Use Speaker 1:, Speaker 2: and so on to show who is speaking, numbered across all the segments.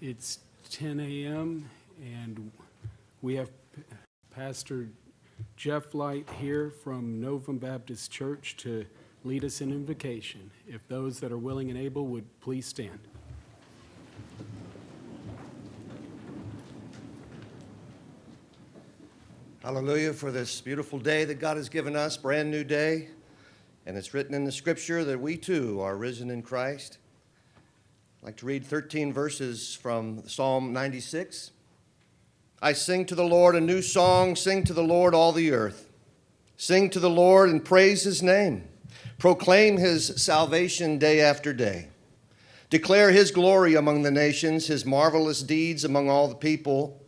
Speaker 1: It's 10 a.m. and we have Pastor Jeff Light here from Novum Baptist Church to lead us in invocation. If those that are willing and able would please stand.
Speaker 2: Hallelujah for this beautiful day that God has given us, brand new day. And it's written in the scripture that we too are risen in Christ. I'd like to read 13 verses from Psalm 96. I sing to the Lord a new song, sing to the Lord all the earth. Sing to the Lord and praise his name. Proclaim his salvation day after day. Declare his glory among the nations, his marvelous deeds among all the people.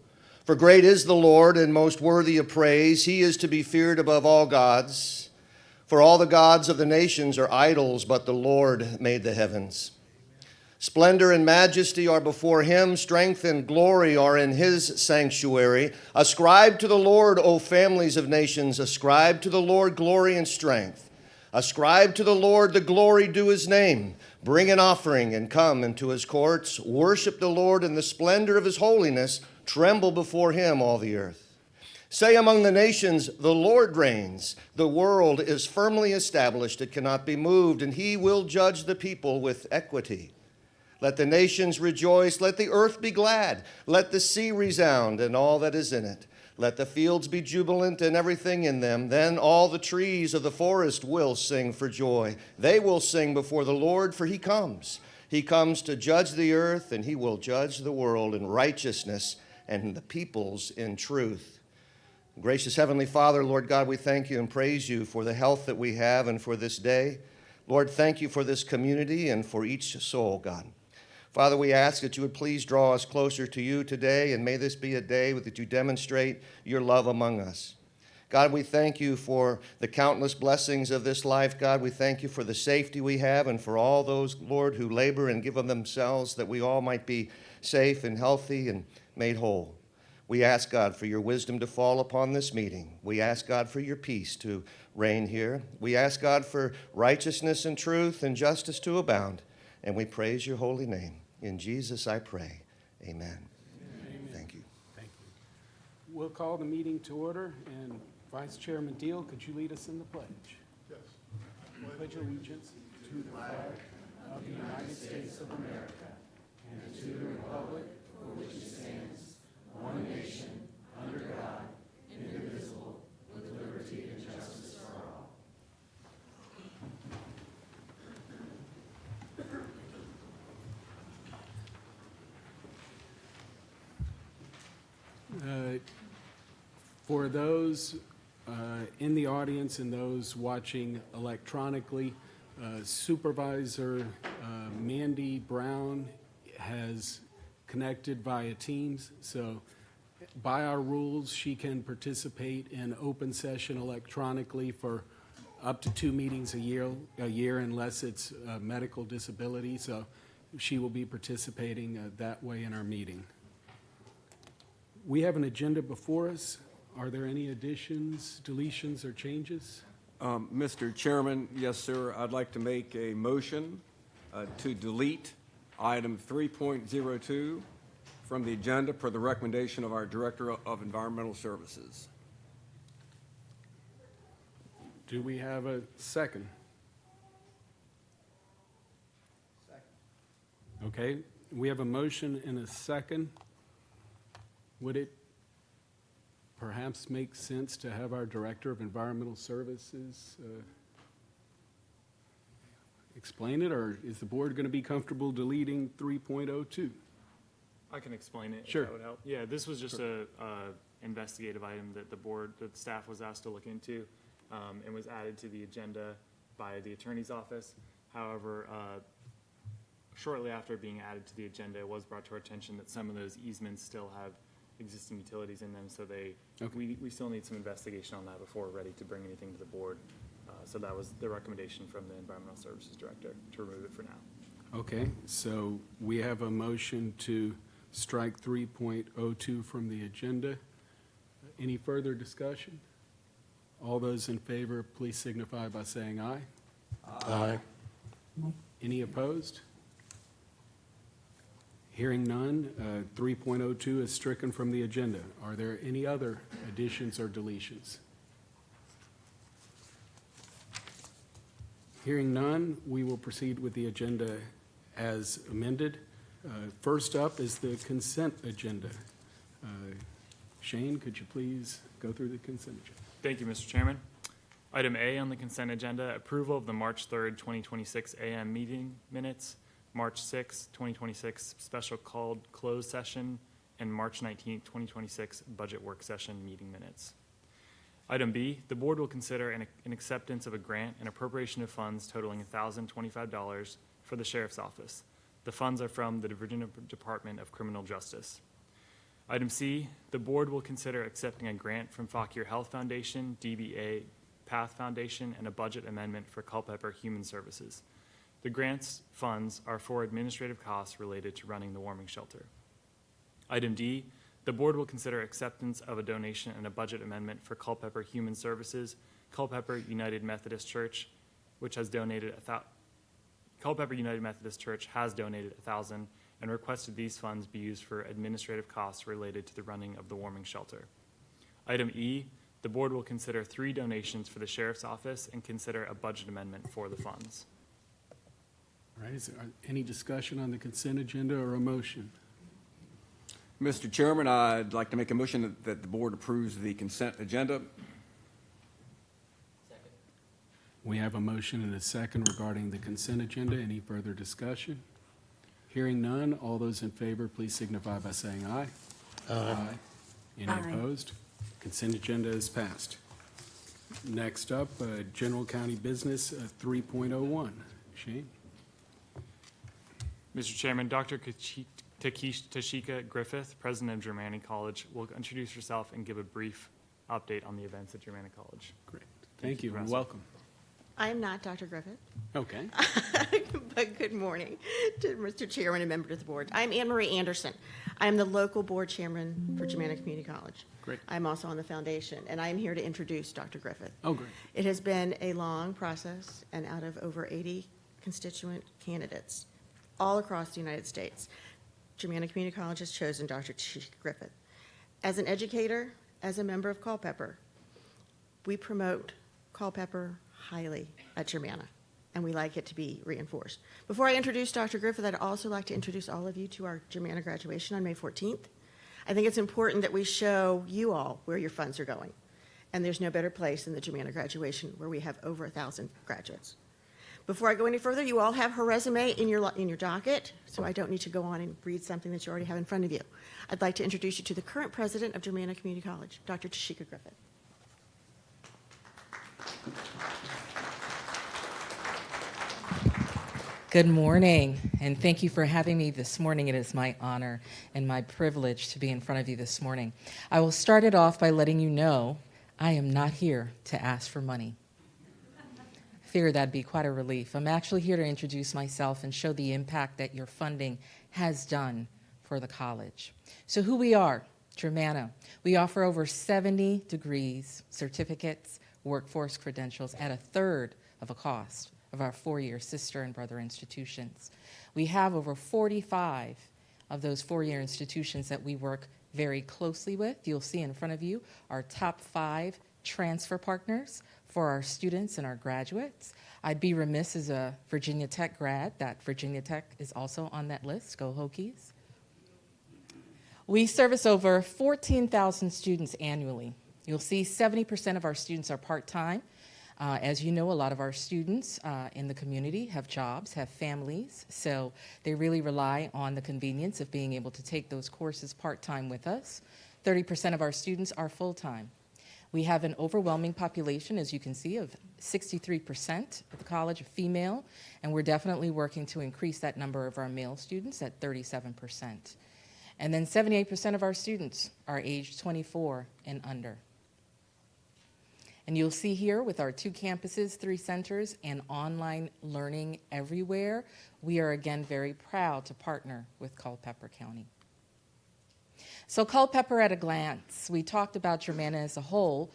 Speaker 2: For great is the Lord and most worthy of praise. He is to be feared above all gods. For all the gods of the nations are idols, but the Lord made the heavens. Splendor and majesty are before him. Strength and glory are in his sanctuary. Ascribe to the Lord, O families of nations. Ascribe to the Lord glory and strength. Ascribe to the Lord the glory due his name. Bring an offering and come into his courts. Worship the Lord in the splendor of his holiness. Tremble before him, all the earth. Say among the nations, the Lord reigns. The world is firmly established. It cannot be moved, and he will judge the people with equity. Let the nations rejoice. Let the earth be glad. Let the sea resound and all that is in it. Let the fields be jubilant and everything in them. Then all the trees of the forest will sing for joy. They will sing before the Lord, for he comes. He comes to judge the earth, and he will judge the world in righteousness and the peoples in truth. Gracious Heavenly Father, Lord God, we thank you and praise you for the health that we have and for this day. Lord, thank you for this community and for each soul, God. Father, we ask that you would please draw us closer to you today, and may this be a day that you demonstrate your love among us. God, we thank you for the countless blessings of this life. God, we thank you for the safety we have and for all those, Lord, who labor and give of themselves that we all might be safe and healthy and made whole. We ask, God, for your wisdom to fall upon this meeting. We ask, God, for your peace to reign here. We ask, God, for righteousness and truth and justice to abound. And we praise your holy name. In Jesus I pray. Amen.
Speaker 1: Amen.
Speaker 2: Thank you.
Speaker 1: Thank you. We'll call the meeting to order, and Vice Chairman Deal, could you lead us in the pledge?
Speaker 3: Yes.
Speaker 1: I pledge allegiance to the flag of the United States of America and to the republic for which it stands, one nation, under God, indivisible, with liberty and justice for all. For those in the audience and those watching electronically, Supervisor Mandy Brown has connected via Teams. So by our rules, she can participate in open session electronically for up to 2 meetings a year unless it's a medical disability. So she will be participating that way in our meeting. We have an agenda before us. Are there any additions, deletions, or changes?
Speaker 4: Mr. Chairman, yes, sir. I'd like to make a motion to delete item 3.02 from the agenda per the recommendation of our Director of Environmental Services.
Speaker 1: Do we have a second? Second. Okay, we have a motion and a second. Would it perhaps make sense to have our Director of Environmental Services explain it, or is the board going to be comfortable deleting 3.02?
Speaker 5: I can explain it.
Speaker 1: Sure.
Speaker 5: If that would help. Yeah, this was just a investigative item that the staff was asked to look into, and was added to the agenda by the attorney's office. However, shortly after being added to the agenda, it was brought to our attention that some of those easements still have existing utilities in them, so we still need some investigation on that before we're ready to bring anything to the board. So that was the recommendation from the Environmental Services Director, to remove it for now.
Speaker 1: Okay, so we have a motion to strike 3.02 from the agenda. Any further discussion? All those in favor, please signify by saying aye.
Speaker 3: Aye.
Speaker 1: Any opposed? Hearing none, 3.02 is stricken from the agenda. Are there any other additions or deletions? Hearing none, we will proceed with the agenda as amended. First up is the consent agenda. Shane, could you please go through the consent agenda?
Speaker 5: Thank you, Mr. Chairman. Item A on the consent agenda, approval of the March 3rd, 2026 AM meeting minutes, March 6th, 2026 special called closed session, and March 19th, 2026 budget work session meeting minutes. Item B, the board will consider an acceptance of a grant and appropriation of funds totaling $1,025 for the Sheriff's Office. The funds are from the Virginia Department of Criminal Justice. Item C, the board will consider accepting a grant from Fauquier Health Foundation, DBA Path Foundation, and a budget amendment for Culpeper Human Services. The grant's funds are for administrative costs related to running the warming shelter. Item D, the board will consider acceptance of a donation and a budget amendment for Culpeper Human Services, Culpeper United Methodist Church, which has donated Culpeper United Methodist Church has donated $1,000 and requested these funds be used for administrative costs related to the running of the warming shelter. Item E, the board will consider 3 donations for the Sheriff's Office and consider a budget amendment for the funds.
Speaker 1: All right, is there any discussion on the consent agenda or a motion?
Speaker 4: Mr. Chairman, I'd like to make a motion that the board approves the consent agenda.
Speaker 1: We have a motion and a second regarding the consent agenda. Any further discussion? Hearing none, all those in favor, please signify by saying aye. Aye. Any opposed? Consent agenda is passed. Next up, general county business 3.01. Shane?
Speaker 5: Mr. Chairman, Dr. Tashika Griffith, president of Germanny College, will introduce herself and give a brief update on the events at Germanny College.
Speaker 1: Great. Thank you and
Speaker 5: Professor.
Speaker 1: welcome.
Speaker 3: I am not Dr. Griffith,
Speaker 1: Okay.
Speaker 3: but good morning to Mr. Chairman and members of the board. I'm Anne Marie Anderson. I am the local board chairman for Germanny Community College.
Speaker 1: Great.
Speaker 3: I'm also on the foundation, and I am here to introduce Dr. Griffith.
Speaker 1: Oh, great.
Speaker 3: It has been a long process, and out of over 80 constituent candidates all across the United States, Germanny Community College has chosen Dr. Tashika Griffith. As an educator, as a member of Culpeper, we promote Culpeper highly at Germanny, and we like it to be reinforced. Before I introduce Dr. Griffith, I'd also like to introduce all of you to our Germanny graduation on May 14th. I think it's important that we show you all where your funds are going, and there's no better place than the Germanny graduation where we have over 1,000 graduates. Before I go any further, you all have her resume in your docket, so I don't need to go on and read something that you already have in front of you. I'd like to introduce you to the current president of Germanny Community College, Dr. Tashika Griffith.
Speaker 6: Good morning, and thank you for having me this morning. It is my honor and my privilege to be in front of you this morning. I will start it off by letting you know I am not here to ask for money. I figured that'd be quite a relief. I'm actually here to introduce myself and show the impact that your funding has done for the college. So who we are, Germanny. We offer over 70 degrees, certificates, workforce credentials at a third of a cost of our 4-year sister and brother institutions. We have over 45 of those 4-year institutions that we work very closely with. You'll see in front of you our top 5 transfer partners for our students and our graduates. I'd be remiss as a Virginia Tech grad that Virginia Tech is also on that list. Go Hokies. We service over 14,000 students annually. You'll see 70% of our students are part-time. As you know, a lot of our students in the community have jobs, have families, so they really rely on the convenience of being able to take those courses part-time with us. 30% of our students are full-time. We have an overwhelming population, as you can see, of 63% of the college are female, and we're definitely working to increase that number of our male students at 37%. And then 78% of our students are aged 24 and under. And you'll see here with our 2 campuses, 3 centers, and online learning everywhere, we are again very proud to partner with Culpeper County. So Culpeper at a glance, we talked about Germanny as a whole,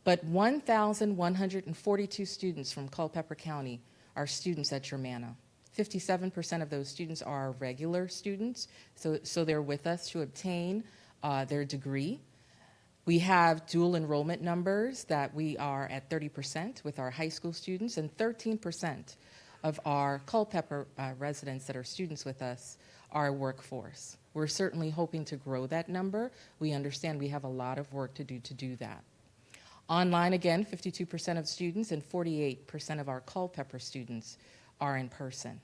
Speaker 6: but 1,142 students from Culpeper County are students at Germanny. 57% of those students are regular students, so they're with us to obtain their degree. We have dual enrollment numbers that we are at 30% with our high school students, and 13% of our Culpeper residents that are students with us are workforce. We're certainly hoping to grow that number. We understand we have a lot of work to do that. Online, again, 52% of students and 48% of our Culpeper students are in person.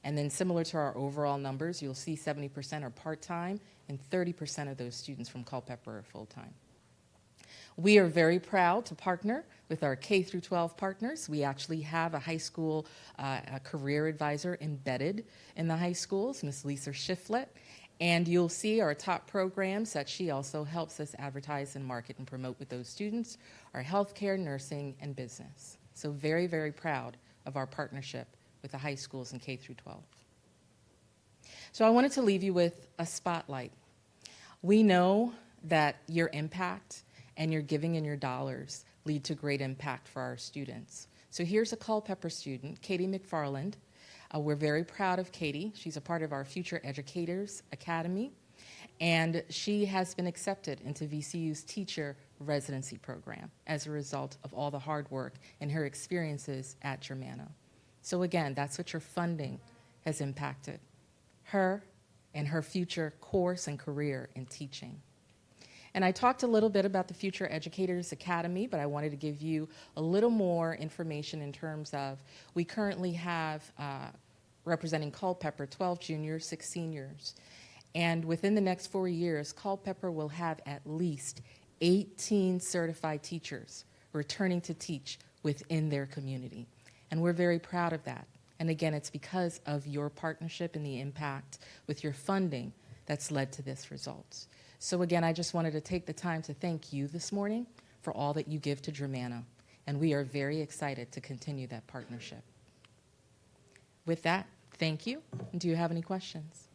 Speaker 6: And then similar to our overall numbers, you'll see 70% are part-time and 30% of those students from Culpeper are full-time. We are very proud to partner with our K through 12 partners. We actually have a high school a career advisor embedded in the high schools, Ms. Lisa Shiflett. And you'll see our top programs that she also helps us advertise and market and promote with those students are healthcare, nursing, and business. So very, very proud of our partnership with the high schools in K through 12. So I wanted to leave you with a spotlight. We know that your impact and your giving and your dollars lead to great impact for our students. So here's a Culpeper student, Katie McFarland. We're very proud of Katie. She's a part of our Future Educators Academy, and she has been accepted into VCU's teacher residency program as a result of all the hard work and her experiences at Germanna. So again, that's what your funding has impacted her and her future course and career in teaching. And I talked a little bit about the Future Educators Academy, but I wanted to give you a little more information in terms of we currently have, representing Culpeper, 12 juniors, 6 seniors. And within the next 4 years, Culpeper will have at least 18 certified teachers returning to teach within their community. And we're very proud of that. And again, it's because of your partnership and the impact with your funding that's led to this result. So again, I just wanted to take the time to thank you this morning for all that you give to Germanna, and we are very excited to continue that partnership. With that, thank you. Do you have any questions?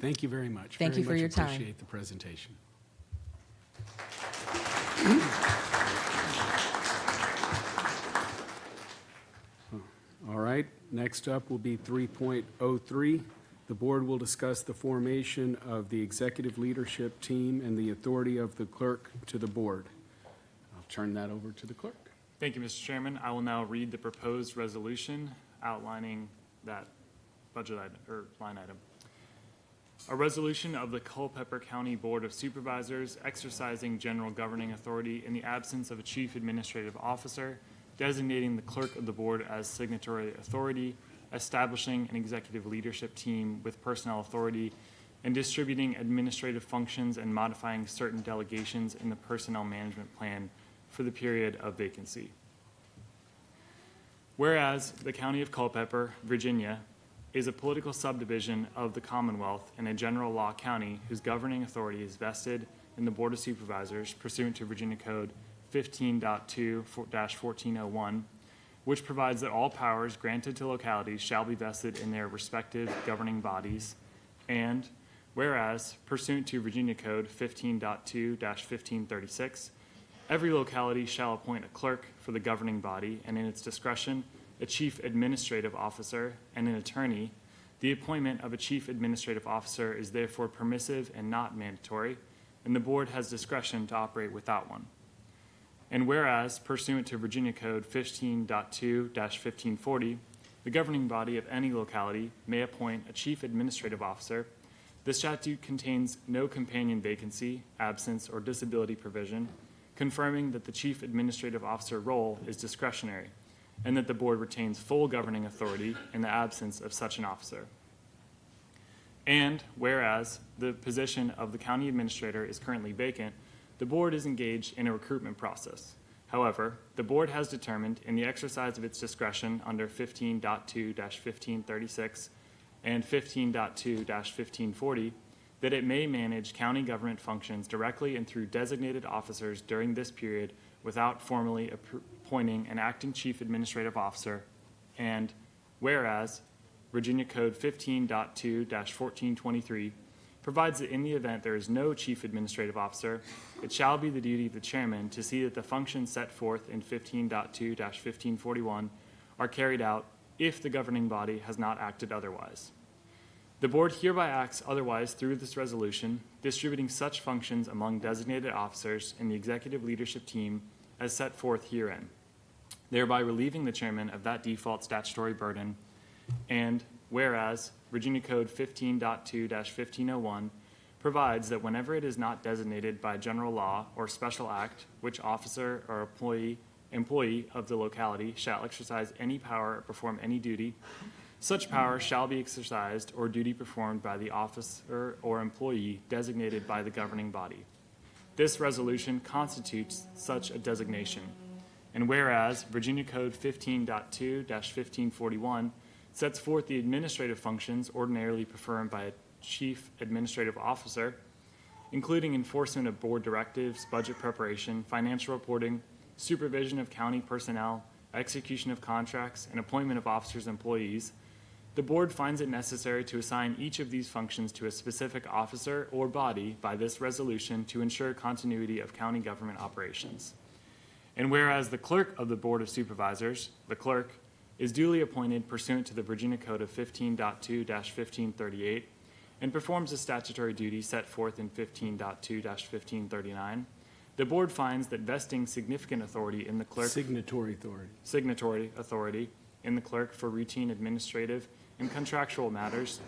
Speaker 1: Thank you very much.
Speaker 6: Thank you for your time.
Speaker 1: Appreciate the presentation. All right, next up will be 3.03. The board will discuss the formation of the executive leadership team and the authority of the clerk to the board. I'll turn that over to the clerk.
Speaker 5: Thank you, Mr. Chairman. I will now read the proposed resolution outlining that budget item, or line item. A resolution of the Culpeper County Board of Supervisors exercising general governing authority in the absence of a chief administrative officer, designating the clerk of the board as signatory authority, establishing an executive leadership team with personnel authority, and distributing administrative functions and modifying certain delegations in the personnel management plan for the period of vacancy. Whereas the County of Culpeper, Virginia, is a political subdivision of the Commonwealth and a general law county whose governing authority is vested in the Board of Supervisors pursuant to Virginia Code 15.2-1401, which provides that all powers granted to localities shall be vested in their respective governing bodies. And whereas, pursuant to Virginia Code 15.2-1536, every locality shall appoint a clerk for the governing body, and in its discretion, a chief administrative officer and an attorney. The appointment of a chief administrative officer is therefore permissive and not mandatory, and the board has discretion to operate without one. And whereas, pursuant to Virginia Code 15.2-1540, the governing body of any locality may appoint a chief administrative officer, the statute contains no companion vacancy, absence, or disability provision, confirming that the chief administrative officer role is discretionary, and that the board retains full governing authority in the absence of such an officer. And whereas the position of the county administrator is currently vacant, the board is engaged in a recruitment process. However, the board has determined in the exercise of its discretion under 15.2-1536 and 15.2-1540 that it may manage county government functions directly and through designated officers during this period without formally appointing an acting chief administrative officer. And whereas Virginia Code 15.2-1423 provides that in the event there is no chief administrative officer, it shall be the duty of the chairman to see that the functions set forth in 15.2-1541 are carried out if the governing body has not acted otherwise. The board hereby acts otherwise through this resolution, distributing such functions among designated officers in the executive leadership team as set forth herein, thereby relieving the chairman of that default statutory burden. And whereas Virginia Code 15.2-1501 provides that whenever it is not designated by general law or special act, which officer or employee of the locality shall exercise any power or perform any duty, such power shall be exercised or duty performed by the officer or employee designated by the governing body. This resolution constitutes such a designation. And whereas Virginia Code 15.2-1541 sets forth the administrative functions ordinarily performed by a chief administrative officer, including enforcement of board directives, budget preparation, financial reporting, supervision of county personnel, execution of contracts, and appointment of officers and employees, the board finds it necessary to assign each of these functions to a specific officer or body by this resolution to ensure continuity of county government operations. And whereas the clerk of the Board of Supervisors, the clerk, is duly appointed pursuant to the Virginia Code of 15.2-1538 and performs the statutory duty set forth in 15.2-1539, the board finds that vesting significant authority in the clerk
Speaker 1: Signatory authority
Speaker 5: in the clerk for routine administrative and contractual matters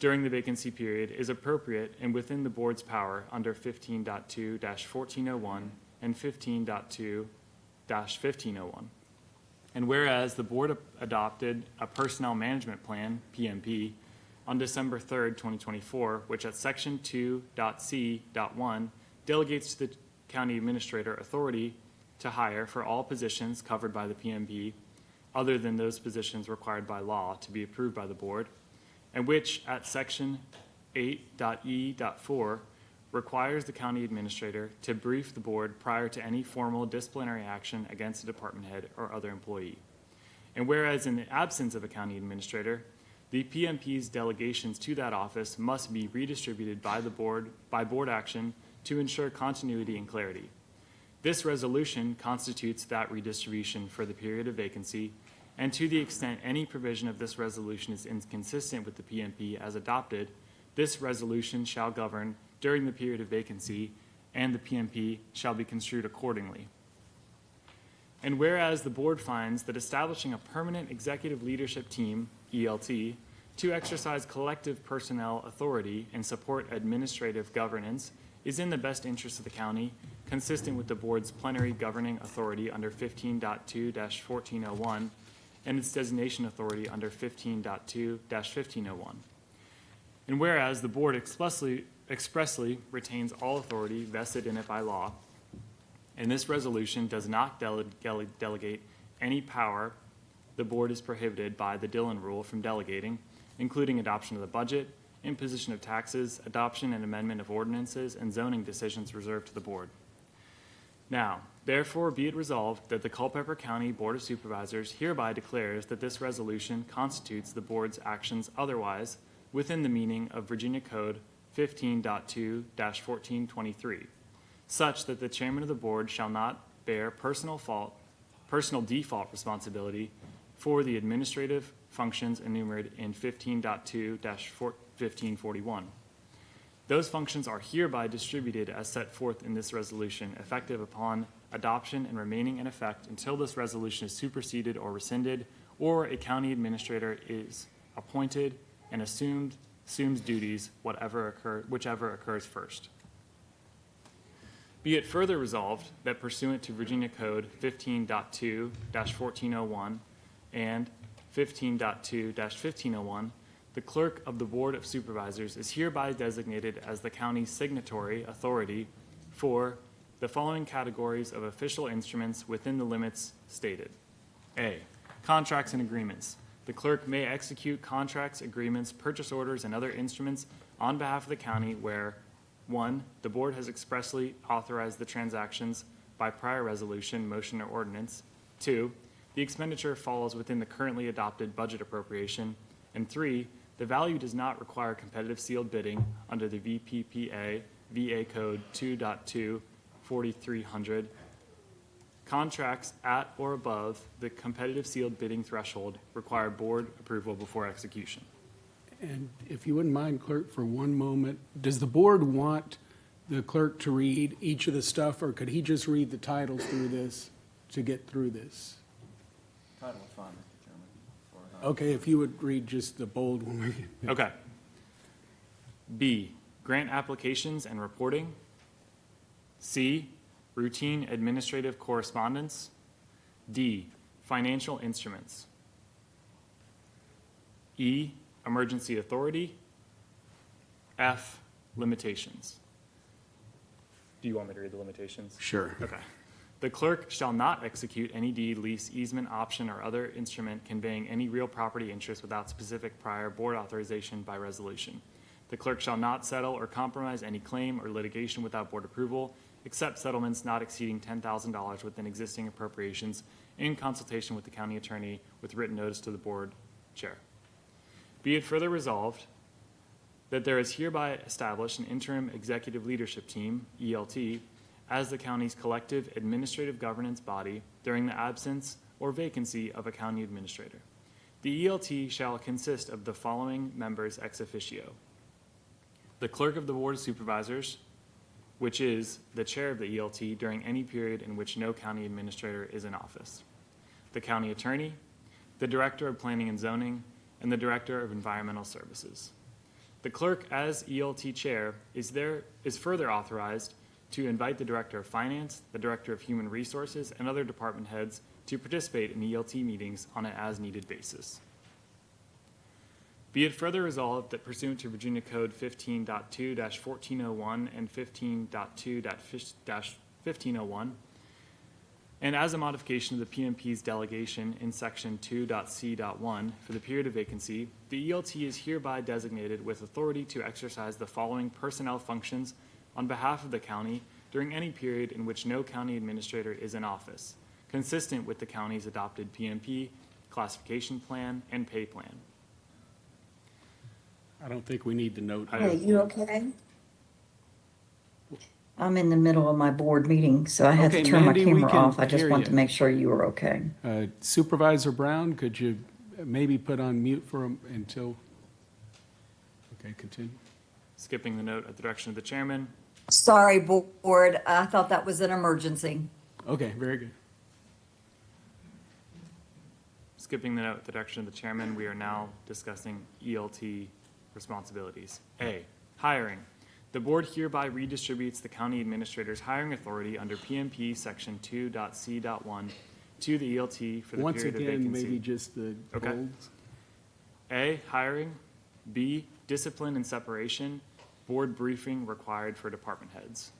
Speaker 5: during the vacancy period is appropriate and within the board's power under 15.2-1401 and 15.2-1501. And whereas the board adopted a personnel management plan, PMP, on December 3rd, 2024, which at section 2.c.1 delegates to the county administrator authority to hire for all positions covered by the PMP, other than those positions required by law to be approved by the board, and which at section 8.e.4 requires the county administrator to brief the board prior to any formal disciplinary action against a department head or other employee. And whereas in the absence of a county administrator, the PMP's delegations to that office must be redistributed by the board by board action to ensure continuity and clarity. This resolution constitutes that redistribution for the period of vacancy, and to the extent any provision of this resolution is inconsistent with the PMP as adopted, this resolution shall govern during the period of vacancy, and the PMP shall be construed accordingly. And whereas the board finds that establishing a permanent executive leadership team, ELT, to exercise collective personnel authority and support administrative governance is in the best interest of the county, consistent with the board's plenary governing authority under 15.2-1401 and its designation authority under 15.2-1501. And whereas the board expressly retains all authority vested in it by law, and this resolution does not delegate any power the board is prohibited by the Dillon Rule from delegating, including adoption of the budget, imposition of taxes, adoption and amendment of ordinances, and zoning decisions reserved to the board. Now, therefore, be it resolved that the Culpeper County Board of Supervisors hereby declares that this resolution constitutes the board's actions otherwise within the meaning of Virginia Code 15.2-1423, such that the chairman of the board shall not bear personal default responsibility for the administrative functions enumerated in 15.2-1541. Those functions are hereby distributed as set forth in this resolution, effective upon adoption and remaining in effect until this resolution is superseded or rescinded, or a county administrator is appointed and assumes duties, whichever occurs first. Be it further resolved that pursuant to Virginia Code 15.2-1401 and 15.2-1501, the clerk of the Board of Supervisors is hereby designated as the county's signatory authority for the following categories of official instruments within the limits stated. A, contracts and agreements. The clerk may execute contracts, agreements, purchase orders, and other instruments on behalf of the county where 1, the board has expressly authorized the transactions by prior resolution, motion, or ordinance. 2, the expenditure falls within the currently adopted budget appropriation. And 3, The value does not require competitive sealed bidding under the VPPA VA Code 2.2 4300. Contracts at or above the competitive sealed bidding threshold require board approval before execution.
Speaker 1: And if you wouldn't mind, clerk, for one moment, does the board want the clerk to read each of the stuff, or could he just read the titles through this to get through this?
Speaker 4: Title is fine, Mr. Chairman.
Speaker 1: Okay, if you would read just the bold one.
Speaker 5: Okay. B, grant applications and reporting. C, routine administrative correspondence. D, financial instruments. E, emergency authority. F, limitations. Do you want me to read the limitations?
Speaker 1: Sure.
Speaker 5: Okay. The clerk shall not execute any deed, lease, easement, option, or other instrument conveying any real property interest without specific prior board authorization by resolution. The clerk shall not settle or compromise any claim or litigation without board approval, except settlements not exceeding $10,000 within existing appropriations in consultation with the county attorney with written notice to the board chair. Be it further resolved that there is hereby established an interim executive leadership team, ELT, as the county's collective administrative governance body during the absence or vacancy of a county administrator. The ELT shall consist of the following members ex officio: the clerk of the Board of Supervisors, which is the chair of the ELT during any period in which no county administrator is in office, the county attorney, the director of planning and zoning, and the director of environmental services. The clerk, as ELT chair, is further authorized to invite the director of finance, the director of human resources, and other department heads to participate in ELT meetings on an as-needed basis. Be it further resolved that pursuant to Virginia Code 15.2-1401 and 15.2-1501, and as a modification of the PMP's delegation in Section 2.c.1 for the period of vacancy, the ELT is hereby designated with authority to exercise the following personnel functions on behalf of the county during any period in which no county administrator is in office, consistent with the county's adopted PMP, classification plan, and pay plan.
Speaker 1: I don't think we need the note.
Speaker 7: Hey, you okay? I'm in the middle of my board meeting, so I had to
Speaker 1: Okay,
Speaker 7: turn my
Speaker 1: Mandy, we
Speaker 7: camera
Speaker 1: can
Speaker 7: off. I just
Speaker 1: hear
Speaker 7: wanted
Speaker 1: you.
Speaker 7: to make sure you were okay.
Speaker 1: Supervisor Brown, could you maybe put on mute until? Okay, continue.
Speaker 5: Skipping the note at the direction of the chairman.
Speaker 8: Sorry, board. I thought that was an emergency.
Speaker 1: Okay, very good.
Speaker 5: Skipping the note at the direction of the chairman, we are now discussing ELT responsibilities. A, hiring. The board hereby redistributes the county administrator's hiring authority under PMP Section 2.c.1 to the ELT for the
Speaker 1: Once
Speaker 5: period of
Speaker 1: again,
Speaker 5: vacancy.
Speaker 1: maybe just the
Speaker 5: Okay.
Speaker 1: bolds.
Speaker 5: A, hiring. B, discipline and separation, board briefing required for department heads.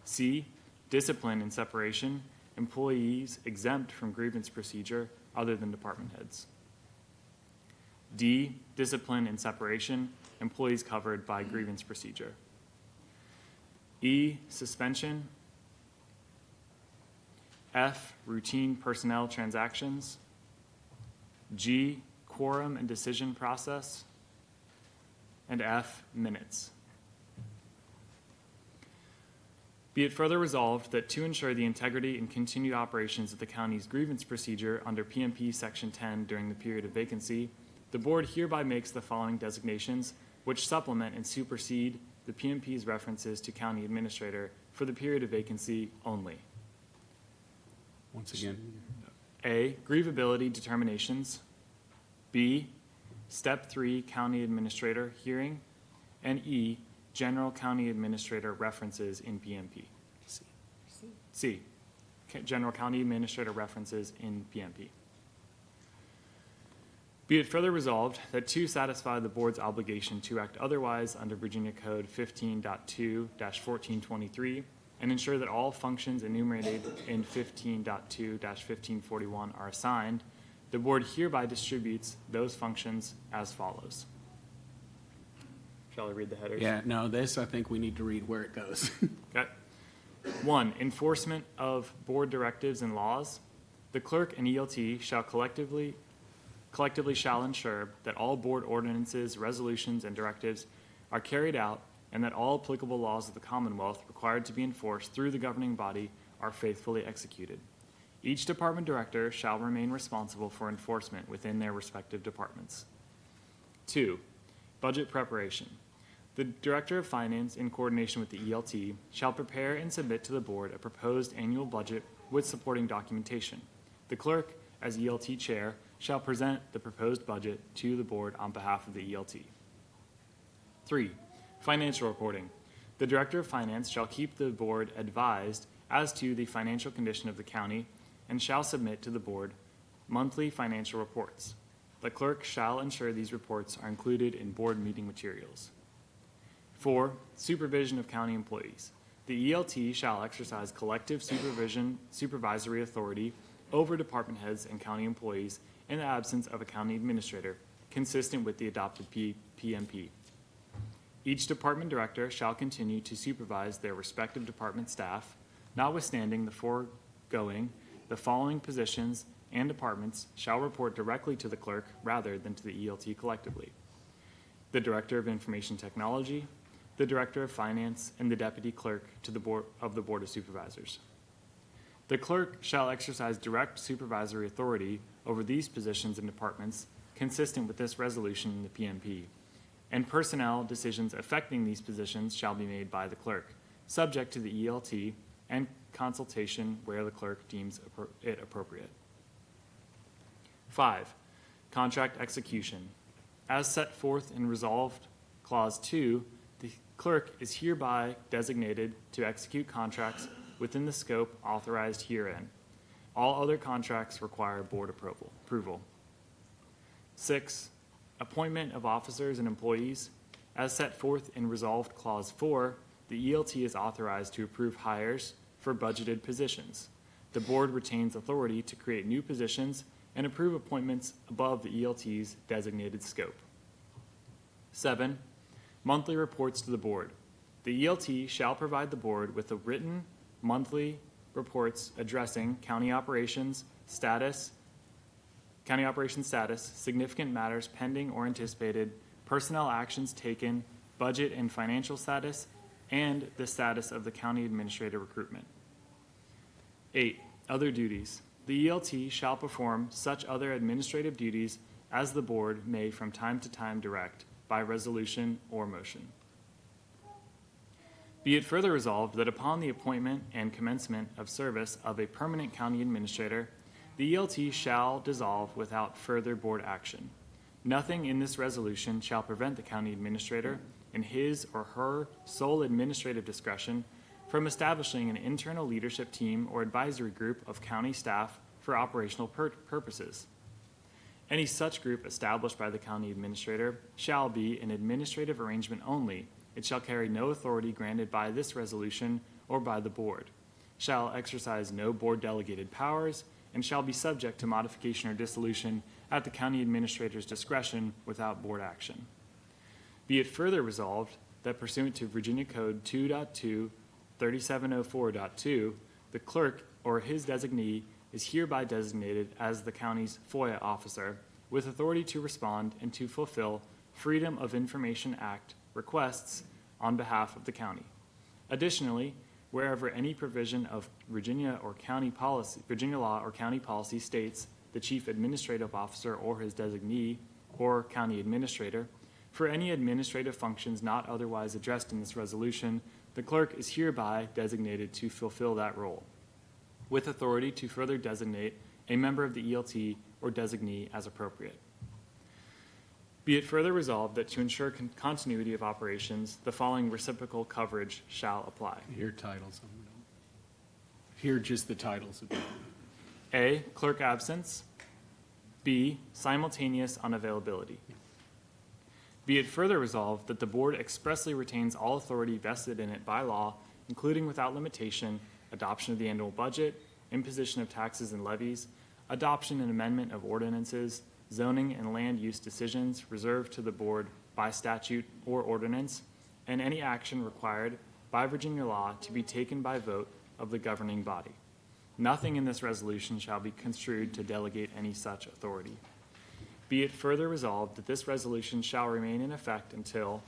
Speaker 5: C, discipline and separation, employees exempt from grievance procedure other than department heads. D, discipline and separation, employees covered by grievance procedure. E, suspension. F, routine personnel transactions. G, quorum and decision process. And F, minutes. Be it further resolved that to ensure the integrity and continued operations of the county's grievance procedure under PMP Section 10 during the period of vacancy, the board hereby makes the following designations which supplement and supersede the PMP's references to county administrator for the period of vacancy only.
Speaker 1: Once again,
Speaker 5: A, grievability determinations. B, Step 3 county administrator hearing. And E, general county administrator references in PMP. C, general county administrator references in PMP. Be it further resolved that to satisfy the board's obligation to act otherwise under Virginia Code 15.2-1423 and ensure that all functions enumerated in 15.2-1541 are assigned, the board hereby distributes those functions as follows. Shall I read the headers?
Speaker 1: yeah, no, this, I think we need to read where it goes.
Speaker 5: Okay. 1, enforcement of board directives and laws. The clerk and ELT shall collectively collectively shall ensure that all board ordinances, resolutions, and directives are carried out, and that all applicable laws of the Commonwealth required to be enforced through the governing body are faithfully executed. Each department director shall remain responsible for enforcement within their respective departments. 2. Budget preparation. The Director of Finance, in coordination with the ELT, shall prepare and submit to the board a proposed annual budget with supporting documentation. The clerk, as ELT chair, shall present the proposed budget to the board on behalf of the ELT. 3. Financial reporting. The Director of Finance shall keep the board advised as to the financial condition of the county and shall submit to the board monthly financial reports. The clerk shall ensure these reports are included in board meeting materials. 4. Supervision of county employees. The ELT shall exercise collective supervisory authority over department heads and county employees in the absence of a county administrator, consistent with the adopted PMP. Each department director shall continue to supervise their respective department staff. Notwithstanding the foregoing, the following positions and departments shall report directly to the clerk rather than to the ELT collectively: the Director of Information Technology, the Director of Finance, and the Deputy Clerk to the Board of Supervisors. The clerk shall exercise direct supervisory authority over these positions and departments consistent with this resolution in the PMP, and personnel decisions affecting these positions shall be made by the clerk, subject to the ELT and consultation where the clerk deems it appropriate. 5. Contract execution. As set forth in Resolved Clause 2, the clerk is hereby designated to execute contracts within the scope authorized herein. All other contracts require board approval. 6. Appointment of officers and employees. As set forth in Resolved Clause 4, the ELT is authorized to approve hires for budgeted positions. The board retains authority to create new positions and approve appointments above the ELT's designated scope. 7. Monthly reports to the board. The ELT shall provide the board with a written monthly reports addressing county operations status, significant matters pending or anticipated, personnel actions taken, budget and financial status, and the status of the county administrator recruitment. 8. Other duties. The ELT shall perform such other administrative duties as the board may from time to time direct by resolution or motion. Be it further resolved that upon the appointment and commencement of service of a permanent county administrator, the ELT shall dissolve without further board action. Nothing in this resolution shall prevent the county administrator, in his or her sole administrative discretion, from establishing an internal leadership team or advisory group of county staff for operational purposes. Any such group established by the county administrator shall be an administrative arrangement only. It shall carry no authority granted by this resolution or by the board, shall exercise no board delegated powers, and shall be subject to modification or dissolution at the county administrator's discretion without board action. Be it further resolved that pursuant to Virginia Code 2.2, 3704.2, the clerk or his designee is hereby designated as the county's FOIA officer with authority to respond and to fulfill Freedom of Information Act requests on behalf of the county. Additionally, wherever any provision of Virginia law or county policy states the chief administrative officer or his designee or county administrator, for any administrative functions not otherwise addressed in this resolution, the clerk is hereby designated to fulfill that role, with authority to further designate a member of the ELT or designee as appropriate. Be it further resolved that to ensure continuity of operations, the following reciprocal coverage shall apply.
Speaker 1: Here titles. Here just the titles of them.
Speaker 5: A, clerk absence. B, simultaneous unavailability. Be it further resolved that the board expressly retains all authority vested in it by law, including without limitation, adoption of the annual budget, imposition of taxes and levies, adoption and amendment of ordinances, zoning and land use decisions reserved to the board by statute or ordinance, and any action required by Virginia law to be taken by vote of the governing body. Nothing in this resolution shall be construed to delegate any such authority. Be it further resolved that this resolution shall remain in effect until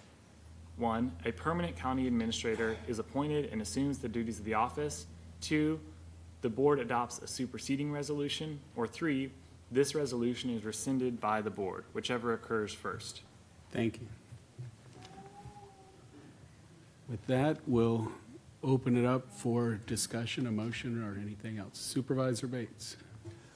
Speaker 5: 1, a permanent county administrator is appointed and assumes the duties of the office, 2, the board adopts a superseding resolution, or 3, this resolution is rescinded by the board, whichever occurs first.
Speaker 1: Thank you. With that, we'll open it up for discussion, a motion, or anything else. Supervisor Bates.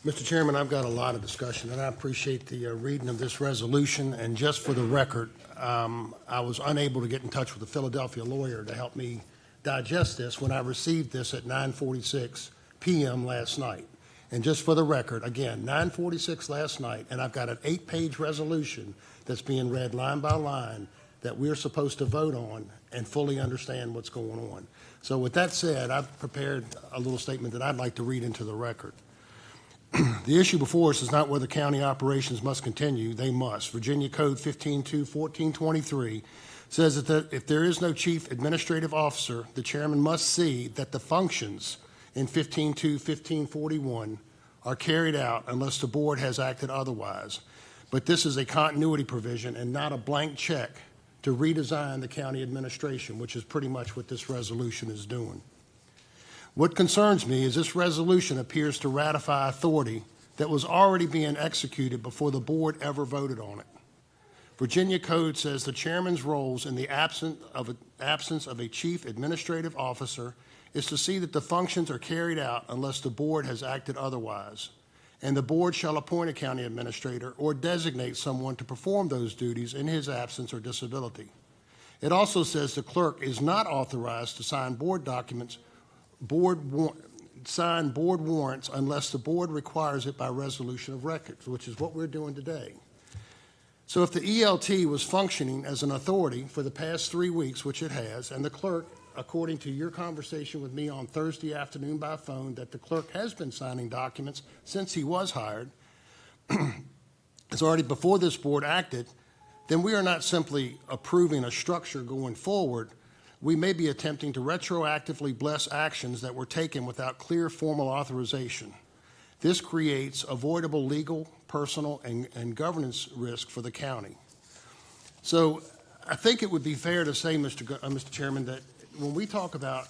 Speaker 9: Mr. Chairman, I've got a lot of discussion, and I appreciate the reading of this resolution. And just for the record, I was unable to get in touch with the Philadelphia lawyer to help me digest this when I received this at 9:46 p.m. last night. And just for the record, again, 9:46 last night, and I've got an 8-page resolution that's being read line by line that we're supposed to vote on and fully understand what's going on. So with that said, I've prepared a little statement that I'd like to read into the record. The issue before us is not whether county operations must continue. They must. Virginia Code 15-2-1423 says that if there is no chief administrative officer, the chairman must see that the functions in 15-2-1541 are carried out unless the board has acted otherwise. But this is a continuity provision and not a blank check to redesign the county administration, which is pretty much what this resolution is doing. What concerns me is this resolution appears to ratify authority that was already being executed before the board ever voted on it. Virginia Code says the chairman's roles in the absence of a chief administrative officer is to see that the functions are carried out unless the board has acted otherwise. And the board shall appoint a county administrator or designate someone to perform those duties in his absence or disability. It also says the clerk is not authorized to sign board documents, sign board warrants unless the board requires it by resolution of records, which is what we're doing today. So if the ELT was functioning as an authority for the past 3 weeks, which it has, and the clerk, according to your conversation with me on Thursday afternoon by phone, that the clerk has been signing documents since he was hired, it's already before this board acted, then we are not simply approving a structure going forward. We may be attempting to retroactively bless actions that were taken without clear formal authorization. This creates avoidable legal, personal, and governance risk for the county. So I think it would be fair to say, Mr. Chairman, that when we talk about,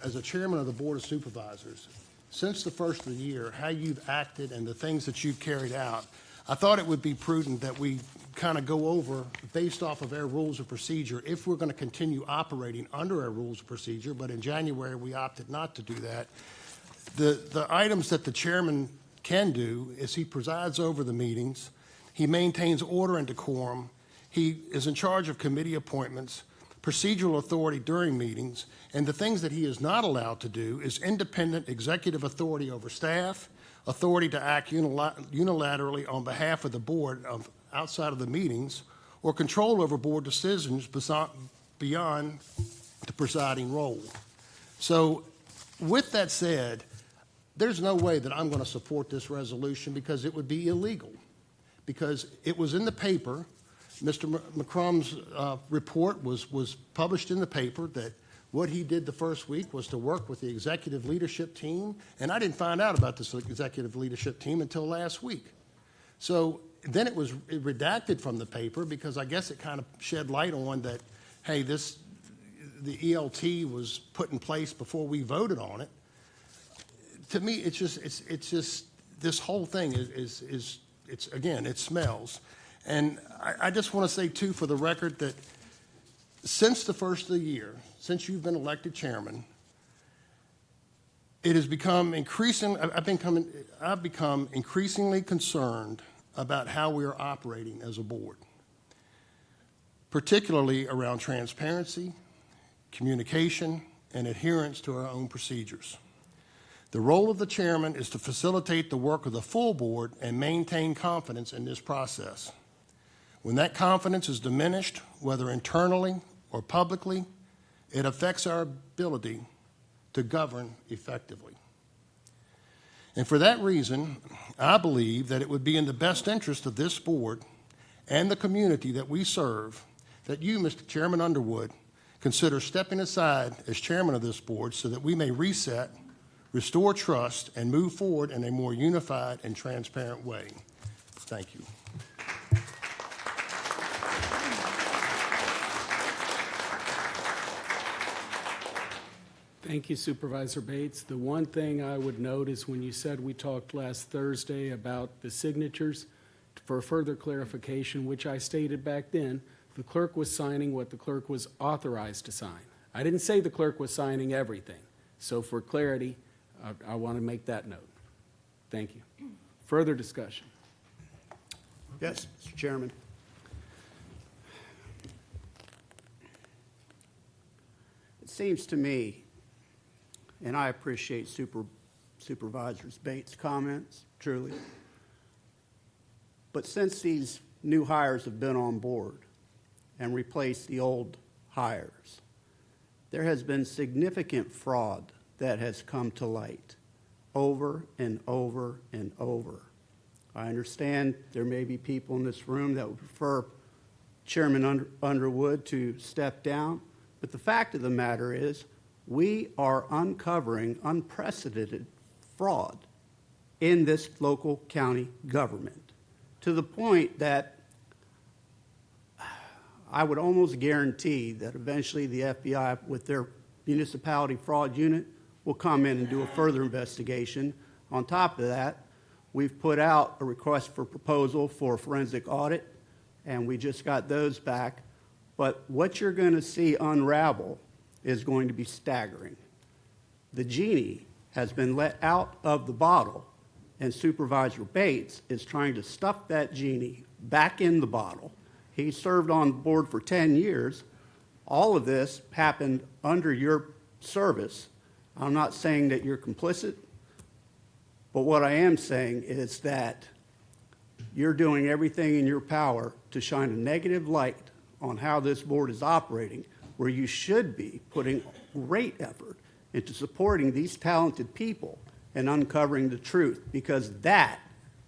Speaker 9: as a chairman of the Board of Supervisors, since the first of the year, how you've acted and the things that you've carried out, I thought it would be prudent that we kind of go over, based off of our rules of procedure, if we're going to continue operating under our rules of procedure, but in January we opted not to do that. The items that the chairman can do is he presides over the meetings, he maintains order and decorum, he is in charge of committee appointments, procedural authority during meetings, and the things that he is not allowed to do is independent executive authority over staff, authority to act unilaterally on behalf of the board outside of the meetings, or control over board decisions beyond the presiding role. So with that said, there's no way that I'm going to support this resolution because it would be illegal. Because it was in the paper, Mr. McCrum's report was published in the paper that what he did the first week was to work with the executive leadership team, and I didn't find out about this executive leadership team until last week. So then it was redacted from the paper because I guess it kind of shed light on that, hey, the ELT was put in place before we voted on it. To me, it's just this whole thing it's again, it smells. And I just want to say, too, for the record, that since the first of the year, since you've been elected chairman, it has become I've become increasingly concerned about how we are operating as a board, particularly around transparency, communication, and adherence to our own procedures. The role of the chairman is to facilitate the work of the full board and maintain confidence in this process. When that confidence is diminished, whether internally or publicly, it affects our ability to govern effectively. And for that reason, I believe that it would be in the best interest of this board and the community that we serve that you, Mr. Chairman Underwood, consider stepping aside as chairman of this board so that we may reset, restore trust, and move forward in a more unified and transparent way. Thank you.
Speaker 1: Thank you, Supervisor Bates. The one thing I would note is when you said we talked last Thursday about the signatures, for further clarification, which I stated back then, the clerk was signing what the clerk was authorized to sign. I didn't say the clerk was signing everything. So for clarity, I want to make that note. Thank you. Further discussion.
Speaker 10: Yes, Mr. Chairman. It seems to me, and I appreciate Supervisor Bates' comments, truly, but since these new hires have been on board and replaced the old hires, there has been significant fraud that has come to light over and over and over. I understand there may be people in this room that would prefer Chairman Underwood to step down, but the fact of the matter is we are uncovering unprecedented fraud in this local county government, to the point that I would almost guarantee that eventually the FBI, with their municipality fraud unit, will come in and do a further investigation. On top of that, we've put out a request for proposal for a forensic audit, and we just got those back. But what you're going to see unravel is going to be staggering. The genie has been let out of the bottle, and Supervisor Bates is trying to stuff that genie back in the bottle. He served on the board for 10 years. All of this happened under your service. I'm not saying that you're complicit, but what I am saying is that you're doing everything in your power to shine a negative light on how this board is operating, where you should be putting great effort into supporting these talented people and uncovering the truth, because that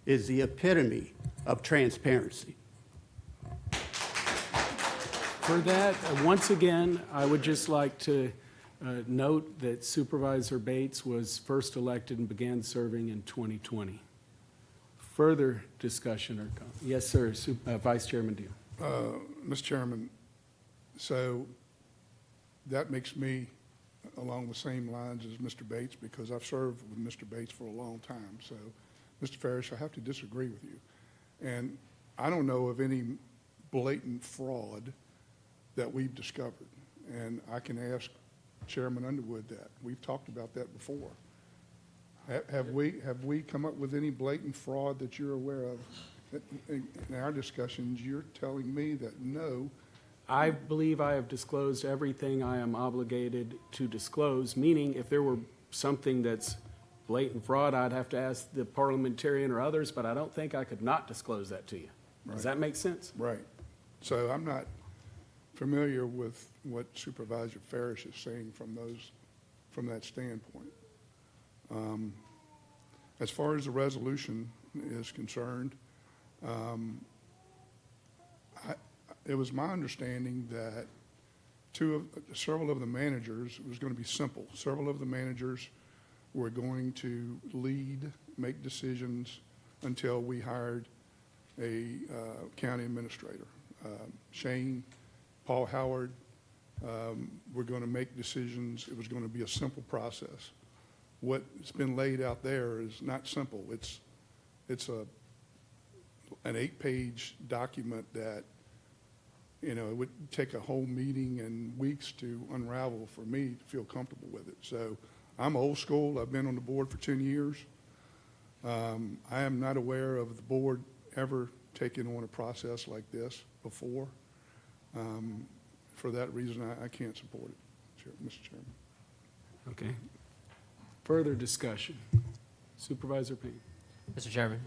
Speaker 10: is the epitome of transparency.
Speaker 1: For that, once again, I would just like to note that Supervisor Bates was first elected and began serving in 2020. Further discussion or comment? Yes, sir. Vice Chairman Deal.
Speaker 11: Mr. Chairman, so that makes me along the same lines as Mr. Bates, because I've served with Mr. Bates for a long time. So, Mr. Ferris, I have to disagree with you. And I don't know of any blatant fraud that we've discovered. And I can ask Chairman Underwood that. We've talked about that before. Have we come up with any blatant fraud that you're aware of? In our discussions, you're telling me that no.
Speaker 1: I believe I have disclosed everything I am obligated to disclose, meaning if there were something that's blatant fraud, I'd have to ask the parliamentarian or others, but I don't think I could not disclose that to you. Does that make sense?
Speaker 11: Right. So I'm not familiar with what Supervisor Ferris is saying from that standpoint. As far as the resolution is concerned, it was my understanding that several of the managers, it was going to be simple. Several of the managers were going to lead, make decisions until we hired a county administrator. Shane, Paul Howard were going to make decisions. It was going to be a simple process. What's been laid out there is not simple. It's an 8-page document that, it would take a whole meeting and weeks to unravel for me to feel comfortable with it. So I'm old school. I've been on the board for 10 years. I am not aware of the board ever taking on a process like this before. For that reason, I can't support it, Mr. Chairman.
Speaker 1: Okay. Further discussion. Supervisor Payne.
Speaker 12: Mr. Chairman,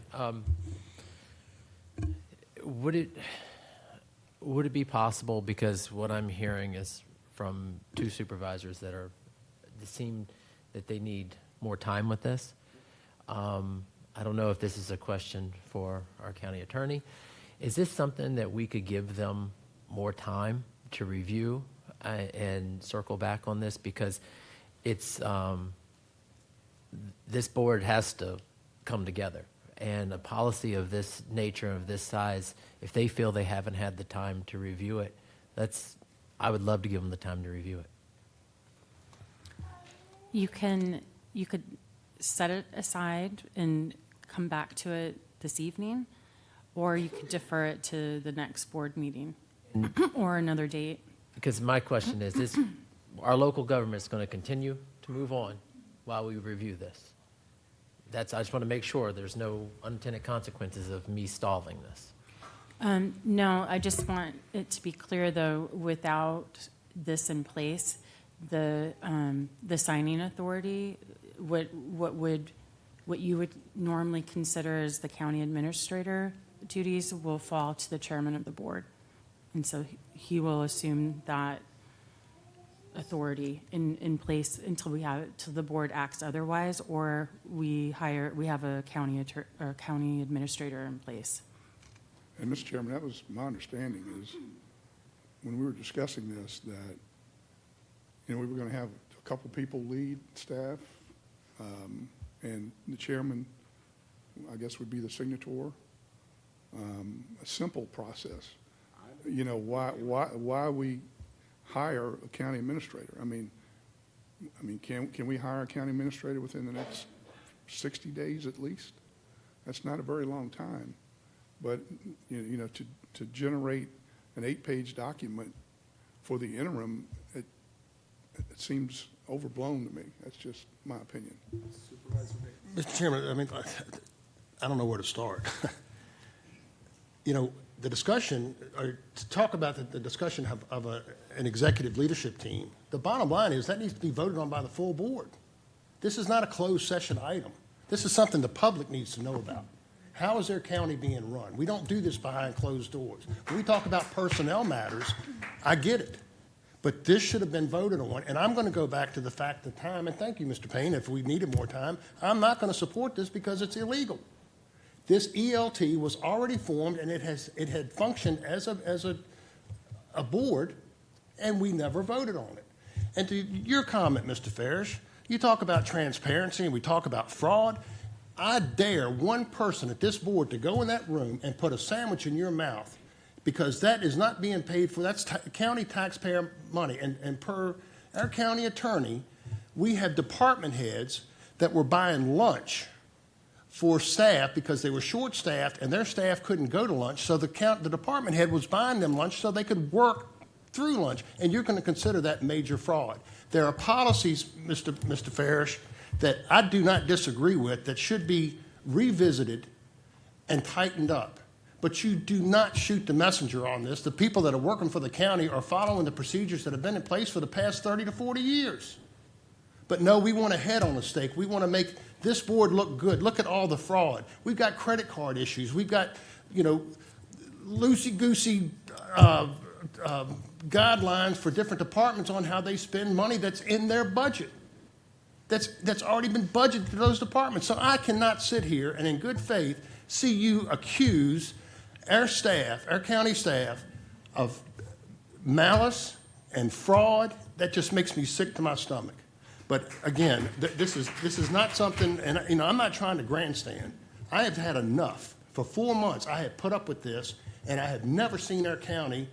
Speaker 12: would it be possible, because what I'm hearing is from two supervisors that seem that they need more time with this. I don't know if this is a question for our county attorney. Is this something that we could give them more time to review and circle back on this? Because it's this board has to come together, and a policy of this nature, of this size, if they feel they haven't had the time to review it, I would love to give them the time to review it.
Speaker 13: You could set it aside and come back to it this evening, or you could defer it to the next board meeting or another date.
Speaker 12: Because my question is our local government is going to continue to move on while we review this? I just want to make sure there's no unintended consequences of me stalling this.
Speaker 13: No, I just want it to be clear, though, without this in place, the signing authority, what you would normally consider as the county administrator duties will fall to the chairman of the board. And so he will assume that authority in place until the board acts otherwise, or we have a county administrator in place.
Speaker 11: And Mr. Chairman, that was my understanding is when we were discussing this, that, we were going to have a couple people lead staff, and the chairman, I guess, would be the signator. A simple process. Why we hire a county administrator? I mean, can we hire a county administrator within the next 60 days at least? That's not a very long time. But, to generate an 8-page document for the interim, it seems overblown to me. That's just my opinion.
Speaker 9: Mr. Chairman, I don't know where to start. The discussion, or to talk about the discussion of an executive leadership team, the bottom line is that needs to be voted on by the full board. This is not a closed session item. This is something the public needs to know about. How is their county being run? We don't do this behind closed doors. When we talk about personnel matters, I get it. But this should have been voted on, and I'm going to go back to the fact of time, and thank you, Mr. Payne, if we needed more time, I'm not going to support this because it's illegal. This ELT was already formed, and it had functioned as a board, and we never voted on it. And to your comment, Mr. Farish, you talk about transparency, and we talk about fraud. I dare one person at this board to go in that room and put a sandwich in your mouth, because that is not being paid for. That's county taxpayer money. And per our county attorney, we have department heads that were buying lunch for staff because they were short-staffed and their staff couldn't go to lunch. So the department head was buying them lunch so they could work through lunch. And you're going to consider that major fraud. There are policies, Mr. Farish, that I do not disagree with that should be revisited and tightened up. But you do not shoot the messenger on this. The people that are working for the county are following the procedures that have been in place for the past 30 to 40 years. But no, we want a head on the stake. We want to make this board look good. Look at all the fraud. We've got credit card issues. We've got, loosey-goosey guidelines for different departments on how they spend money that's in their budget. That's already been budgeted to those departments. So I cannot sit here and in good faith see you accuse our staff, our county staff, of malice and fraud. That just makes me sick to my stomach. But again, this is not something, and I'm not trying to grandstand. I have had enough. For 4 months, I have put up with this, and I have never seen our county,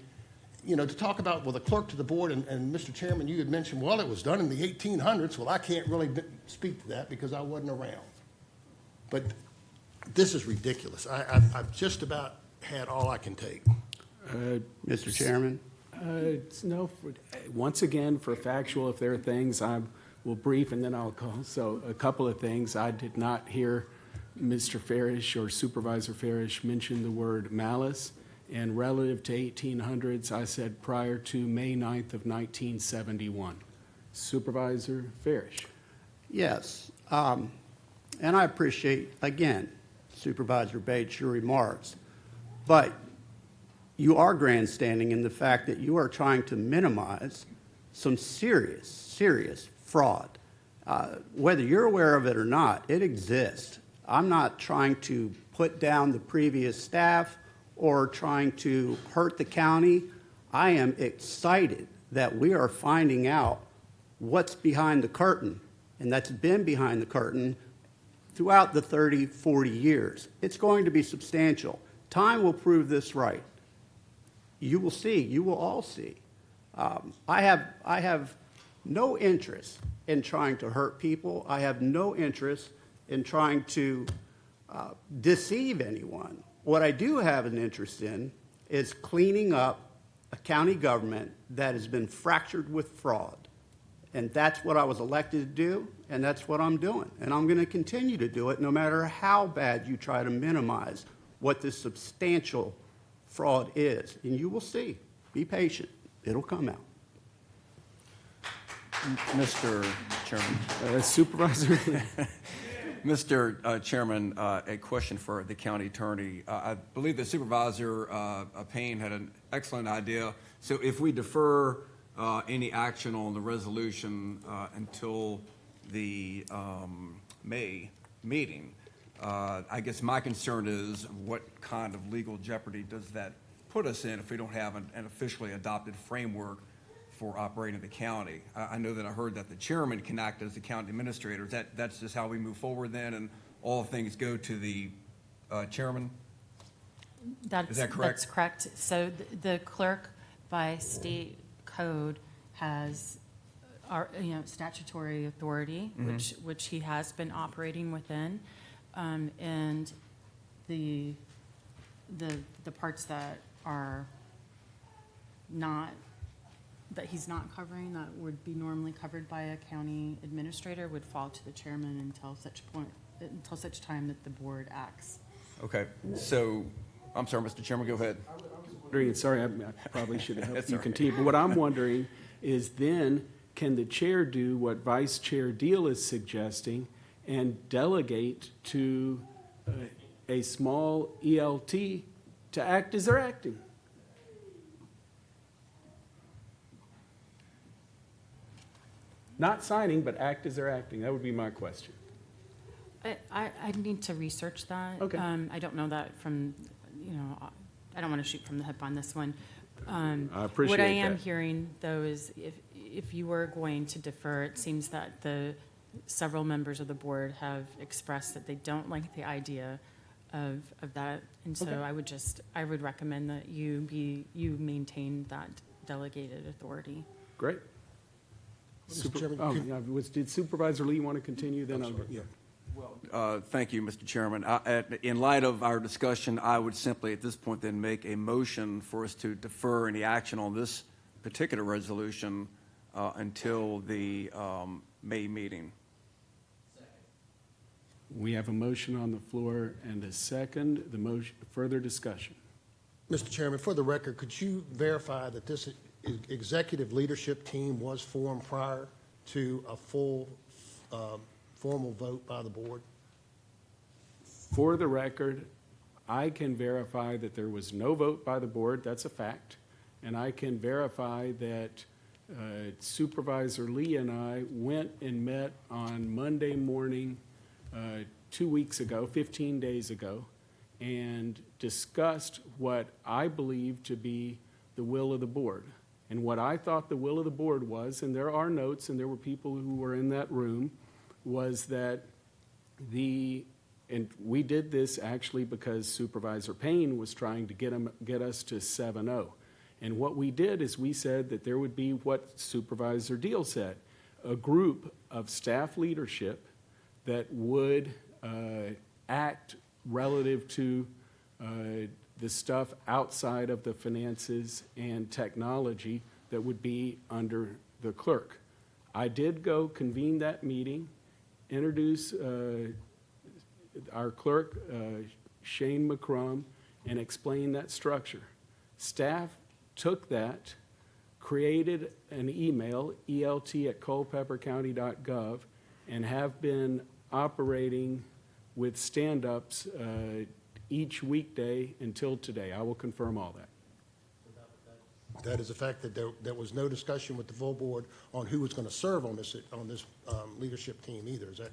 Speaker 9: to talk about, the clerk to the board, and Mr. Chairman, you had mentioned, well, it was done in the 1800s. Well, I can't really speak to that because I wasn't around. But this is ridiculous. I've just about had all I can take.
Speaker 10: Mr. Chairman?
Speaker 1: Once again, for factual, if there are things, I will brief and then I'll call. So a couple of things. I did not hear Mr. Farish or Supervisor Farish mention the word malice. And relative to 1800s, I said prior to May 9th of 1971. Supervisor Farish.
Speaker 10: Yes. And I appreciate, again, Supervisor Bates, your remarks. But you are grandstanding in the fact that you are trying to minimize some serious fraud. Whether you're aware of it or not, it exists. I'm not trying to put down the previous staff or trying to hurt the county. I am excited that we are finding out what's behind the curtain, and that's been behind the curtain throughout the 30, 40 years. It's going to be substantial. Time will prove this right. You will see. You will all see. I have no interest in trying to hurt people. I have no interest in trying to deceive anyone. What I do have an interest in is cleaning up a county government that has been fractured with fraud. And that's what I was elected to do, and that's what I'm doing. And I'm going to continue to do it no matter how bad you try to minimize what this substantial fraud is. And you will see. Be patient. It'll come out.
Speaker 4: Mr. Chairman.
Speaker 1: Supervisor?
Speaker 4: Mr. Chairman, a question for the county attorney. I believe that Supervisor Payne had an excellent idea. So if we defer any action on the resolution until the May meeting, I guess my concern is what kind of legal jeopardy does that put us in if we don't have an officially adopted framework for operating the county? I know that I heard that the chairman can act as the county administrator. That's just how we move forward then, and all things go to the chairman? Is that correct?
Speaker 13: That's correct. So the clerk by state code has our, statutory authority, which he has been operating within. And the parts that are not, that he's not covering, that would be normally covered by a county administrator, would fall to the chairman until such time that the board acts.
Speaker 4: Okay, so, I'm sorry, Mr. Chairman, go ahead.
Speaker 1: Sorry, I probably should have helped
Speaker 4: That's
Speaker 1: you
Speaker 4: all right.
Speaker 1: continue. But what I'm wondering is then, can the chair do what Vice Chair Deal is suggesting and delegate to a small ELT to act as they're acting? Not signing, but act as they're acting. That would be my question.
Speaker 13: I need to research that.
Speaker 1: Okay.
Speaker 13: I don't know that from, I don't want to shoot from the hip on this one.
Speaker 1: I appreciate
Speaker 13: What I am
Speaker 1: that.
Speaker 13: hearing, though, is if you were going to defer, it seems that several members of the board have expressed that they don't like the idea of that. And so
Speaker 1: Okay.
Speaker 13: I would recommend that you maintain that delegated authority.
Speaker 1: Great.
Speaker 9: Mr. Chairman,
Speaker 1: Did Supervisor Lee want to continue then? Yeah.
Speaker 4: Thank you, Mr. Chairman. In light of our discussion, I would simply at this point then make a motion for us to defer any action on this particular resolution until the May meeting.
Speaker 1: We have a motion on the floor and a second. The motion, further discussion.
Speaker 9: Mr. Chairman, for the record, could you verify that this executive leadership team was formed prior to a full formal vote by the board?
Speaker 1: For the record, I can verify that there was no vote by the board. That's a fact. And I can verify that Supervisor Lee and I went and met on Monday morning 2 weeks ago, 15 days ago, and discussed what I believe to be the will of the board. And what I thought the will of the board was, and there are notes, and there were people who were in that room, was that and we did this actually because Supervisor Payne was trying to get us to 7-0. And what we did is we said that there would be what Supervisor Deal said, a group of staff leadership that would act relative to the stuff outside of the finances and technology that would be under the clerk. I did go convene that meeting, introduce our clerk, Shane McCrum, and explain that structure. Staff took that, created an email, elt@culpepercounty.gov, and have been operating with stand-ups each weekday until today. I will confirm all that.
Speaker 9: That is the fact that there was no discussion with the full board on who was going to serve on this leadership team either, is that?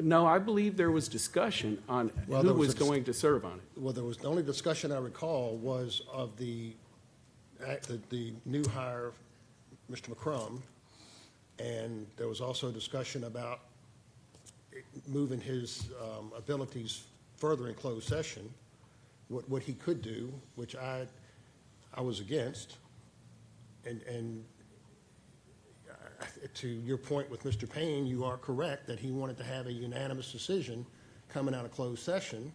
Speaker 1: No, I believe there was discussion on
Speaker 9: Well,
Speaker 1: who
Speaker 9: there was
Speaker 1: was
Speaker 9: a
Speaker 1: going to serve on it.
Speaker 9: Well, the only discussion I recall was of the new hire, Mr. McCrum, and there was also discussion about moving his abilities further in closed session, what he could do, which I was against, and to your point with Mr. Payne, you are correct that he wanted to have a unanimous decision coming out of closed session.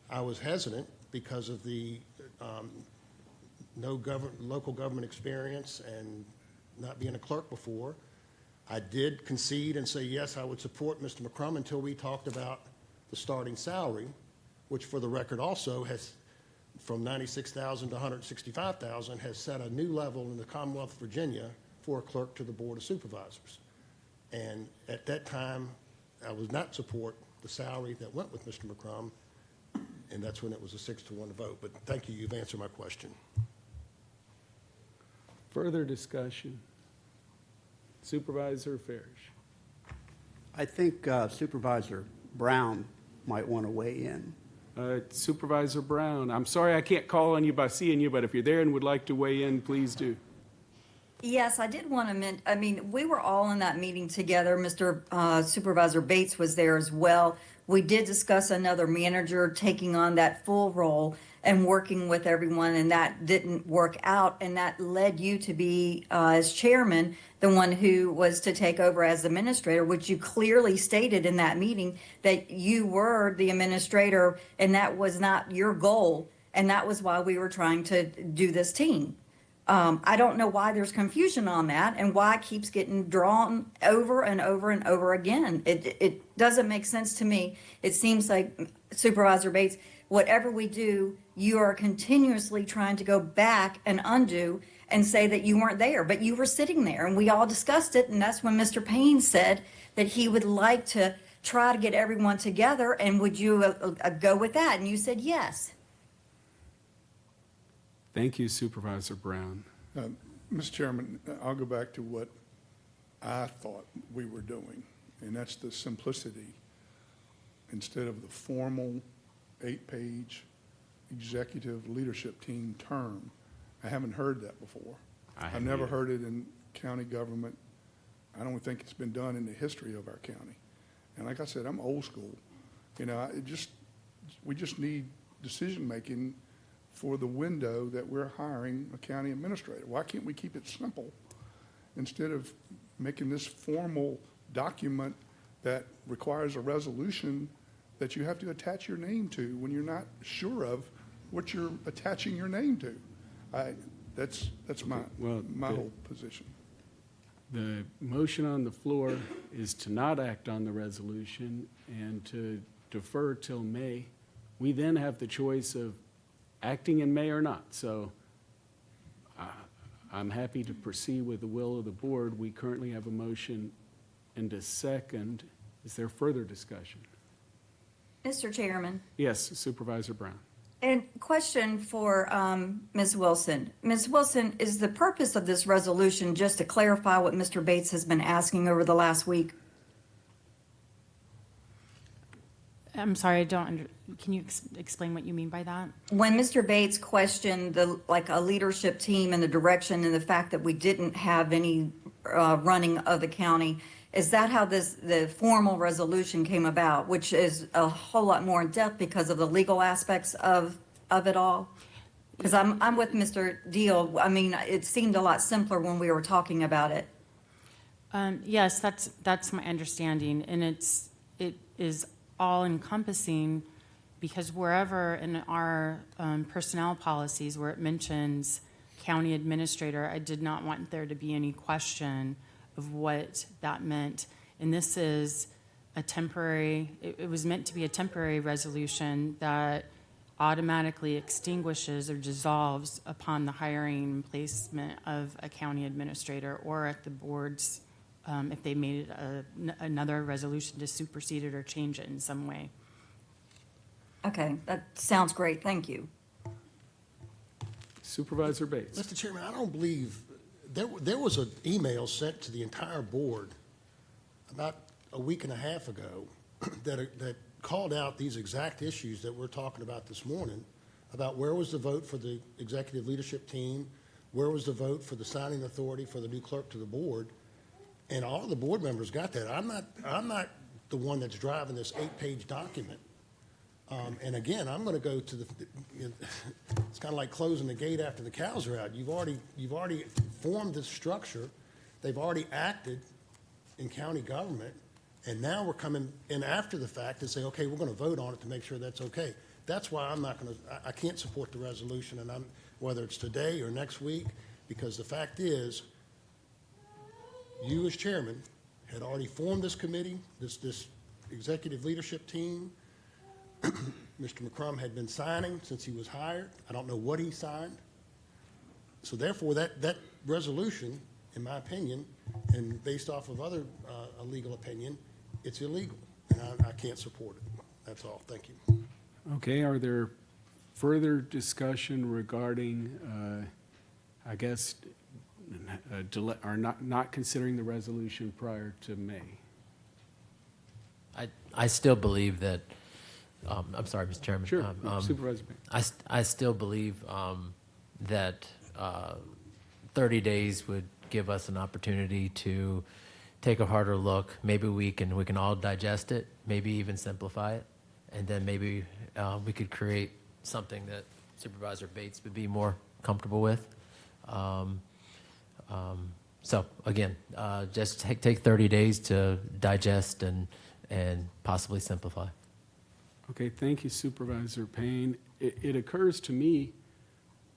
Speaker 9: I was hesitant because of the local government experience and not being a clerk before. I did concede and say, yes, I would support Mr. McCrum until we talked about the starting salary, which for the record also has, from $96,000 to $165,000, has set a new level in the Commonwealth of Virginia for a clerk to the Board of Supervisors. And at that time, I would not support the salary that went with Mr. McCrum, and that's when it was a 6-1 vote. But thank you, you've answered my question.
Speaker 1: Further discussion? Supervisor Farish.
Speaker 10: I think Supervisor Brown might want to weigh in.
Speaker 1: Supervisor Brown, I'm sorry I can't call on you by seeing you, but if you're there and would like to weigh in, please do.
Speaker 8: Yes, I did want to we were all in that meeting together. Mr. Supervisor Bates was there as well. We did discuss another manager taking on that full role and working with everyone, and that didn't work out. And that led you to be, as chairman, the one who was to take over as administrator, which you clearly stated in that meeting that you were the administrator and that was not your goal. And that was why we were trying to do this team. I don't know why there's confusion on that and why it keeps getting drawn over and over and over again. It doesn't make sense to me. It seems like, Supervisor Bates, whatever we do, you are continuously trying to go back and undo and say that you weren't there, but you were sitting there and we all discussed it. And that's when Mr. Payne said that he would like to try to get everyone together, and would you go with that? And you said yes.
Speaker 1: Thank you, Supervisor Brown.
Speaker 11: Mr. Chairman, I'll go back to what I thought we were doing, and that's the simplicity. Instead of the formal 8-page executive leadership team term, I haven't heard that before. I've never heard it in county government. I don't think it's been done in the history of our county. And like I said, I'm old school. You know, we just need decision-making for the window that we're hiring a county administrator. Why can't we keep it simple instead of making this formal document that requires a resolution that you have to attach your name to when you're not sure of what you're attaching your name to? That's my whole position.
Speaker 1: The motion on the floor is to not act on the resolution and to defer till May. We then have the choice of acting in May or not. So I'm happy to proceed with the will of the board. We currently have a motion and a second. Is there further discussion?
Speaker 8: Mr. Chairman.
Speaker 1: Yes, Supervisor Brown.
Speaker 8: And question for Ms. Wilson. Ms. Wilson, is the purpose of this resolution just to clarify what Mr. Bates has been asking over the last week?
Speaker 13: I'm sorry, can you explain what you mean by that?
Speaker 8: When Mr. Bates questioned a leadership team and the direction and the fact that we didn't have any running of the county, is that how the formal resolution came about, which is a whole lot more in depth because of the legal aspects of it all? Because I'm with Mr. Deal. I mean, it seemed a lot simpler when we were talking about it.
Speaker 13: Yes, that's my understanding, and it is all encompassing, because wherever in our personnel policies where it mentions county administrator, I did not want there to be any question of what that meant. And this is a temporary, it was meant to be a temporary resolution that automatically extinguishes or dissolves upon the hiring and placement of a county administrator, or at the board's, if they made it another resolution to supersede it or change it in some way.
Speaker 8: Okay, that sounds great. Thank you.
Speaker 1: Supervisor Bates.
Speaker 9: Mr. Chairman, I don't believe, there was an email sent to the entire board about a week and a half ago that called out these exact issues that we're talking about this morning, about where was the vote for the executive leadership team, where was the vote for the signing authority for the new clerk to the board, and all the board members got that. I'm not the one that's driving this 8-page document. And again, I'm going to go to it's kind of like closing the gate after the cows are out. You've already formed this structure They've already acted in county government, and now we're coming in after the fact and say, okay, we're going to vote on it to make sure that's okay. That's why I'm not going to, I can't support the resolution, and whether it's today or next week, because the fact is, you as chairman had already formed this committee, this executive leadership team. Mr. McCrum had been signing since he was hired. I don't know what he signed. So therefore, that resolution, in my opinion, and based off of other legal opinion, it's illegal, and I can't support it. That's all. Thank you.
Speaker 1: Okay, are there further discussion regarding, I guess, or not considering the resolution prior to May?
Speaker 12: I still believe that, I'm sorry, Mr. Chairman.
Speaker 1: Sure, Supervisor Bates.
Speaker 12: I still believe that 30 days would give us an opportunity to take a harder look. Maybe we can all digest it, maybe even simplify it, and then maybe we could create something that Supervisor Bates would be more comfortable with. So again, just take 30 days to digest and possibly simplify.
Speaker 1: Okay, thank you, Supervisor Payne. It occurs to me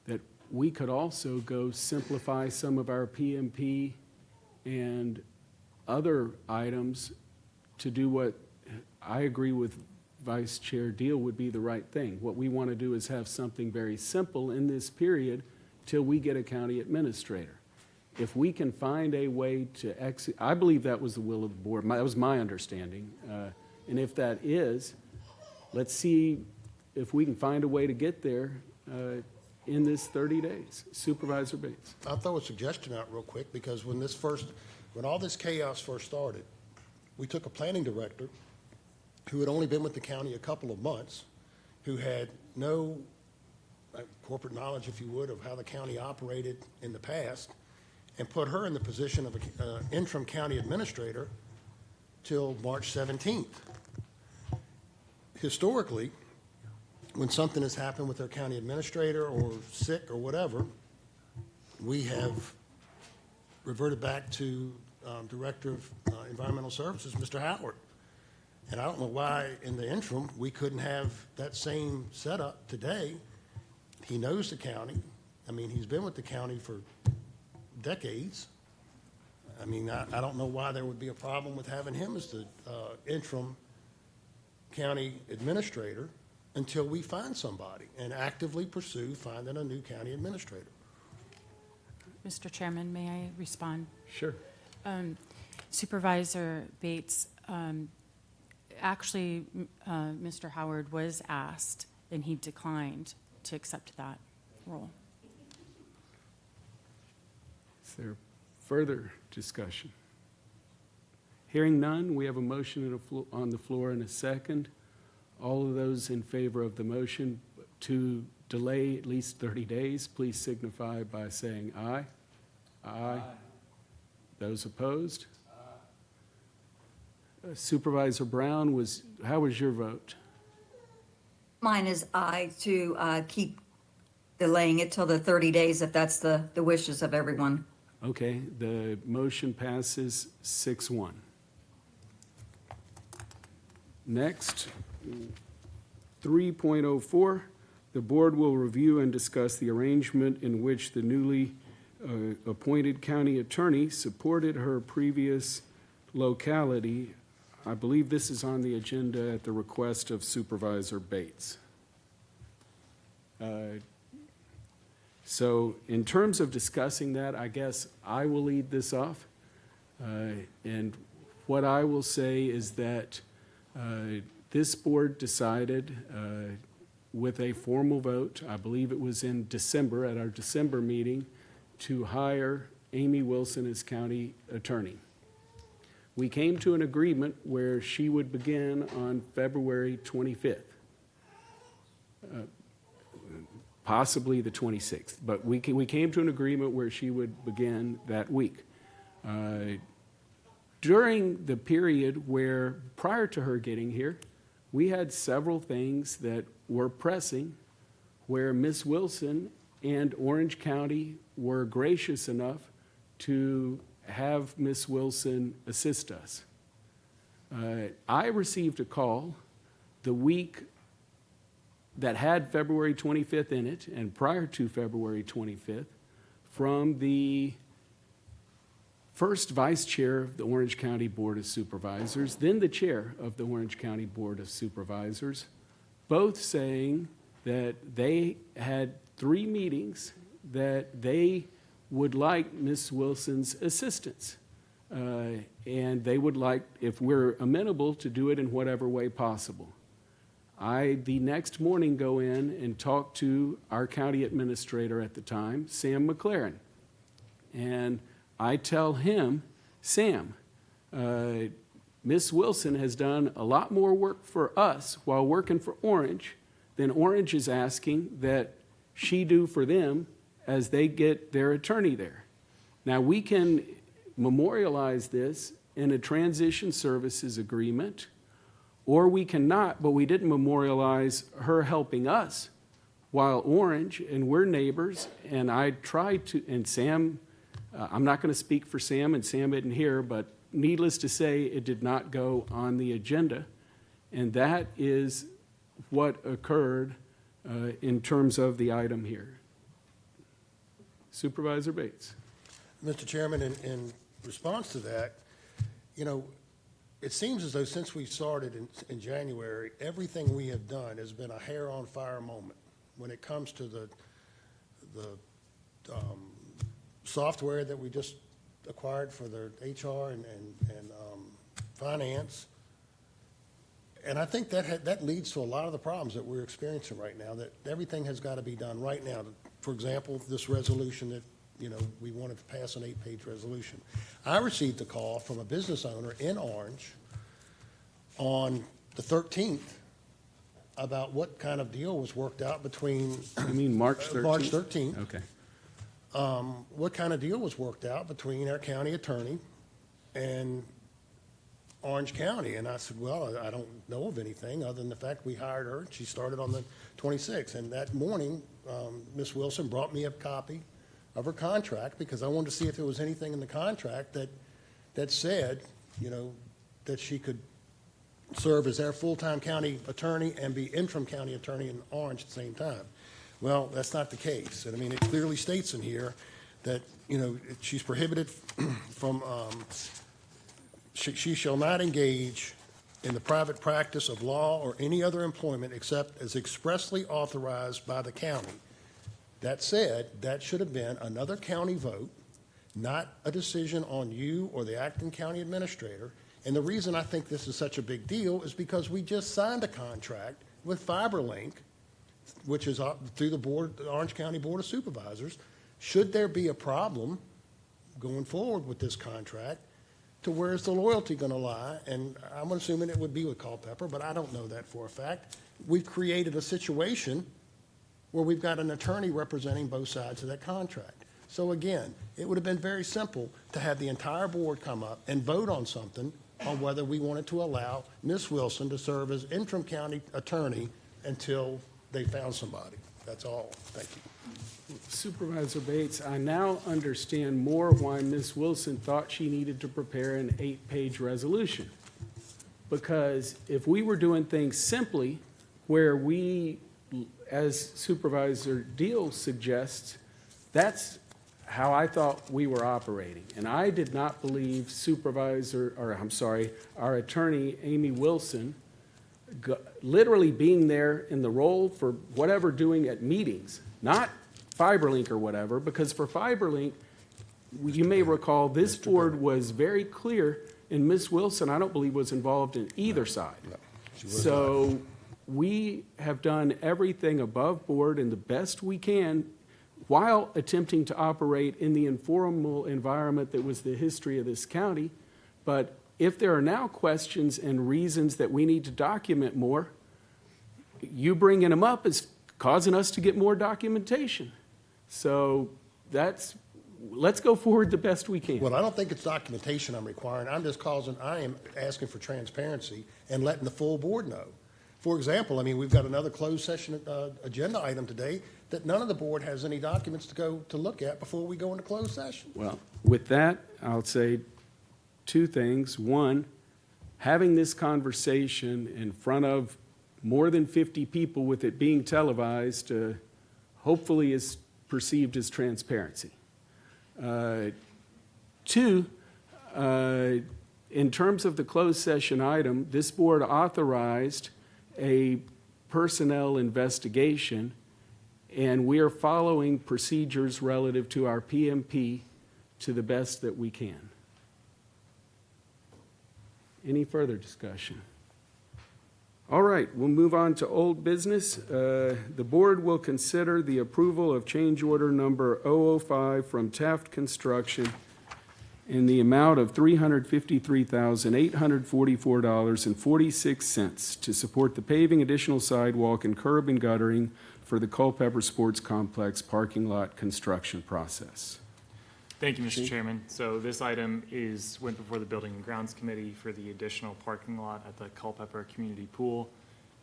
Speaker 1: that we could also go simplify some of our PMP and other items to do what I agree with Vice Chair Deal would be the right thing. What we want to do is have something very simple in this period till we get a county administrator. If we can find a way to I believe that was the will of the board. That was my understanding. And if that is, let's see if we can find a way to get there in this 30 days. Supervisor Bates.
Speaker 9: I'll throw a suggestion out real quick, because when all this chaos first started, we took a planning director who had only been with the county a couple of months, who had no corporate knowledge, if you would, of how the county operated in the past, and put her in the position of an interim county administrator till March 17th. Historically, when something has happened with our county administrator or sick or whatever, we have reverted back to Director of Environmental Services, Mr. Howard. And I don't know why in the interim we couldn't have that same setup today. He knows the county. I mean, he's been with the county for decades. I mean, I don't know why there would be a problem with having him as the interim county administrator until we find somebody and actively pursue finding a new county administrator.
Speaker 13: Mr. Chairman, may I respond?
Speaker 1: Sure.
Speaker 13: Supervisor Bates, actually, Mr. Howard was asked, and he declined to accept that role.
Speaker 1: Is there further discussion? Hearing none, we have a motion on the floor and a second. All of those in favor of the motion to delay at least 30 days, please signify by saying aye. Aye. Those opposed? Supervisor Brown, how was your vote?
Speaker 8: Mine is aye to keep delaying it till the 30 days if that's the wishes of everyone.
Speaker 1: Okay, the motion passes 6-1. Next, 3.04, the board will review and discuss the arrangement in which the newly appointed county attorney supported her previous locality. I believe this is on the agenda at the request of Supervisor Bates. So in terms of discussing that, I guess I will lead this off. And what I will say is that this board decided with a formal vote, I believe it was in December, at our December meeting, to hire Amy Wilson as county attorney. We came to an agreement where she would begin on February 25th. Possibly the 26th, but we came to an agreement where she would begin that week. During the period where, prior to her getting here, we had several things that were pressing where Ms. Wilson and Orange County were gracious enough to have Ms. Wilson assist us. I received a call the week that had February 25th in it and prior to February 25th from the first vice chair of the Orange County Board of Supervisors, then the chair of the Orange County Board of Supervisors, both saying that they had 3 meetings that they would like Ms. Wilson's assistance. And they would like, if we're amenable, to do it in whatever way possible. I, the next morning, go in and talk to our county administrator at the time, Sam McLaren. And I tell him, Sam, Ms. Wilson has done a lot more work for us while working for Orange than Orange is asking that she do for them as they get their attorney there. Now, we can memorialize this in a transition services agreement, or we cannot, but we didn't memorialize her helping us while Orange, and we're neighbors, and I tried to, and Sam, I'm not going to speak for Sam, and Sam isn't here, but needless to say, it did not go on the agenda, and that is what occurred in terms of the item here. Supervisor Bates.
Speaker 9: Mr. Chairman, in response to that, you know, it seems as though since we started in January, everything we have done has been a hair on fire moment when it comes to the software that we just acquired for the HR and finance. And I think that leads to a lot of the problems that we're experiencing right now, that everything has got to be done right now. For example, this resolution that, you know, we wanted to pass an 8-page resolution. I received a call from a business owner in Orange on the 13th about what kind of deal was worked out between.
Speaker 1: You mean March 13th?
Speaker 9: March 13th.
Speaker 1: Okay.
Speaker 9: What kind of deal was worked out between our county attorney and Orange County? And I said, well, I don't know of anything other than the fact we hired her. She started on the 26th. And that morning, Ms. Wilson brought me a copy of her contract because I wanted to see if there was anything in the contract that said, you know, that she could serve as our full-time county attorney and be interim county attorney in Orange at the same time. Well, that's not the case. And I mean, it clearly states in here that, you know, she's prohibited from, she shall not engage in the private practice of law or any other employment except as expressly authorized by the county. That said, that should have been another county vote, not a decision on you or the acting county administrator. And the reason I think this is such a big deal is because we just signed a contract with FiberLink, which is through the Orange County Board of Supervisors. Should there be a problem going forward with this contract, to where is the loyalty going to lie? And I'm assuming it would be with Culpeper, but I don't know that for a fact. We've created a situation where we've got an attorney representing both sides of that contract. So again, it would have been very simple to have the entire board come up and vote on something on whether we wanted to allow Ms. Wilson to serve as interim county attorney until they found somebody. That's all. Thank you.
Speaker 1: Supervisor Bates, I now understand more why Ms. Wilson thought she needed to prepare an 8-page resolution. Because if we were doing things simply where we, as Supervisor Deal suggests, that's how I thought we were operating. And I did not believe our attorney, Amy Wilson, literally being there in the role for whatever doing at meetings, not FiberLink or whatever, because for FiberLink, you may recall this board was very clear, and Ms. Wilson, I don't believe, was involved in either side.
Speaker 9: No, she was
Speaker 1: So we have done everything above board and the best we can while attempting to operate in the informal environment that was the history of this county. But if there are now questions and reasons that we need to document more, you bringing them up is causing us to get more documentation. So let's go forward the best we can.
Speaker 9: Well, I don't think it's documentation I'm requiring. I am asking for transparency and letting the full board know. For example, I mean, we've got another closed session agenda item today that none of the board has any documents to go to look at before we go into closed session.
Speaker 1: Well, with that, I'll say two things. One, having this conversation in front of more than 50 people with it being televised, hopefully is perceived as transparency. Two, in terms of the closed session item, this board authorized a personnel investigation, and we are following procedures relative to our PMP to the best that we can. Any further discussion? All right, we'll move on to old business. The board will consider the approval of change order number 005 from Taft Construction in the amount of $353,844.46 to support the paving, additional sidewalk, and curb and guttering for the Culpeper Sports Complex parking lot construction process.
Speaker 5: Thank you, Mr. Chairman. So this item went before the Building and Grounds Committee for the additional parking lot at the Culpeper Community Pool.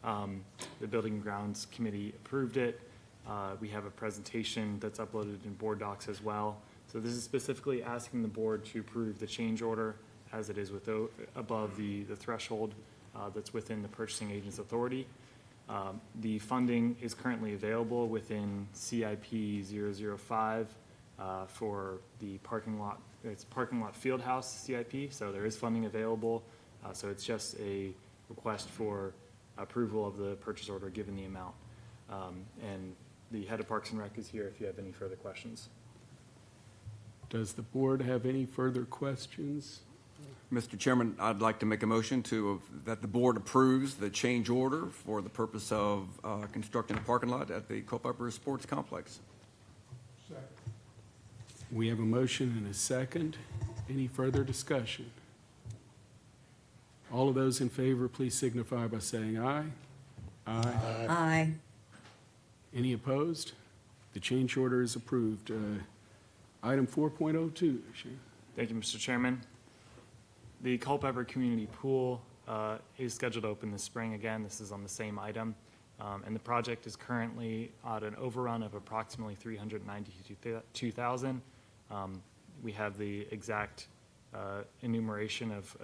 Speaker 5: The Building and Grounds Committee approved it. We have a presentation that's uploaded in board docs as well. So this is specifically asking the board to approve the change order as it is above the threshold that's within the purchasing agent's authority. The funding is currently available within CIP 005 for the parking lot. It's parking lot field house CIP, so there is funding available. So it's just a request for approval of the purchase order given the amount. And the head of Parks and Rec is here if you have any further questions.
Speaker 1: Does the board have any further questions?
Speaker 4: Mr. Chairman, I'd like to make a motion that the board approves the change order for the purpose of constructing a parking lot at the Culpeper Sports Complex.
Speaker 1: We have a motion and a second. Any further discussion? All of those in favor, please signify by saying aye. Aye.
Speaker 8: Aye.
Speaker 1: Any opposed? The change order is approved. Item 4.02, Shane.
Speaker 5: Thank you, Mr. Chairman. The Culpeper Community Pool is scheduled to open this spring again. This is on the same item. And the project is currently at an overrun of approximately $392,000. We have the exact enumeration of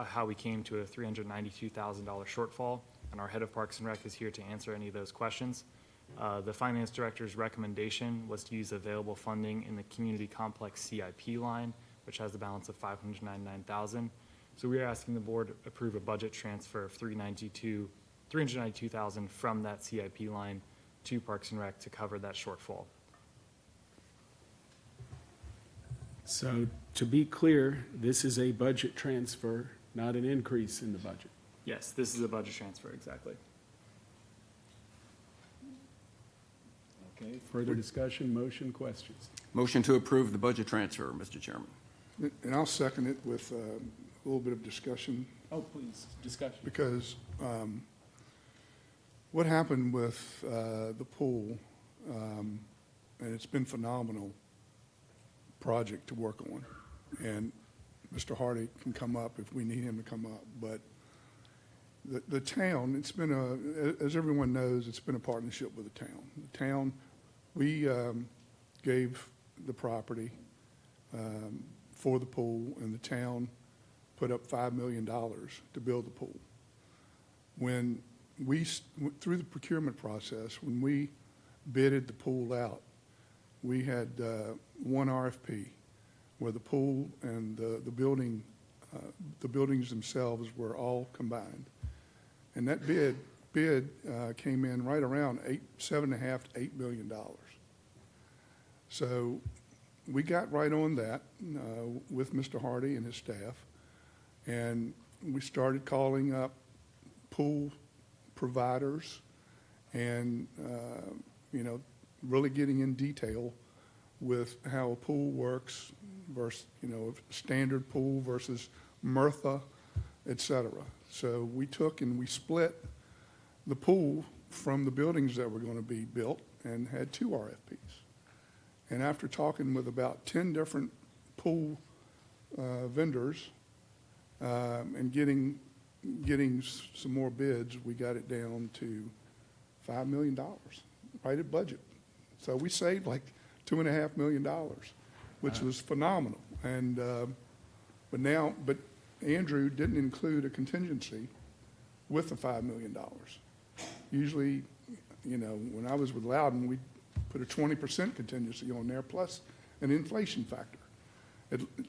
Speaker 5: how we came to a $392,000 shortfall, and our head of Parks and Rec is here to answer any of those questions. The finance director's recommendation was to use available funding in the community complex CIP line, which has a balance of $599,000. So we are asking the board to approve a budget transfer of $392,000 from that CIP line to Parks and Rec to cover that shortfall.
Speaker 1: So to be clear, this is a budget transfer, not an increase in the budget.
Speaker 5: Yes, this is a budget transfer, exactly.
Speaker 1: Okay, further discussion, motion, questions?
Speaker 4: Motion to approve the budget transfer, Mr. Chairman.
Speaker 11: And I'll second it with a little bit of discussion,
Speaker 1: Oh, please, discussion.
Speaker 11: because what happened with the pool, and it's been phenomenal project to work on. And Mr. Hardy can come up if we need him to come up. But the town, it's been as everyone knows, it's been a partnership with the town. The town, we gave the property for the pool, and the town put up $5 million to build the pool. When through the procurement process, when we bidded the pool out, we had one RFP where the pool and the buildings themselves were all combined. And that bid came in right around $7.5 to $8 million. So we got right on that with Mr. Hardy and his staff, and we started calling up pool providers and, really getting in detail with how a pool works versus, a standard pool versus Mirtha, et cetera. So we took and we split the pool from the buildings that were going to be built and had 2 RFPs. And after talking with about 10 different pool vendors and getting some more bids, we got it down to $5 million, right at budget. So we saved like $2.5 million, which was phenomenal. And, but Andrew didn't include a contingency with the $5 million. Usually, you know, when I was with Loudon, we put a 20% contingency on there plus an inflation factor.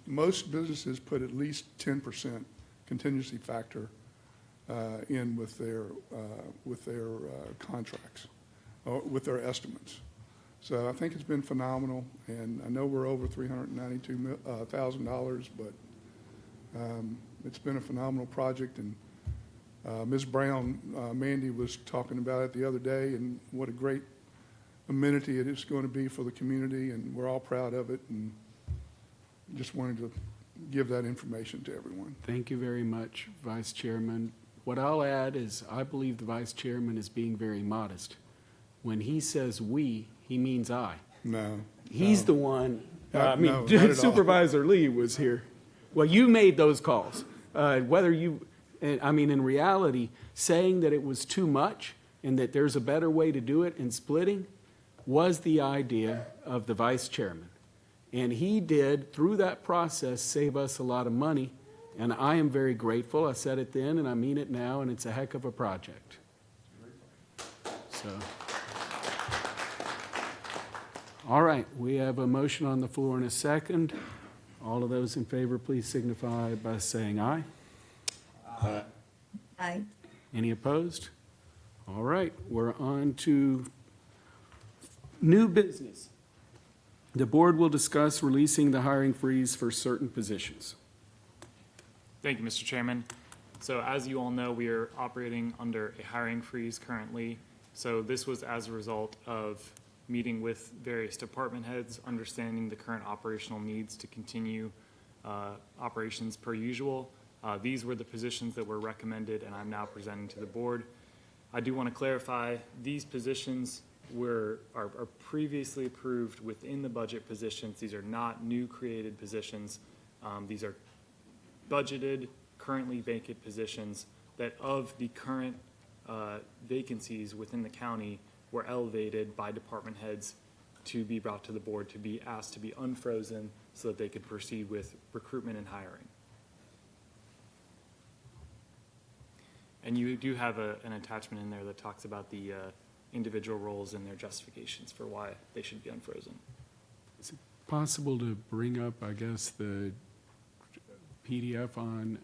Speaker 11: Most businesses put at least 10% contingency factor in with their contracts, or with their estimates. So I think it's been phenomenal, and I know we're over $392,000, but it's been a phenomenal project. And Ms. Brown, Mandy was talking about it the other day, and what a great amenity it is going to be for the community, and we're all proud of it, and just wanted to give that information to everyone.
Speaker 1: Thank you very much, Vice Chairman. What I'll add is I believe the Vice Chairman is being very modest. When he says "we," he means I.
Speaker 11: No.
Speaker 1: He's the one,
Speaker 11: No, not at all.
Speaker 1: Supervisor Lee was here. Well, you made those calls. Whether you, I mean, in reality, saying that it was too much and that there's a better way to do it in splitting was the idea of the Vice Chairman. And he did, through that process, save us a lot of money. And I am very grateful. I said it then, and I mean it now, and it's a heck of a project. So, all right, we have a motion on the floor in a second. All of those in favor, please signify by saying aye.
Speaker 8: Aye.
Speaker 1: Any opposed? All right, we're on to new business. The board will discuss releasing the hiring freeze for certain positions.
Speaker 5: Thank you, Mr. Chairman. So as you all know, we are operating under a hiring freeze currently. So this was as a result of meeting with various department heads, understanding the current operational needs to continue operations per usual. These were the positions that were recommended, and I'm now presenting to the board. I do want to clarify, these positions are previously approved within the budget positions. These are not new created positions. These are budgeted, currently vacant positions that of the current vacancies within the county were elevated by department heads to be brought to the board, to be asked to be unfrozen so that they could proceed with recruitment and hiring. And you do have an attachment in there that talks about the individual roles and their justifications for why they should be unfrozen.
Speaker 1: Is it possible to bring up, I guess, the PDF on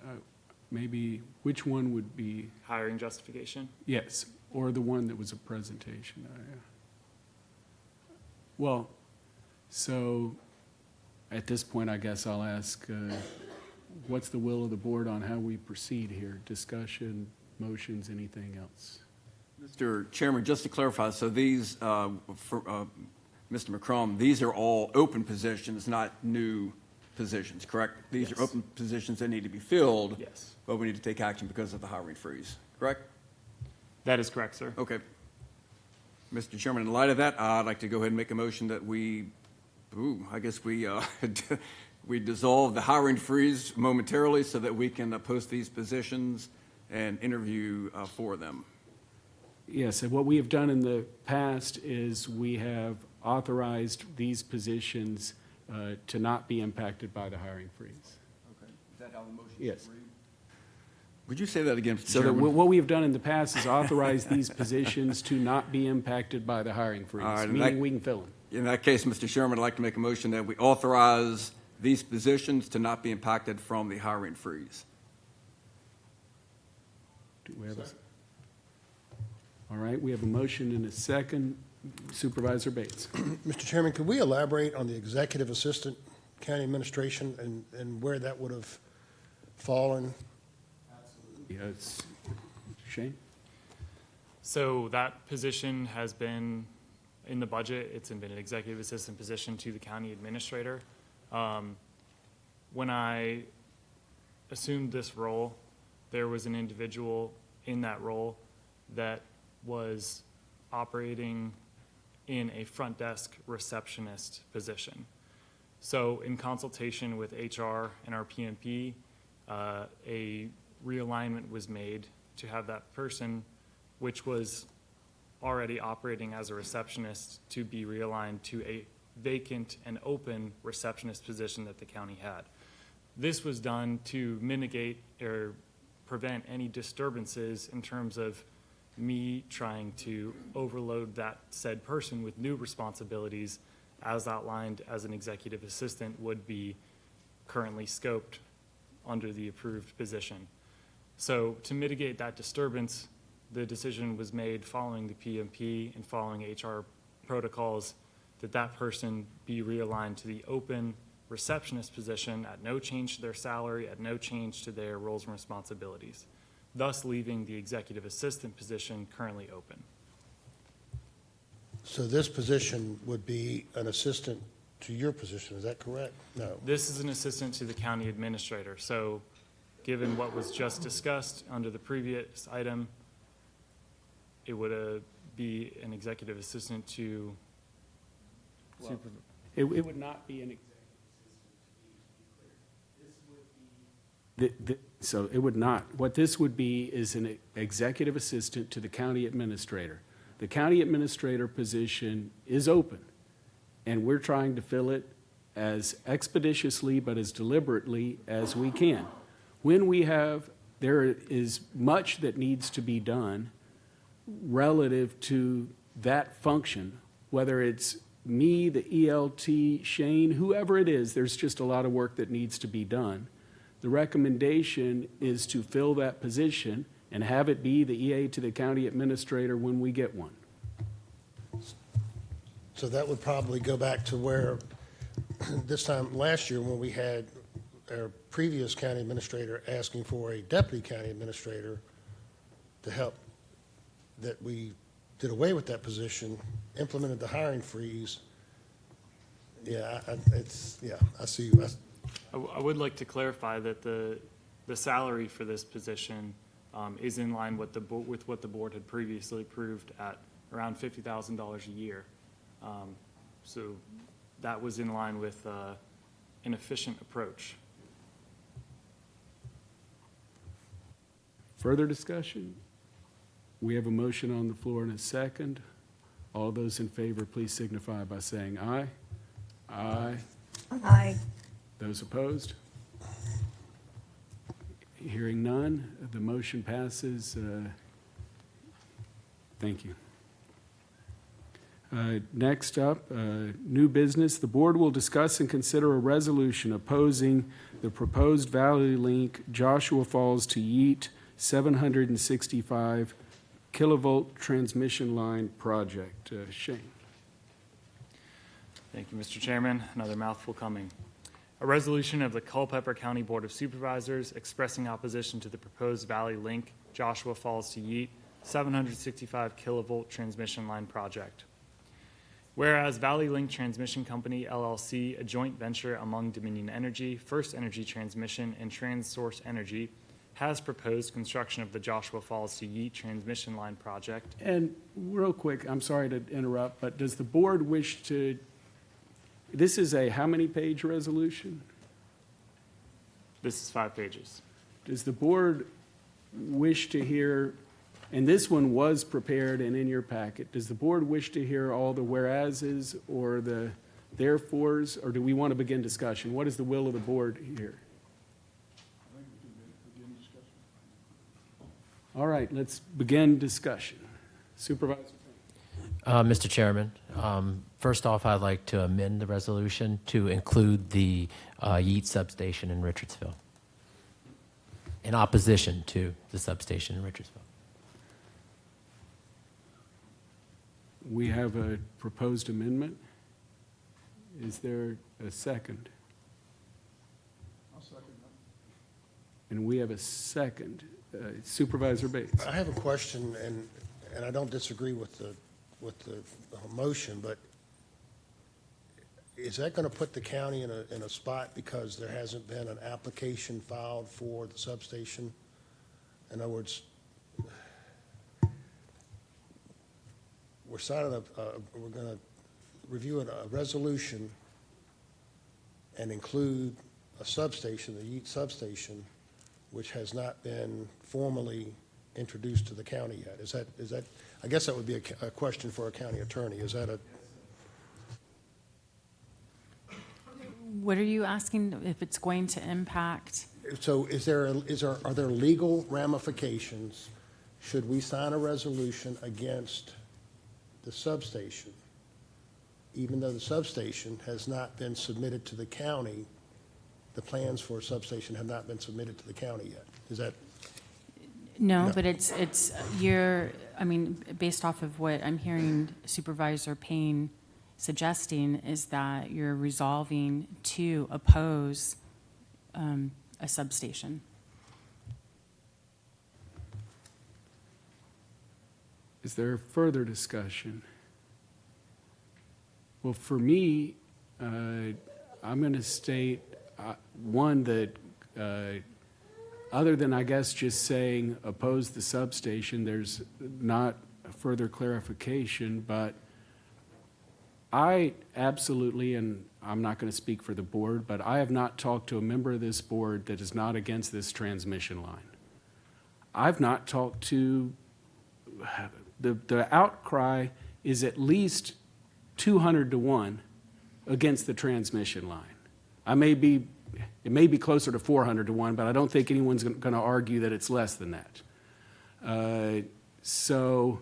Speaker 1: maybe which one would be,
Speaker 5: Hiring justification?
Speaker 1: yes, or the one that was a presentation? Well, so at this point, I guess I'll ask, what's the will of the board on how we proceed here? Discussion, motions, anything else?
Speaker 4: Mr. Chairman, just to clarify, so these, for Mr. McCrum, these are all open positions, not new positions, correct? These
Speaker 5: Yes.
Speaker 4: are open positions that need to be filled.
Speaker 5: Yes.
Speaker 4: But we need to take action because of the hiring freeze, correct?
Speaker 5: That is correct, sir.
Speaker 4: Okay. Mr. Chairman, in light of that, I'd like to go ahead and make a motion that we dissolve the hiring freeze momentarily so that we can post these positions and interview for them.
Speaker 1: Yes, and what we have done in the past is we have authorized these positions to not be impacted by the hiring freeze.
Speaker 4: Okay. Is that how the motion is
Speaker 1: Yes.
Speaker 4: agreed? Would you say that again, Mr.
Speaker 1: So that
Speaker 4: Chairman?
Speaker 1: what we have done in the past is authorize these positions to not be impacted by the hiring freeze,
Speaker 4: All right, and
Speaker 1: meaning
Speaker 4: that-
Speaker 1: we can fill them.
Speaker 4: In that case, Mr. Chairman, I'd like to make a motion that we authorize these positions to not be impacted from the hiring freeze.
Speaker 1: Do we have a? All right, we have a motion and a second. Supervisor Bates.
Speaker 9: Mr. Chairman, could we elaborate on the executive assistant county administration and where that would have fallen?
Speaker 1: Yes. Shane?
Speaker 5: So that position has been in the budget. It's been an executive assistant position to the county administrator. When I assumed this role, there was an individual in that role that was operating in a front desk receptionist position. So in consultation with HR and our PMP, a realignment was made to have that person, which was already operating as a receptionist to be realigned to a vacant and open receptionist position that the county had. This was done to mitigate or prevent any disturbances in terms of me trying to overload that said person with new responsibilities as outlined as an executive assistant would be currently scoped under the approved position. So to mitigate that disturbance, the decision was made following the PMP and following HR protocols that that person be realigned to the open receptionist position at no change to their salary, at no change to their roles and responsibilities, thus leaving the executive assistant position currently open.
Speaker 9: So this position would be an assistant to your position, is that correct? No.
Speaker 5: This is an assistant to the county administrator. So given what was just discussed under the previous item, it would be an executive assistant to
Speaker 1: It would not be an executive assistant, so it would not. What this would be is an executive assistant to the county administrator. The county administrator position is open, and we're trying to fill it as expeditiously but as deliberately as we can. When there is much that needs to be done relative to that function, whether it's me, the ELT, Shane, whoever it is, there's just a lot of work that needs to be done. The recommendation is to fill that position and have it be the EA to the county administrator when we get one.
Speaker 9: So that would probably go back to where, this time last year, when we had our previous county administrator asking for a deputy county administrator to help, that we did away with that position, implemented the hiring freeze. Yeah, I see you.
Speaker 5: I would like to clarify that the salary for this position is in line with what the board had previously approved at around $50,000 a year. So that was in line with an efficient approach.
Speaker 1: Further discussion? We have a motion on the floor and a second. All those in favor, please signify by saying aye. Aye.
Speaker 7: Aye.
Speaker 1: Those opposed? Hearing none, the motion passes. Thank you. Next up, new business. The board will discuss and consider a resolution opposing the proposed Valley Link Joshua Falls to Yeet 765 kilovolt transmission line project. Shane.
Speaker 5: Thank you, Mr. Chairman. Another mouthful coming. A resolution of the Culpeper County Board of Supervisors expressing opposition to the proposed Valley Link Joshua Falls to Yeet 765 kilovolt transmission line project. Whereas Valley Link Transmission Company, LLC, a joint venture among Dominion Energy, First Energy Transmission, and TransSource Energy, has proposed construction of the Joshua Falls to Yeet transmission line project.
Speaker 1: And real quick, I'm sorry to interrupt, but does the board wish to, this is a how many page resolution?
Speaker 5: This is 5 pages.
Speaker 1: Does the board wish to hear, and this one was prepared and in your packet, does the board wish to hear all the whereases or the therefores, or do we want to begin discussion? What is the will of the board here? All right, let's begin discussion. Supervisor.
Speaker 12: Mr. Chairman, first off, I'd like to amend the resolution to include the Yeet substation in Richardsville, in opposition to the substation in Richardsville.
Speaker 1: We have a proposed amendment. Is there a second?
Speaker 11: I'll second that.
Speaker 1: And we have a second. Supervisor Bates.
Speaker 9: I have a question, and I don't disagree with the motion, but is that going to put the county in a spot because there hasn't been an application filed for the substation? In other words, we're going to review a resolution and include a substation, the Yeet substation, which has not been formally introduced to the county yet. Is that, I guess that would be a question for a county attorney. Is that a,
Speaker 13: What are you asking, if it's going to impact?
Speaker 9: so are there legal ramifications should we sign a resolution against the substation, even though the substation has not been submitted to the county? The plans for a substation have not been submitted to the county yet. Is that?
Speaker 13: No,
Speaker 9: No.
Speaker 13: but I mean, based off of what I'm hearing Supervisor Payne suggesting is that you're resolving to oppose a substation.
Speaker 1: Is there further discussion? Well, for me, I'm going to state, one, that other than, I guess, just saying oppose the substation, there's not further clarification, but I absolutely, and I'm not going to speak for the board, but I have not talked to a member of this board that is not against this transmission line. I've not talked to, the outcry is at least 200 to 1 against the transmission line. It may be closer to 400 to 1, but I don't think anyone's going to argue that it's less than that. So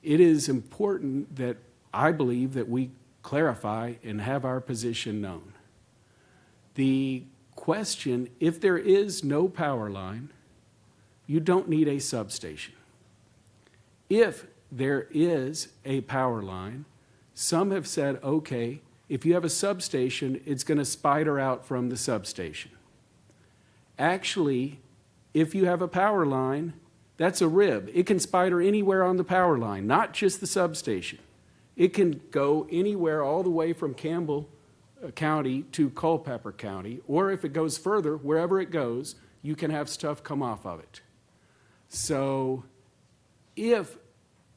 Speaker 1: it is important that I believe that we clarify and have our position known. The question, if there is no power line, you don't need a substation. If there is a power line, some have said, okay, if you have a substation, it's going to spider out from the substation. Actually, if you have a power line, that's a rib. It can spider anywhere on the power line, not just the substation. It can go anywhere all the way from Campbell County to Culpeper County, or if it goes further, wherever it goes, you can have stuff come off of it. So if,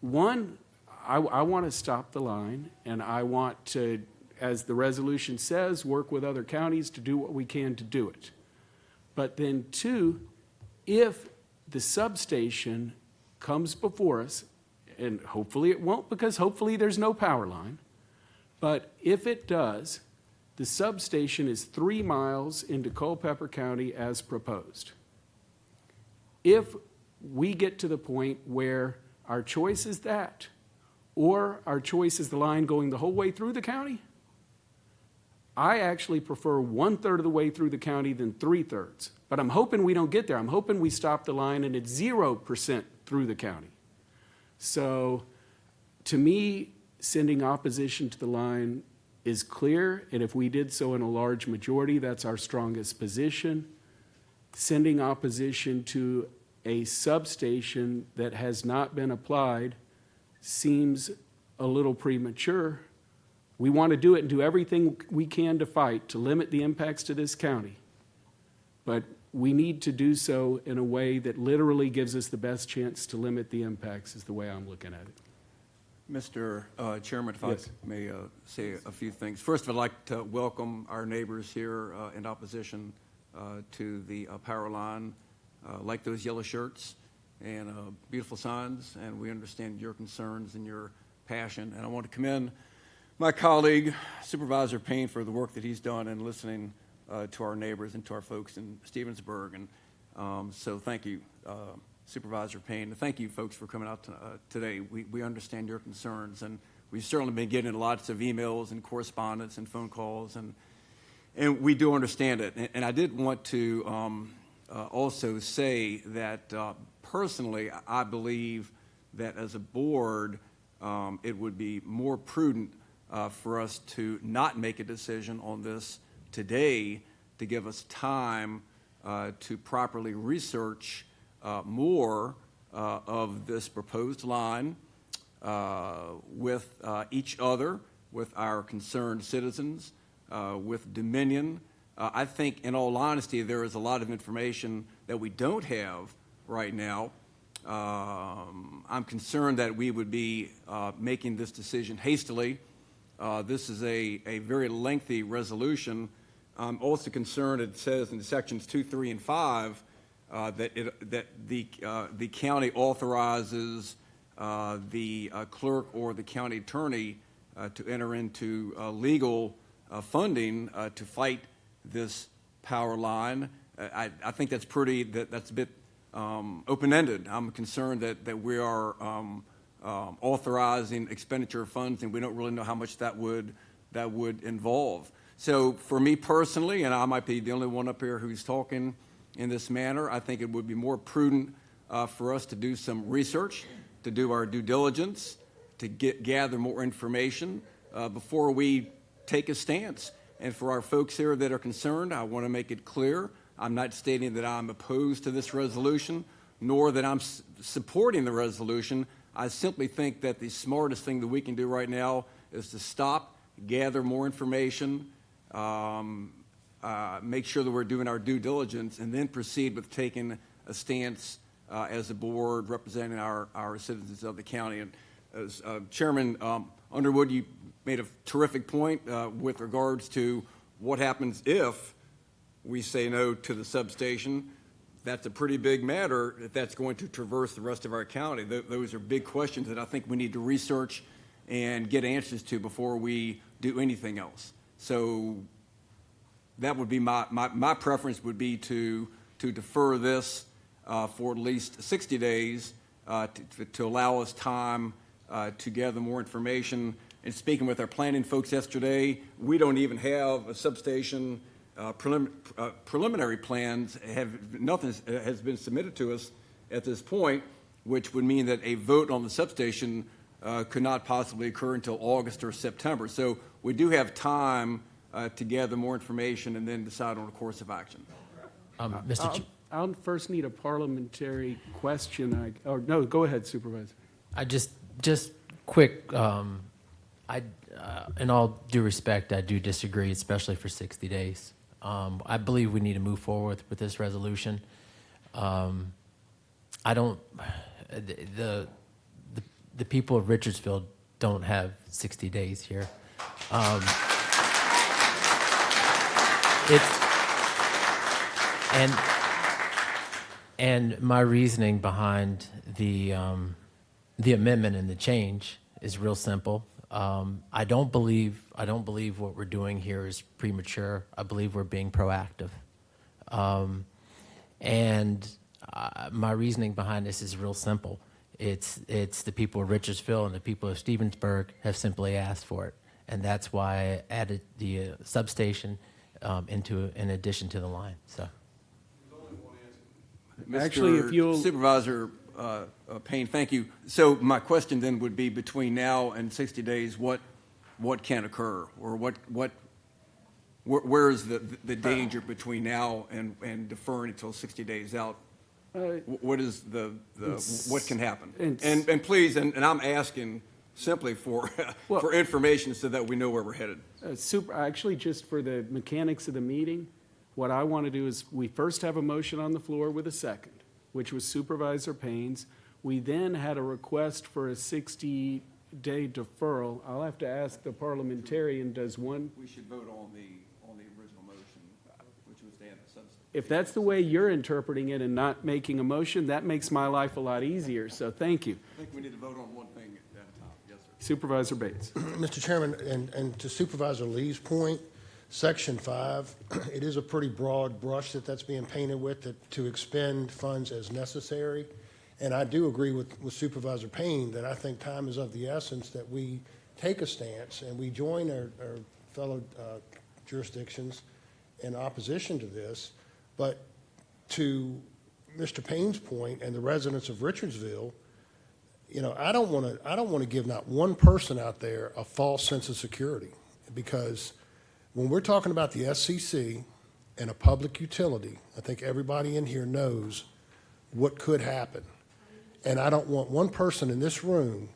Speaker 1: one, I want to stop the line, and I want to, as the resolution says, work with other counties to do what we can to do it. But then two, if the substation comes before us, and hopefully it won't, because hopefully there's no power line, but if it does, the substation is 3 miles into Culpeper County as proposed. If we get to the point where our choice is that, or our choice is the line going the whole way through the county, I actually prefer 1/3 of the way through the county than 3/3. But I'm hoping we don't get there. I'm hoping we stop the line and it's 0% through the county. So to me, sending opposition to the line is clear, and if we did so in a large majority, that's our strongest position. Sending opposition to a substation that has not been applied seems a little premature. We want to do it and do everything we can to fight to limit the impacts to this county. But we need to do so in a way that literally gives us the best chance to limit the impacts, is the way I'm looking at it.
Speaker 4: Mr. Chairman, if
Speaker 1: Yes.
Speaker 4: I may say a few things. First, I'd like to welcome our neighbors here in opposition to the power line. Like those yellow shirts and beautiful signs, and we understand your concerns and your passion. And I want to commend my colleague, Supervisor Payne, for the work that he's done in listening to our neighbors and to our folks in Stevensburg. And so thank you, Supervisor Payne. And thank you, folks, for coming out today. We understand your concerns, and we've certainly been getting lots of emails and correspondence and phone calls, and we do understand it. And I did want to also say that personally, I believe that as a board, it would be more prudent for us to not make a decision on this today, to give us time to properly research more of this proposed line with each other, with our concerned citizens, with Dominion. I think, in all honesty, there is a lot of information that we don't have right now. I'm concerned that we would be making this decision hastily. This is a very lengthy resolution. I'm also concerned, it says in sections 2, 3, and 5, that the county authorizes the clerk or the county attorney to enter into legal funding to fight this power line. I think that's that's a bit open-ended. I'm concerned that we are authorizing expenditure of funds, and we don't really know how much that would involve. So for me personally, and I might be the only one up here who's talking in this manner, I think it would be more prudent for us to do some research, to do our due diligence, to gather more information before we take a stance. And for our folks here that are concerned, I want to make it clear, I'm not stating that I'm opposed to this resolution, nor that I'm supporting the resolution. I simply think that the smartest thing that we can do right now is to stop, gather more information, make sure that we're doing our due diligence, and then proceed with taking a stance as a board representing our citizens of the county. And as Chairman Underwood, you made a terrific point with regards to what happens if we say no to the substation. That's a pretty big matter if that's going to traverse the rest of our county. Those are big questions that I think we need to research and get answers to before we do anything else. So that would be my preference would be to defer this for at least 60 days to allow us time to gather more information. And speaking with our planning folks yesterday, we don't even have a substation preliminary plans. Nothing has been submitted to us at this point, which would mean that a vote on the substation could not possibly occur until August or September. So we do have time to gather more information and then decide on a course of action.
Speaker 1: I'll first need a parliamentary question. No, go ahead, Supervisor.
Speaker 12: I just quick. In all due respect, I do disagree, especially for 60 days. I believe we need to move forward with this resolution. I don't. The people of Richardsville don't have 60 days here. And my reasoning behind the amendment and the change is real simple. I don't believe what we're doing here is premature. I believe we're being proactive. My reasoning behind this is real simple. It's the people of Richardsville and the people of Stevensburg have simply asked for it, and that's why I added the substation in addition to the line. So,
Speaker 1: Actually, if you'll
Speaker 4: Supervisor Payne, thank you. So my question then would be, between now and 60 days, what can occur, or where is the danger between now and deferring until 60 days out? What is what can happen? And please, and I'm asking simply for for information so that we know where we're headed.
Speaker 1: Actually, just for the mechanics of the meeting, what I want to do is we first have a motion on the floor with a second, which was Supervisor Payne's. We then had a request for a 60-day deferral. I'll have to ask the parliamentarian, does one?
Speaker 4: We should vote on the original motion, which was to add the substance.
Speaker 1: If that's the way you're interpreting it and not making a motion, that makes my life a lot easier, so thank you.
Speaker 4: I think we need to vote on one thing at a time. Yes, sir.
Speaker 1: Supervisor Bates.
Speaker 9: Mr. Chairman, and to Supervisor Lee's point, Section 5, it is a pretty broad brush that's being painted with to expend funds as necessary. And I do agree with Supervisor Payne that I think time is of the essence that we take a stance and we join our fellow jurisdictions in opposition to this. But to Mr. Payne's point and the residents of Richardsville, I don't want to give not one person out there a false sense of security, because when we're talking about the SCC and a public utility, I think everybody in here knows what could happen. And I don't want one person in this room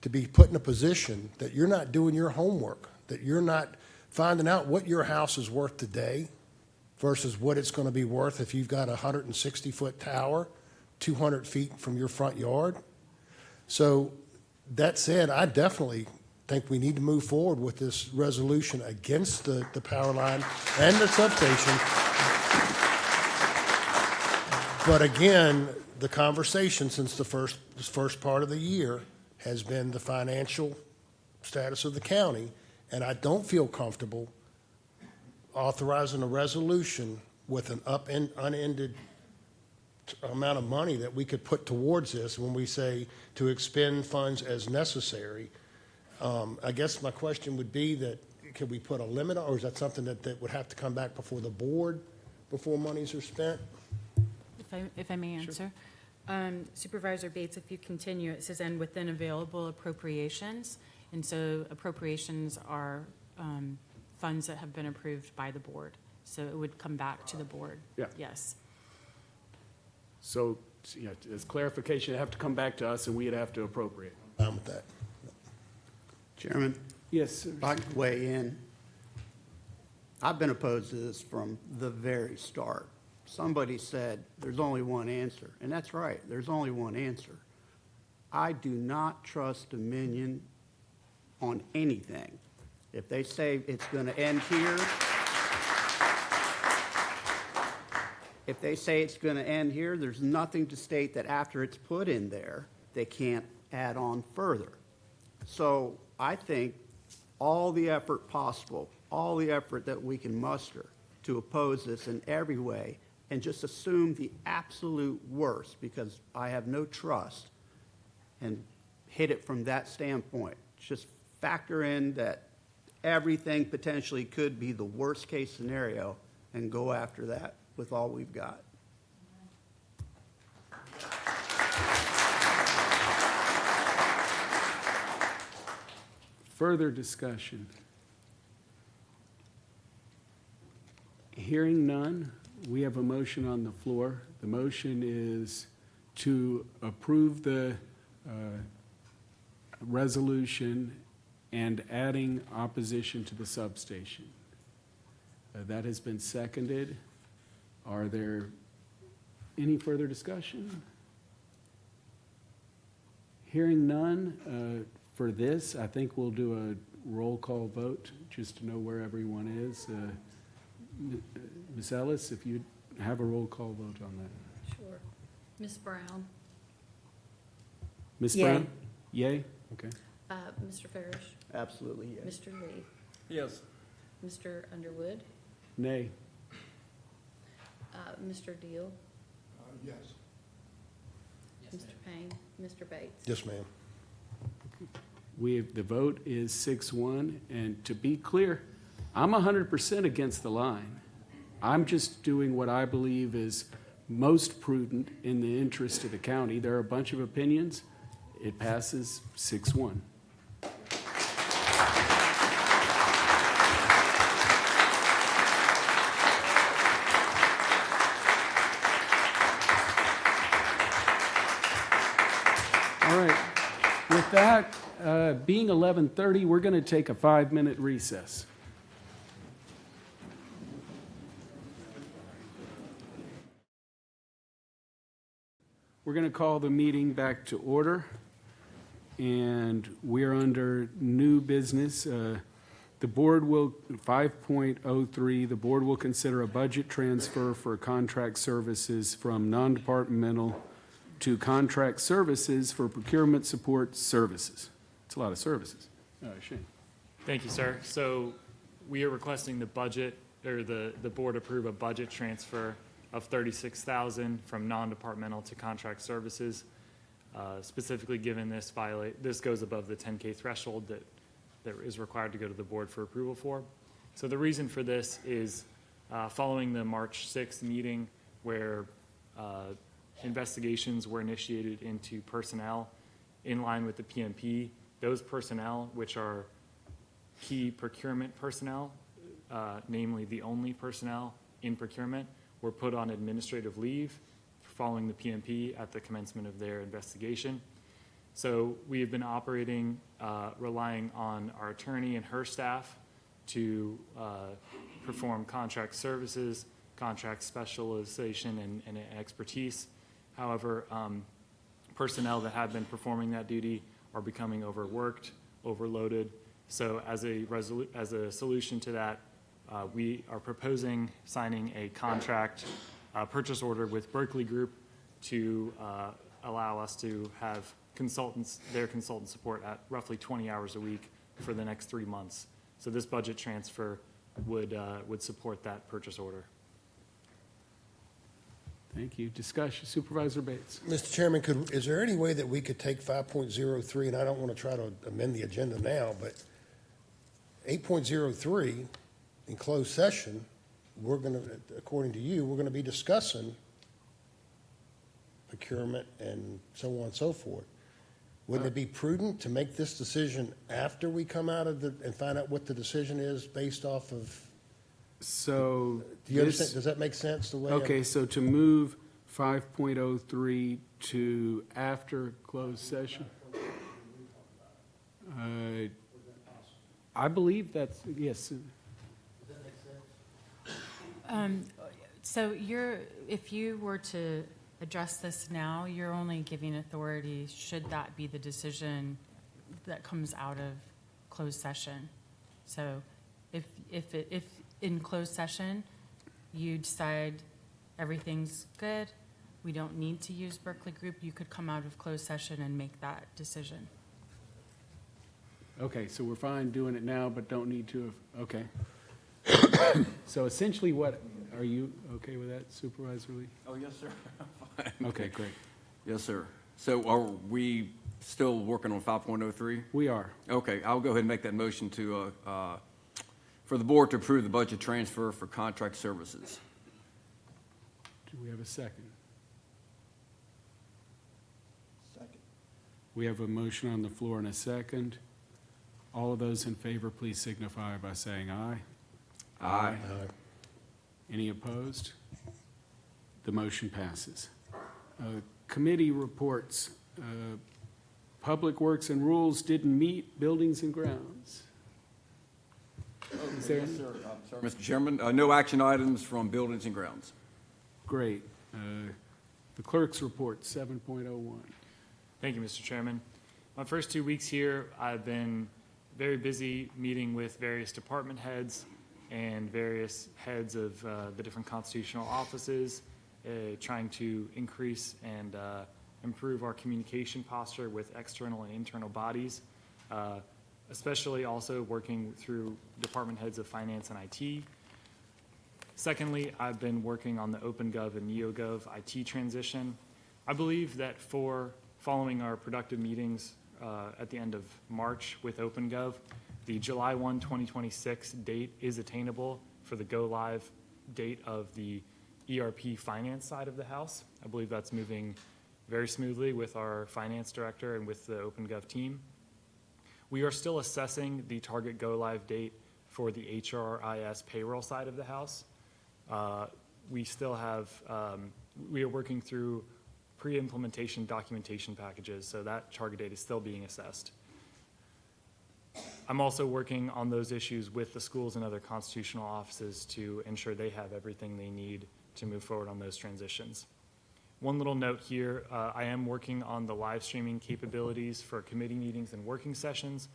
Speaker 9: to be put in a position that you're not doing your homework, that you're not finding out what your house is worth today versus what it's going to be worth if you've got a 160-foot tower 200 feet from your front yard. So that said, I definitely think we need to move forward with this resolution against the power line and the substation. But again, the conversation since the first part of the year has been the financial status of the county, and I don't feel comfortable authorizing a resolution with an unended amount of money that we could put towards this when we say to expend funds as necessary. I guess my question would be that, could we put a limit, or is that something that would have to come back before the board before monies are spent?
Speaker 13: If I may answer. Supervisor Bates, if you continue, it says, and within available appropriations. And so appropriations are funds that have been approved by the board. So it would come back to the board.
Speaker 1: Yeah.
Speaker 13: Yes.
Speaker 1: So, yeah, as clarification, it'd have to come back to us and we'd have to appropriate.
Speaker 9: I'm with that.
Speaker 10: Chairman,
Speaker 1: Yes, sir.
Speaker 10: if I could weigh in. I've been opposed to this from the very start. Somebody said there's only one answer, and that's right, there's only one answer. I do not trust Dominion on anything. If they say it's going to end here, if they say it's going to end here, there's nothing to state that after it's put in there, they can't add on further. So I think all the effort possible, all the effort that we can muster to oppose this in every way, and just assume the absolute worst, because I have no trust, and hit it from that standpoint. Just factor in that everything potentially could be the worst-case scenario, and go after that with all we've got.
Speaker 1: Further discussion? Hearing none, we have a motion on the floor. The motion is to approve the resolution and adding opposition to the substation. That has been seconded. Are there any further discussion? Hearing none, for this, I think we'll do a roll call vote just to know where everyone is. Ms. Ellis, if you'd have a roll call vote on that.
Speaker 14: Sure. Ms. Brown,
Speaker 1: Ms.
Speaker 7: Yay.
Speaker 1: Brown? Yay? Okay.
Speaker 14: Mr. Farish,
Speaker 10: Absolutely, yes.
Speaker 14: Mr. Lee,
Speaker 4: Yes.
Speaker 14: Mr. Underwood,
Speaker 1: Nay.
Speaker 14: Mr. Deal,
Speaker 11: Yes.
Speaker 14: Mr. Payne, Mr. Bates.
Speaker 9: Yes, ma'am.
Speaker 1: The vote is 6-1, and to be clear, I'm 100% against the line. I'm just doing what I believe is most prudent in the interest of the county. There are a bunch of opinions. It passes 6-1. All right. With that, being 11:30, we're going to take a 5-minute recess. We're going to call the meeting back to order, and we're under new business. The board will, 5.03, the board will consider a budget transfer for contract services from non-departmental to contract services for procurement support services. It's a lot of services. Shane.
Speaker 5: Thank you, sir. So we are requesting the budget, or the board approve a budget transfer of $36,000 from non-departmental to contract services. Specifically given this goes above the 10K threshold that is required to go to the board for approval for. So the reason for this is following the March 6th meeting where investigations were initiated into personnel in line with the PMP. Those personnel, which are key procurement personnel, namely the only personnel in procurement, were put on administrative leave following the PMP at the commencement of their investigation. So we have been operating, relying on our attorney and her staff to perform contract services, contract specialization, and expertise. However, personnel that have been performing that duty are becoming overworked, overloaded. So as a solution to that, we are proposing signing a contract purchase order with Berkeley Group to allow us to have their consultant support at roughly 20 hours a week for the next 3 months. So this budget transfer would support that purchase order.
Speaker 1: Thank you. Discussion, Supervisor Bates.
Speaker 9: Mr. Chairman, is there any way that we could take 5.03, and I don't want to try to amend the agenda now, but 8.03, in closed session, we're going to, according to you, we're going to be discussing procurement and so on and so forth. Wouldn't it be prudent to make this decision after we come out of and find out what the decision is based off of?
Speaker 1: So.
Speaker 9: Do you understand? Does that make sense the way?
Speaker 1: Okay, so to move 5.03 to after closed session? I believe that's, yes.
Speaker 13: So if you were to address this now, you're only giving authority should that be the decision that comes out of closed session. So if in closed session, you decide everything's good, we don't need to use Berkeley Group, you could come out of closed session and make that decision.
Speaker 1: Okay, so we're fine doing it now, but don't need to, okay. So essentially are you okay with that, Supervisor Lee?
Speaker 4: Oh, yes, sir. I'm fine.
Speaker 1: Okay, great.
Speaker 4: Yes, sir. So are we still working on 5.03?
Speaker 1: We are.
Speaker 4: Okay, I'll go ahead and make that motion for the board to approve the budget transfer for contract services.
Speaker 1: Do we have a second? Second. We have a motion on the floor and a second. All of those in favor, please signify by saying aye.
Speaker 4: Aye.
Speaker 1: Any opposed? The motion passes. Committee reports. Public Works and Rules didn't meet. Buildings and Grounds. Is there
Speaker 4: Yes,
Speaker 1: any?
Speaker 4: sir. Sorry, Mr. Chairman, no action items from Buildings and Grounds.
Speaker 1: Great. The clerk's report, 7.01.
Speaker 5: Thank you, Mr. Chairman. My first 2 weeks here, I've been very busy meeting with various department heads and various heads of the different constitutional offices, trying to increase and improve our communication posture with external and internal bodies, especially also working through department heads of finance and IT. Secondly, I've been working on the OpenGov and NeoGov IT transition. I believe that following our productive meetings at the end of March with OpenGov, the July 1, 2026 date is attainable for the go-live date of the ERP finance side of the house. I believe that's moving very smoothly with our finance director and with the OpenGov team. We are still assessing the target go-live date for the HRIS payroll side of the house. We still have, we are working through pre-implementation documentation packages, so that target date is still being assessed. I'm also working on those issues with the schools and other constitutional offices to ensure they have everything they need to move forward on those transitions. One little note here, I am working on the live streaming capabilities for committee meetings and working sessions,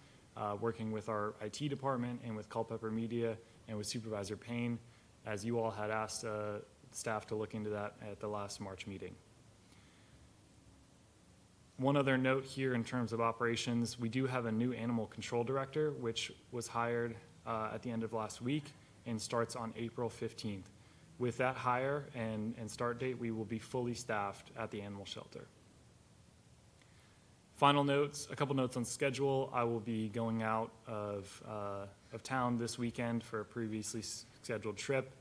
Speaker 5: working with our IT department and with Culpeper Media and with Supervisor Payne, as you all had asked staff to look into that at the last March meeting. One other note here in terms of operations, we do have a new animal control director, which was hired at the end of last week and starts on April 15th. With that hire and start date, we will be fully staffed at the animal shelter. Final notes, a couple notes on schedule. I will be going out of town this weekend for a previously scheduled trip,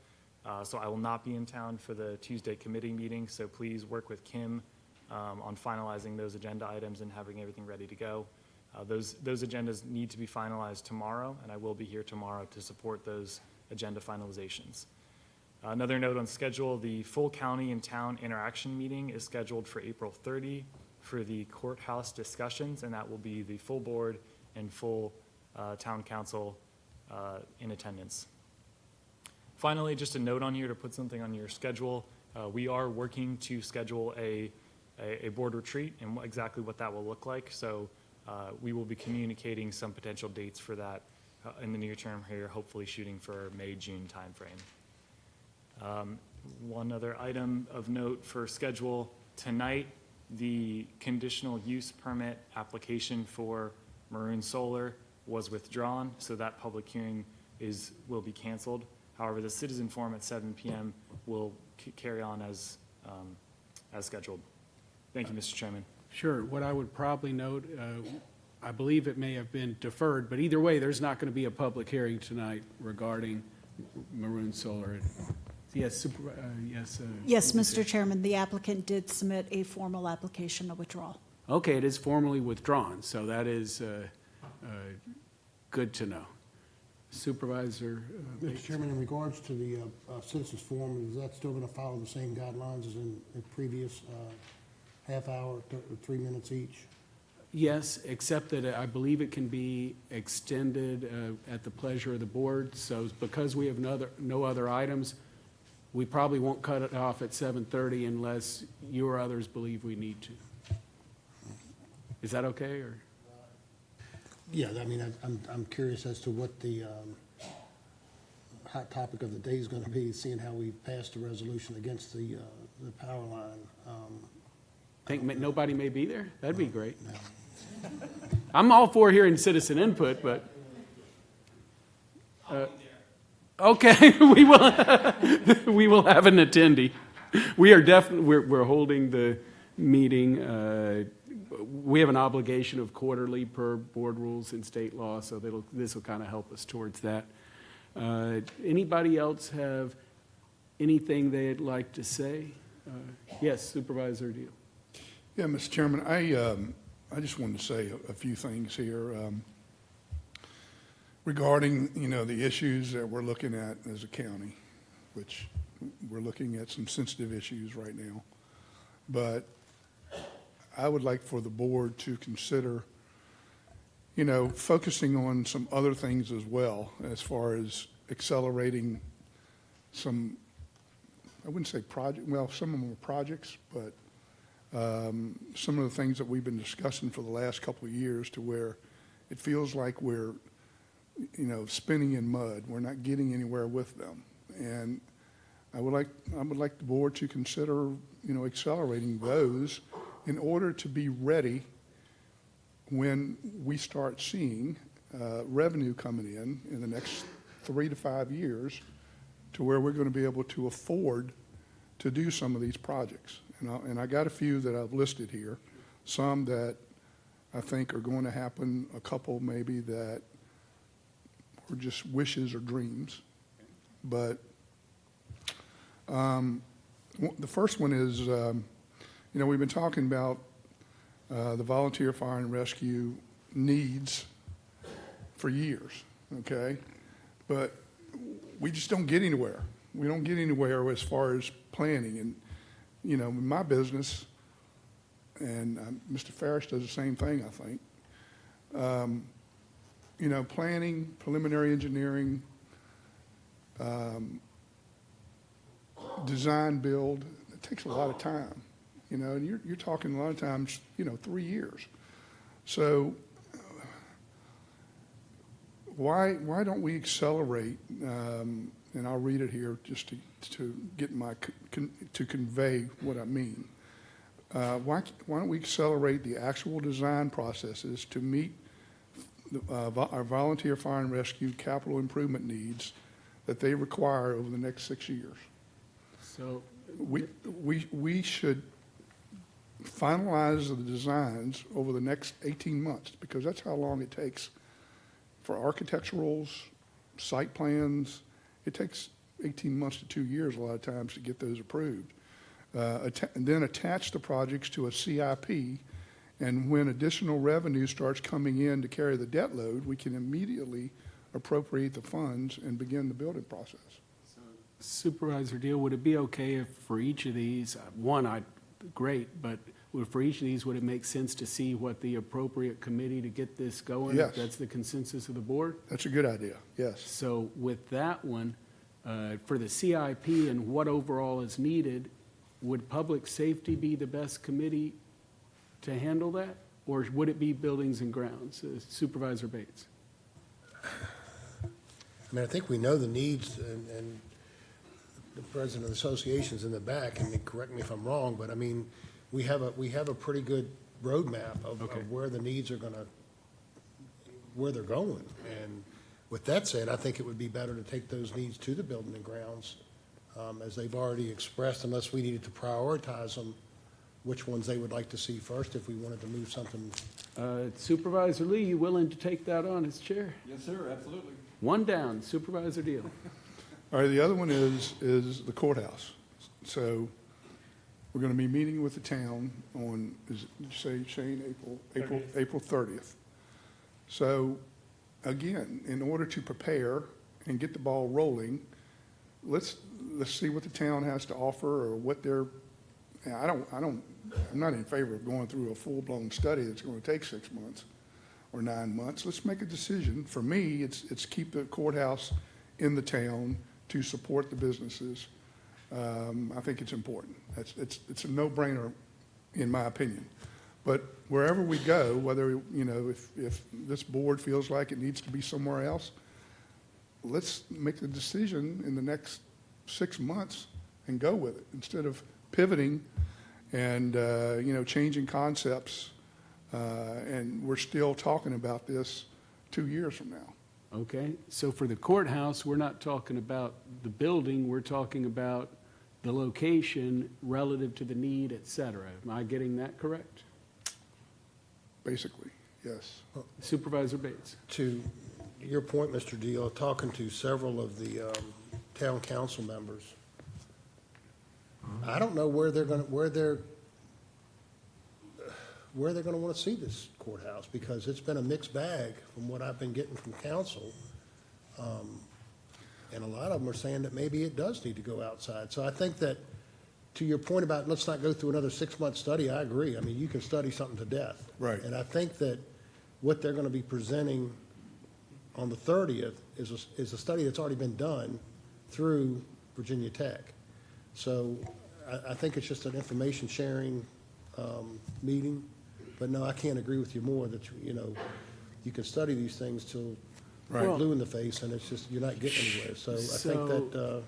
Speaker 5: so I will not be in town for the Tuesday committee meeting, so please work with Kim on finalizing those agenda items and having everything ready to go. Those agendas need to be finalized tomorrow, and I will be here tomorrow to support those agenda finalizations. Another note on schedule, the full county and town interaction meeting is scheduled for April 30 for the courthouse discussions, and that will be the full board and full town council in attendance. Finally, just a note on here to put something on your schedule. We are working to schedule a board retreat and exactly what that will look like. So we will be communicating some potential dates for that in the near term here, hopefully shooting for May, June timeframe. One other item of note for schedule tonight, the conditional use permit application for Maroon Solar was withdrawn, so that public hearing will be canceled. However, the citizen forum at 7 PM will carry on as scheduled. Thank you, Mr. Chairman.
Speaker 1: Sure. What I would probably note, I believe it may have been deferred, but either way, there's not going to be a public hearing tonight regarding Maroon Solar. Yes, yes.
Speaker 15: Yes, Mr. Chairman, the applicant did submit a formal application of withdrawal.
Speaker 1: Okay, it is formally withdrawn, so that is good to know. Supervisor Bates?
Speaker 9: Mr. Chairman, in regards to the citizens forum, is that still going to follow the same guidelines as in previous half hour, 3 minutes each?
Speaker 1: Yes, except that I believe it can be extended at the pleasure of the board. So because we have no other items, we probably won't cut it off at 7:30 unless you or others believe we need to. Is that okay, or?
Speaker 9: Yeah, I mean, I'm curious as to what the hot topic of the day is going to be, seeing how we passed a resolution against the power line.
Speaker 1: Think nobody may be there? That'd be great. I'm all for hearing citizen input, but. Okay, we will have an attendee. We are we're holding the meeting. We have an obligation of quarterly per board rules and state law, so this will kind of help us towards that. Anybody else have anything they'd like to say? Yes, Supervisor Deal.
Speaker 11: Yeah, Mr. Chairman, I just wanted to say a few things here regarding, the issues that we're looking at as a county, which we're looking at some sensitive issues right now. But I would like for the board to consider, focusing on some other things as well, as far as accelerating some, I wouldn't say some of them are projects, but some of the things that we've been discussing for the last couple of years, to where it feels like we're, spinning in mud. We're not getting anywhere with them. And I would like the board to consider, accelerating those in order to be ready when we start seeing revenue coming in the next 3 to 5 years, to where we're going to be able to afford to do some of these projects. And I got a few that I've listed here, some that I think are going to happen, a couple maybe that were just wishes or dreams. But the first one is, we've been talking about the volunteer fire and rescue needs for years, okay? But we just don't get anywhere. We don't get anywhere as far as planning. And, in my business, and Mr. Farish does the same thing, I think, planning, preliminary engineering, design, build, it takes a lot of time, and you're talking a lot of times, 3 years. So why don't we accelerate, and I'll read it here just to get to convey what I mean. Why don't we accelerate the actual design processes to meet our volunteer fire and rescue capital improvement needs that they require over the next 6 years?
Speaker 1: So
Speaker 11: we should finalize the designs over the next 18 months, because that's how long it takes for architecturals, site plans. It takes 18 months to 2 years a lot of times to get those approved. And then attach the projects to a CIP, and when additional revenue starts coming in to carry the debt load, we can immediately appropriate the funds and begin the building process.
Speaker 1: Supervisor Deal, would it be okay if for each of these, great, but for each of these, would it make sense to see what the appropriate committee to get this going?
Speaker 11: Yes.
Speaker 1: If that's the consensus of the board?
Speaker 11: That's a good idea, yes.
Speaker 1: So with that one, for the CIP and what overall is needed, would public safety be the best committee to handle that? Or would it be buildings and grounds? Supervisor Bates.
Speaker 9: I mean, I think we know the needs, and the president of the association's in the back, and correct me if I'm wrong, but I mean, we have a pretty good roadmap of where the needs are gonna, where they're going. And with that said, I think it would be better to take those needs to the building and grounds, as they've already expressed, unless we needed to prioritize them, which ones they would like to see first if we wanted to move something.
Speaker 1: Supervisor Lee, you willing to take that on as chair?
Speaker 4: Yes, sir, absolutely.
Speaker 1: One down, Supervisor Deal.
Speaker 11: All right, the other one is the courthouse. So we're going to be meeting with the town on, did you say, Shane, April 30th. So again, in order to prepare and get the ball rolling, let's see what the town has to offer or what they're, I'm not in favor of going through a full-blown study that's going to take 6 months or 9 months. Let's make a decision. For me, it's keep the courthouse in the town to support the businesses. I think it's important. It's a no-brainer, in my opinion. But wherever we go, whether, you know, if this board feels like it needs to be somewhere else, let's make the decision in the next 6 months and go with it instead of pivoting and, you know, changing concepts. And we're still talking about this 2 years from now.
Speaker 1: Okay, so for the courthouse, we're not talking about the building, we're talking about the location relative to the need, et cetera. Am I getting that correct?
Speaker 11: Basically, yes.
Speaker 1: Supervisor Bates.
Speaker 9: To your point, Mr. Deal, talking to several of the town council members, I don't know where they're gonna want to see this courthouse, because it's been a mixed bag from what I've been getting from council. And a lot of them are saying that maybe it does need to go outside. So I think that, to your point about let's not go through another 6-month study, I agree. I mean, you can study something to death.
Speaker 11: Right.
Speaker 9: And I think that what they're going to be presenting on the 30th is a study that's already been done through Virginia Tech. So I think it's just an information sharing meeting. But no, I can't agree with you more that, you know, you can study these things till you're blue in the face, and it's just, you're not getting anywhere. So I think that.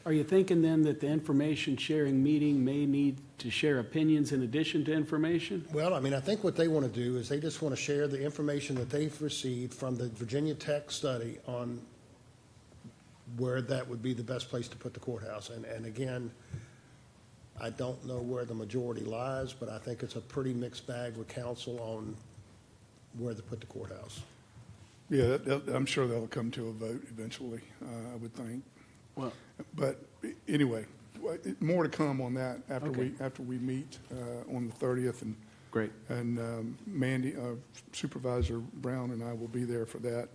Speaker 1: Are you thinking then that the information sharing meeting may need to share opinions in addition to information?
Speaker 9: Well, I mean, I think what they want to do is they just want to share the information that they've received from the Virginia Tech study on where that would be the best place to put the courthouse. And again, I don't know where the majority lies, but I think it's a pretty mixed bag with council on where to put the courthouse.
Speaker 11: Yeah, I'm sure they'll come to a vote eventually, I would think.
Speaker 1: Well,
Speaker 11: But anyway, more to come on that after
Speaker 1: Okay.
Speaker 11: we meet on the 30th. And
Speaker 1: great.
Speaker 11: And Mandy, Supervisor Brown and I will be there for that.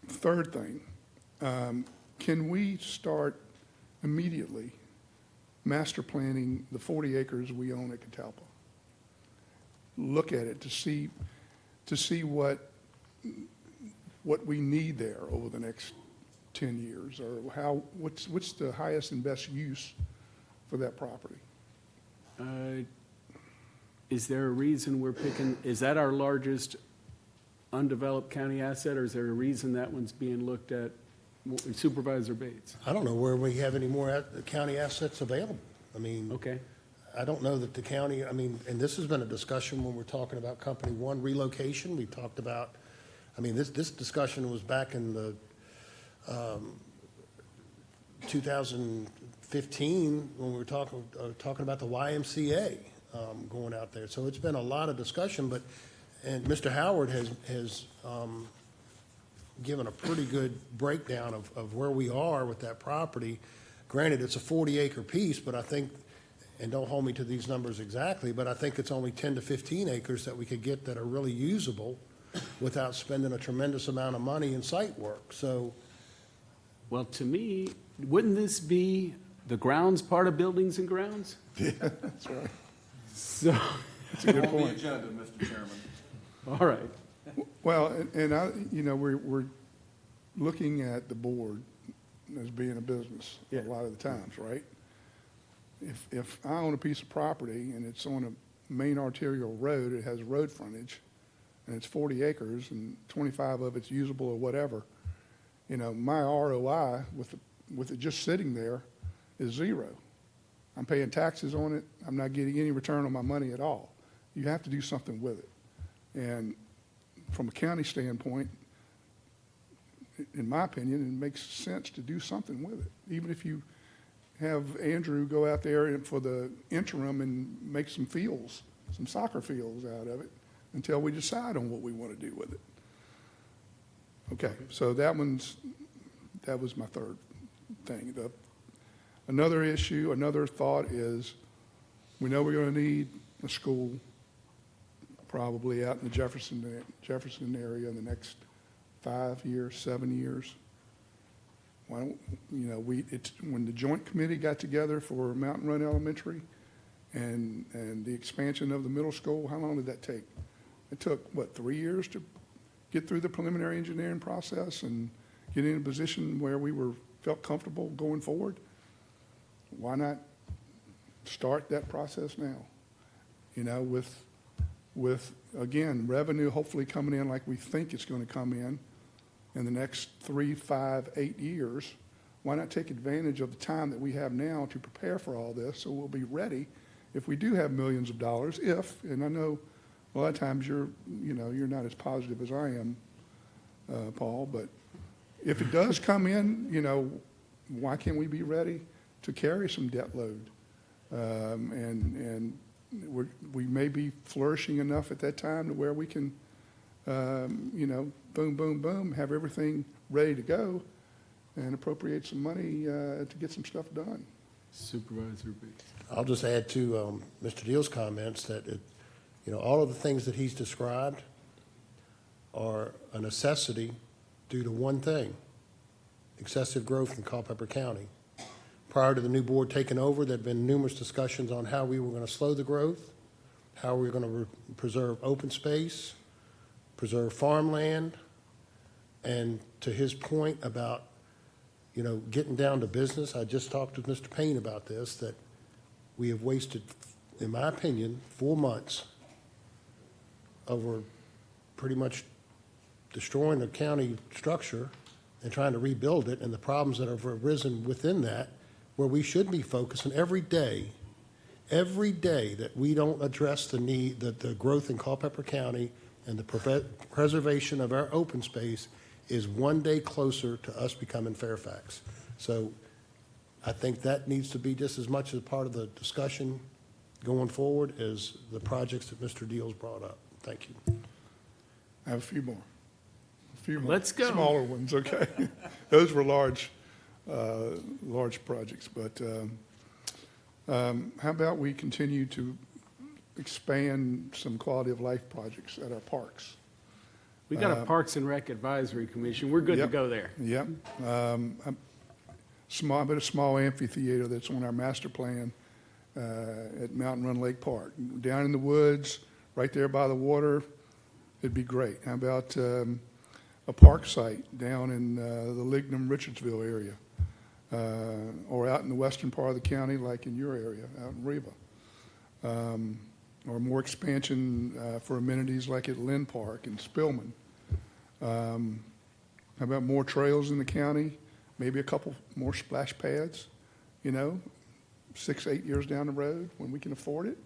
Speaker 11: Third thing, can we start immediately master planning the 40 acres we own at Culpeper? Look at it to see what we need there over the next 10 years, or what's the highest and best use for that property?
Speaker 1: Is there a reason we're picking, is that our largest undeveloped county asset, or is there a reason that one's being looked at? Supervisor Bates.
Speaker 9: I don't know where we have any more county assets available. I mean,
Speaker 1: Okay.
Speaker 9: I don't know that the county, I mean, and this has been a discussion when we're talking about Company One relocation. We talked about, I mean, this discussion was back in the 2015 when we were talking about the YMCA going out there. So it's been a lot of discussion, and Mr. Howard has given a pretty good breakdown of where we are with that property. Granted, it's a 40-acre piece, but I think, and don't hold me to these numbers exactly, but I think it's only 10 to 15 acres that we could get that are really usable without spending a tremendous amount of money in site work. So,
Speaker 1: Well, to me, wouldn't this be the grounds part of buildings and grounds?
Speaker 11: Yeah, that's right.
Speaker 1: So,
Speaker 11: That's a good
Speaker 4: On the
Speaker 11: point.
Speaker 4: agenda, Mr. Chairman.
Speaker 1: all right.
Speaker 11: Well, and I, you know, we're looking at the board as being a business a lot of the times, right? If I own a piece of property and it's on a main arterial road, it has road frontage, and it's 40 acres and 25 of it's usable or whatever, You know, my ROI with it just sitting there is zero. I'm paying taxes on it. I'm not getting any return on my money at all. You have to do something with it. And from a county standpoint, in my opinion, it makes sense to do something with it. Even if you have Andrew go out there for the interim and make some fields, some soccer fields out of it, until we decide on what we want to do with it. Okay, so that was my third thing. Another issue, another thought is, we know we're going to need a school probably out in the Jefferson area in the next 5 years, 7 years. Why don't, you know, when the joint committee got together for Mountain Run Elementary and the expansion of the middle school, how long did that take? It took, what, 3 years to get through the preliminary engineering process and get in a position where we felt comfortable going forward? Why not start that process now? You know, with again, revenue hopefully coming in like we think it's going to come in the next 3, 5, 8 years. Why not take advantage of the time that we have now to prepare for all this, so we'll be ready if we do have millions of dollars, and I know a lot of times you're not as positive as I am, Paul, but if it does come in, you know, why can't we be ready to carry some debt load? And we may be flourishing enough at that time to where we can, you know, boom, boom, boom, have everything ready to go and appropriate some money to get some stuff done.
Speaker 1: Supervisor Bates.
Speaker 9: I'll just add to Mr. Deal's comments that, you know, all of the things that he's described are a necessity due to one thing: excessive growth in Culpeper County. Prior to the new board taking over, there had been numerous discussions on how we were going to slow the growth, how we were going to preserve open space, preserve farmland, and to his point about, you know, getting down to business, I just talked with Mr. Payne about this, that we have wasted, in my opinion, 4 months over pretty much destroying the county structure and trying to rebuild it, and the problems that have arisen within that, where we should be focusing every day that we don't address the need, the growth in Culpeper County and the preservation of our open space is one day closer to us becoming Fairfax. So I think that needs to be just as much as part of the discussion going forward as the projects that Mr. Deal's brought up. Thank you.
Speaker 11: I have a few more.
Speaker 1: Let's go.
Speaker 11: Smaller ones, okay? Those were large projects, but how about we continue to expand some quality of life projects at our parks?
Speaker 1: We got a Parks and Rec Advisory Commission. We're good to
Speaker 11: Yep.
Speaker 1: go there.
Speaker 11: Yep. A small amphitheater that's on our master plan at Mountain Run Lake Park. Down in the woods, right there by the water, it'd be great. How about a park site down in the Lignum-Richardsville area, or out in the western part of the county, like in your area, out in Riva, or more expansion for amenities like at Lynn Park and Spillman. How about more trails in the county? Maybe a couple more splash pads, you know, 6, 8 years down the road when we can afford it.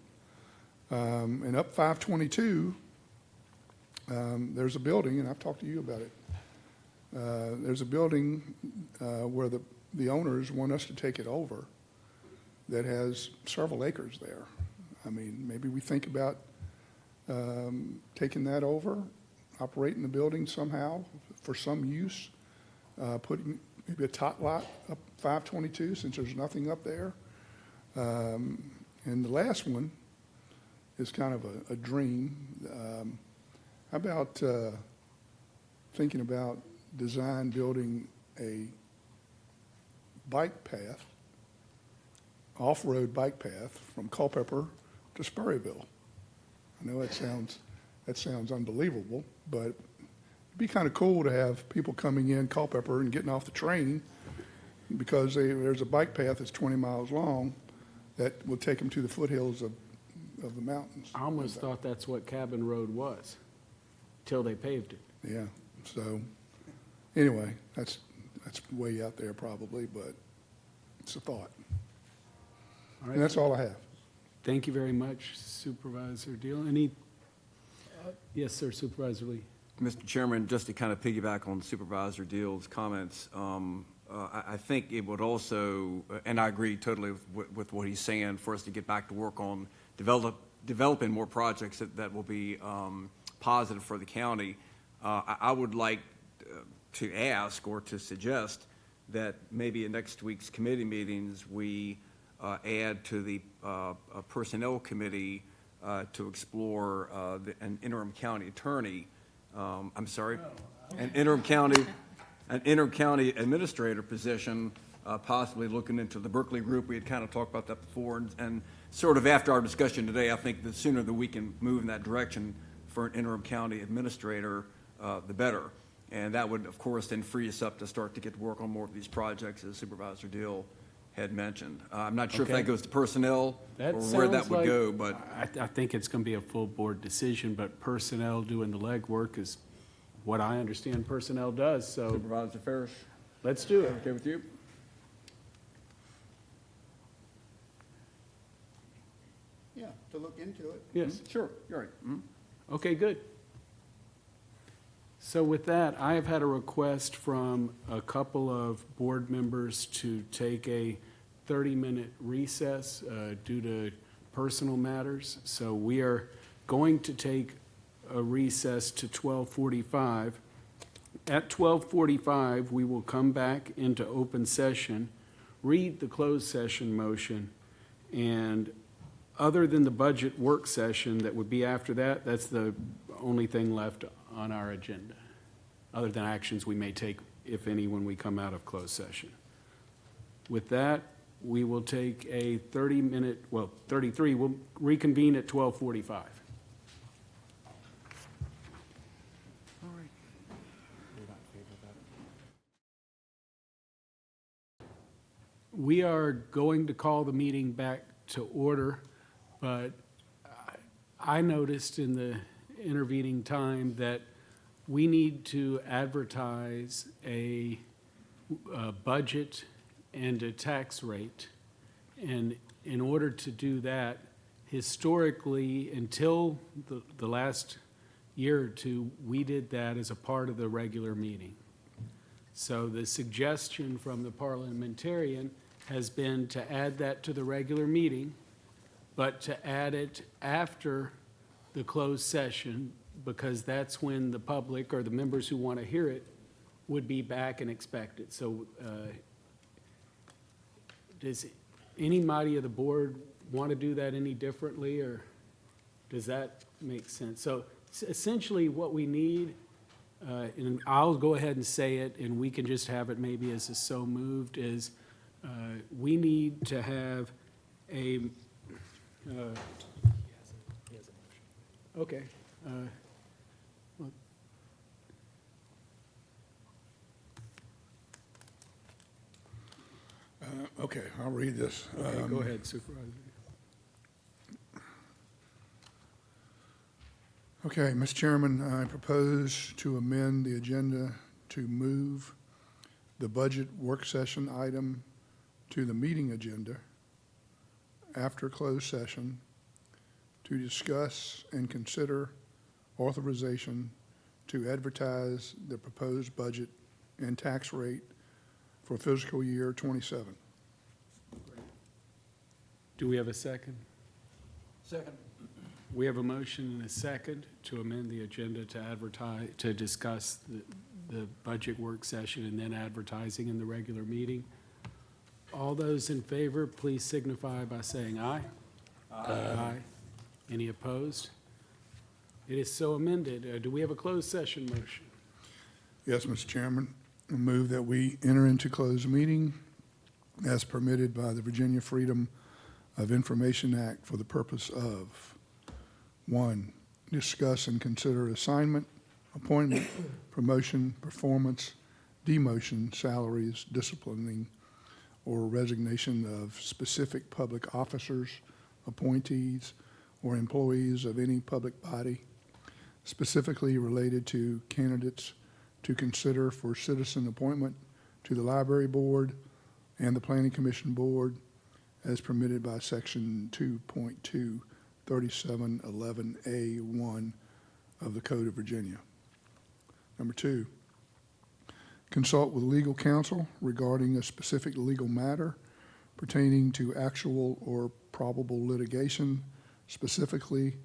Speaker 11: And up 522, there's a building, and I've talked to you about it. There's a building where the owners want us to take it over that has several acres there. I mean, maybe we think about taking that over, operating the building somehow for some use, putting maybe a tot lot up 522 since there's nothing up there. And the last one is kind of a dream. How about thinking about building a bike path, off-road bike path from Culpeper to Spurryville? I know that sounds unbelievable, but it'd be kind of cool to have people coming in Culpeper and getting off the train because there's a bike path that's 20 miles long that will take them to the foothills of the mountains.
Speaker 1: I almost thought that's what Cabin Road was, till they paved it.
Speaker 11: Yeah, so, anyway, that's That's way out there probably, but it's a thought.
Speaker 1: All
Speaker 11: And
Speaker 1: right.
Speaker 11: that's all I have.
Speaker 1: Thank you very much, Supervisor Deal. Yes, sir, Supervisor Lee.
Speaker 4: Mr. Chairman, just to kind of piggyback on Supervisor Deal's comments, I think it would also, and I agree totally with what he's saying, for us to get back to work on developing more projects that will be positive for the county. I would like to ask or to suggest that maybe in next week's committee meetings, we add to the Personnel Committee to explore an interim county attorney, an interim county administrator position, possibly looking into the Berkeley group. We had kind of talked about that before, and sort of after our discussion today, I think the sooner that we can move in that direction for an interim county administrator, the better. And that would, of course, then free us up to start to get to work on more of these projects, as Supervisor Deal had mentioned. I'm not sure if
Speaker 1: Okay.
Speaker 4: that goes to personnel or where that
Speaker 1: sounds
Speaker 4: would
Speaker 1: like-
Speaker 4: go, but
Speaker 1: I think it's going to be a full board decision, but personnel doing the legwork is what I understand personnel does, so
Speaker 4: Supervisor Farish,
Speaker 1: let's do it.
Speaker 4: okay with you?
Speaker 10: Yeah, to look into it.
Speaker 1: Yes.
Speaker 4: Sure, you're right. Mhm.
Speaker 1: Okay, good. So with that, I have had a request from a couple of board members to take a 30-minute recess due to personal matters. So we are going to take a recess to 12:45. At 12:45, we will come back into open session, read the closed session motion, and other than the budget work session that would be after that, that's the only thing left on our agenda, other than actions we may take, if any, when we come out of closed session. With that, we will take a 30-minute, well, 33, we'll reconvene at 12:45. We are going to call the meeting back to order, but I noticed in the intervening time that we need to advertise a budget and a tax rate. And in order to do that, historically, until the last year or two, we did that as a part of the regular meeting. So the suggestion from the parliamentarian has been to add that to the regular meeting, but to add it after the closed session, because that's when the public or the members who want to hear it would be back and expect it. So does anybody of the board want to do that any differently, or does that make sense? So essentially what we need, and I'll go ahead and say it, and we can just have it maybe as a so moved, is we need to have a, okay. Well,
Speaker 11: Okay, I'll read this.
Speaker 1: okay, go ahead, Supervisor.
Speaker 11: Okay, Mr. Chairman, I propose to amend the agenda to move the budget work session item to the meeting agenda after closed session to discuss and consider authorization to advertise the proposed budget and tax rate for fiscal year '27.
Speaker 1: Do we have a second?
Speaker 4: Second.
Speaker 1: We have a motion and a second to amend the agenda to advertise, to discuss the budget work session and then advertising in the regular meeting. All those in favor, please signify by saying aye. Aye. Any opposed? It is so amended. Do we have a closed session motion?
Speaker 11: Yes, Mr. Chairman, I move that we enter into closed meeting as permitted by the Virginia Freedom of Information Act for the purpose of: 1, discuss and consider assignment, appointment, promotion, performance, demotion, salaries, disciplining, or resignation of specific public officers, appointees, or employees of any public body, specifically related to candidates to consider for citizen appointment to the Library Board and the Planning Commission Board as permitted by Section 2.2, 3711A1 of the Code of Virginia. Number 2, consult with legal counsel regarding a specific legal matter pertaining to actual or probable litigation, specifically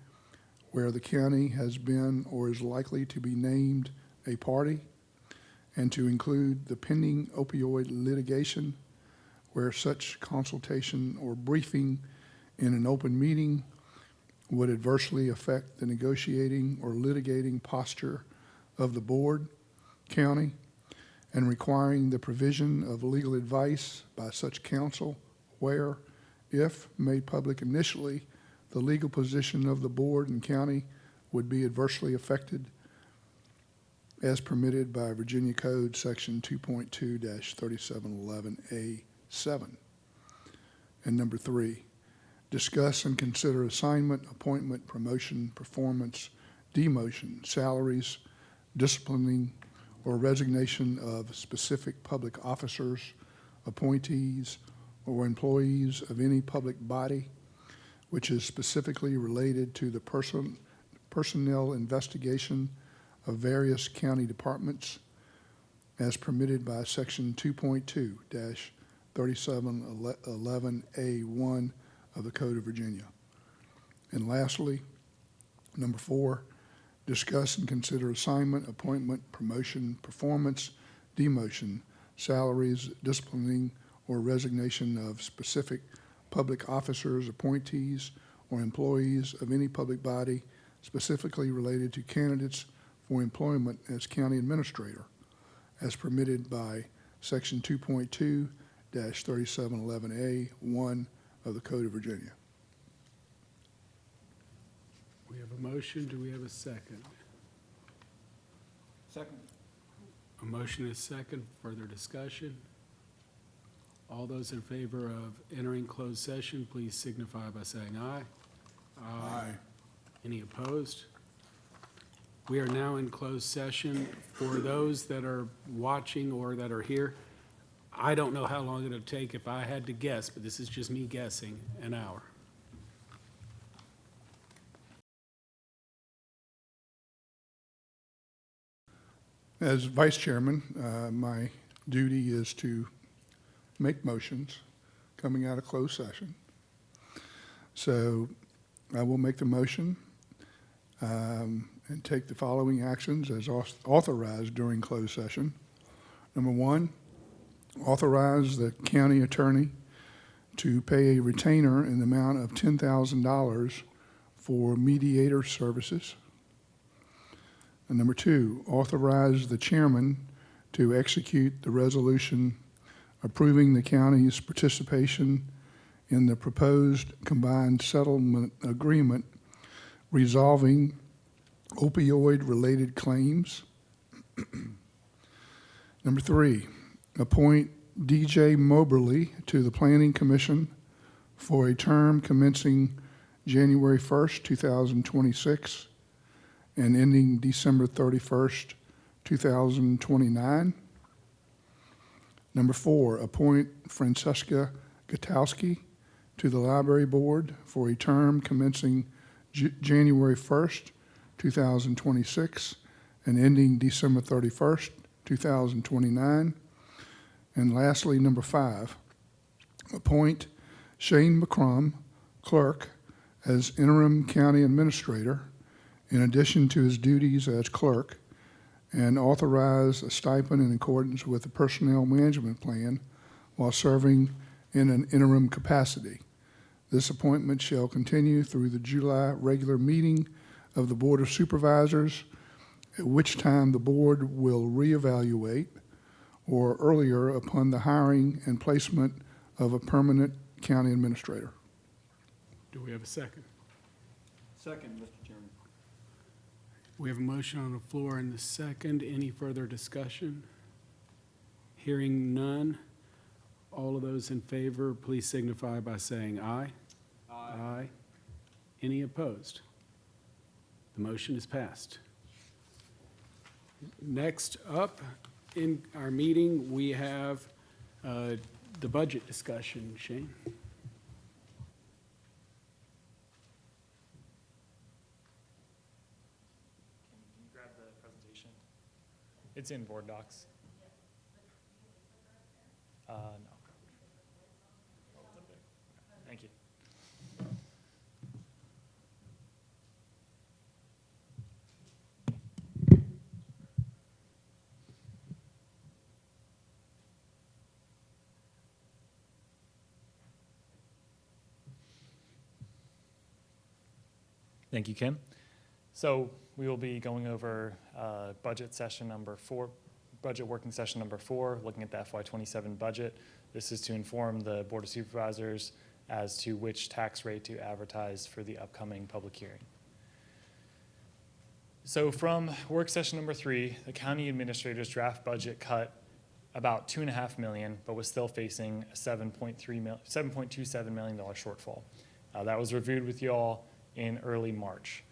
Speaker 11: where the county has been or is likely to be named a party, and to include the pending opioid litigation where such consultation or briefing in an open meeting would adversely affect the negotiating or litigating posture of the board, county, and requiring the provision of legal advice by such counsel where, if made public initially, the legal position of the board and county would be adversely affected as permitted by Virginia Code Section 2.2-3711A7. And number 3, discuss and consider assignment, appointment, promotion, performance, demotion, salaries, disciplining, or resignation of specific public officers, appointees, or employees of any public body which is specifically related to the personnel investigation of various county departments as permitted by Section 2.2-3711A1 of the Code of Virginia. And lastly, number 4, discuss and consider assignment, appointment, promotion, performance, demotion, salaries, disciplining, or resignation of specific public officers, appointees, or employees of any public body specifically related to candidates for employment as county administrator, as permitted by Section 2.2-3711A1 of the Code of Virginia.
Speaker 1: We have a motion. Do we have a second?
Speaker 4: Second.
Speaker 1: A motion is second. Further discussion? All those in favor of entering closed session, please signify by saying aye.
Speaker 11: Aye.
Speaker 1: Any opposed? We are now in closed session. For those that are watching or that are here, I don't know how long it'll take. If I had to guess, but this is just me guessing, an hour.
Speaker 11: As Vice Chairman, my duty is to make motions coming out of closed session. So I will make the motion and take the following actions as authorized during closed session. Number 1, authorize the county attorney to pay a retainer in the amount of $10,000 for mediator services. And number 2, authorize the chairman to execute the resolution approving the county's participation in the proposed combined settlement agreement resolving opioid-related claims. Number 3, appoint DJ Moberly to the Planning Commission for a term commencing January 1st, 2026 and ending December 31st, 2029. Number 4, appoint Francesca Gutowski to the Library Board for a term commencing January 1st, 2026 and ending December 31st, 2029. And lastly, number 5, appoint Shane McCrum, clerk, as interim county administrator in addition to his duties as clerk, and authorize a stipend in accordance with the personnel management plan while serving in an interim capacity. This appointment shall continue through the July regular meeting of the Board of Supervisors, at which time the board will reevaluate, or earlier upon the hiring and placement of a permanent county administrator.
Speaker 1: Do we have a second?
Speaker 4: Second, Mr. Chairman.
Speaker 1: We have a motion on the floor and the second. Any further discussion? Hearing none. All of those in favor, please signify by saying aye. Aye. Any opposed? The motion is passed. Next up in our meeting, we have the budget discussion. Shane?
Speaker 5: Can you grab the presentation? It's in board docs. No. Thank you. Thank you, Kim. So we will be going over budget working session number 4, looking at the FY27 budget. This is to inform the Board of Supervisors as to which tax rate to advertise for the upcoming public hearing. So from work session number 3, the county administrator's draft budget cut about $2.5 million, but was still facing a $7.27 million shortfall. That was reviewed with you all in early March.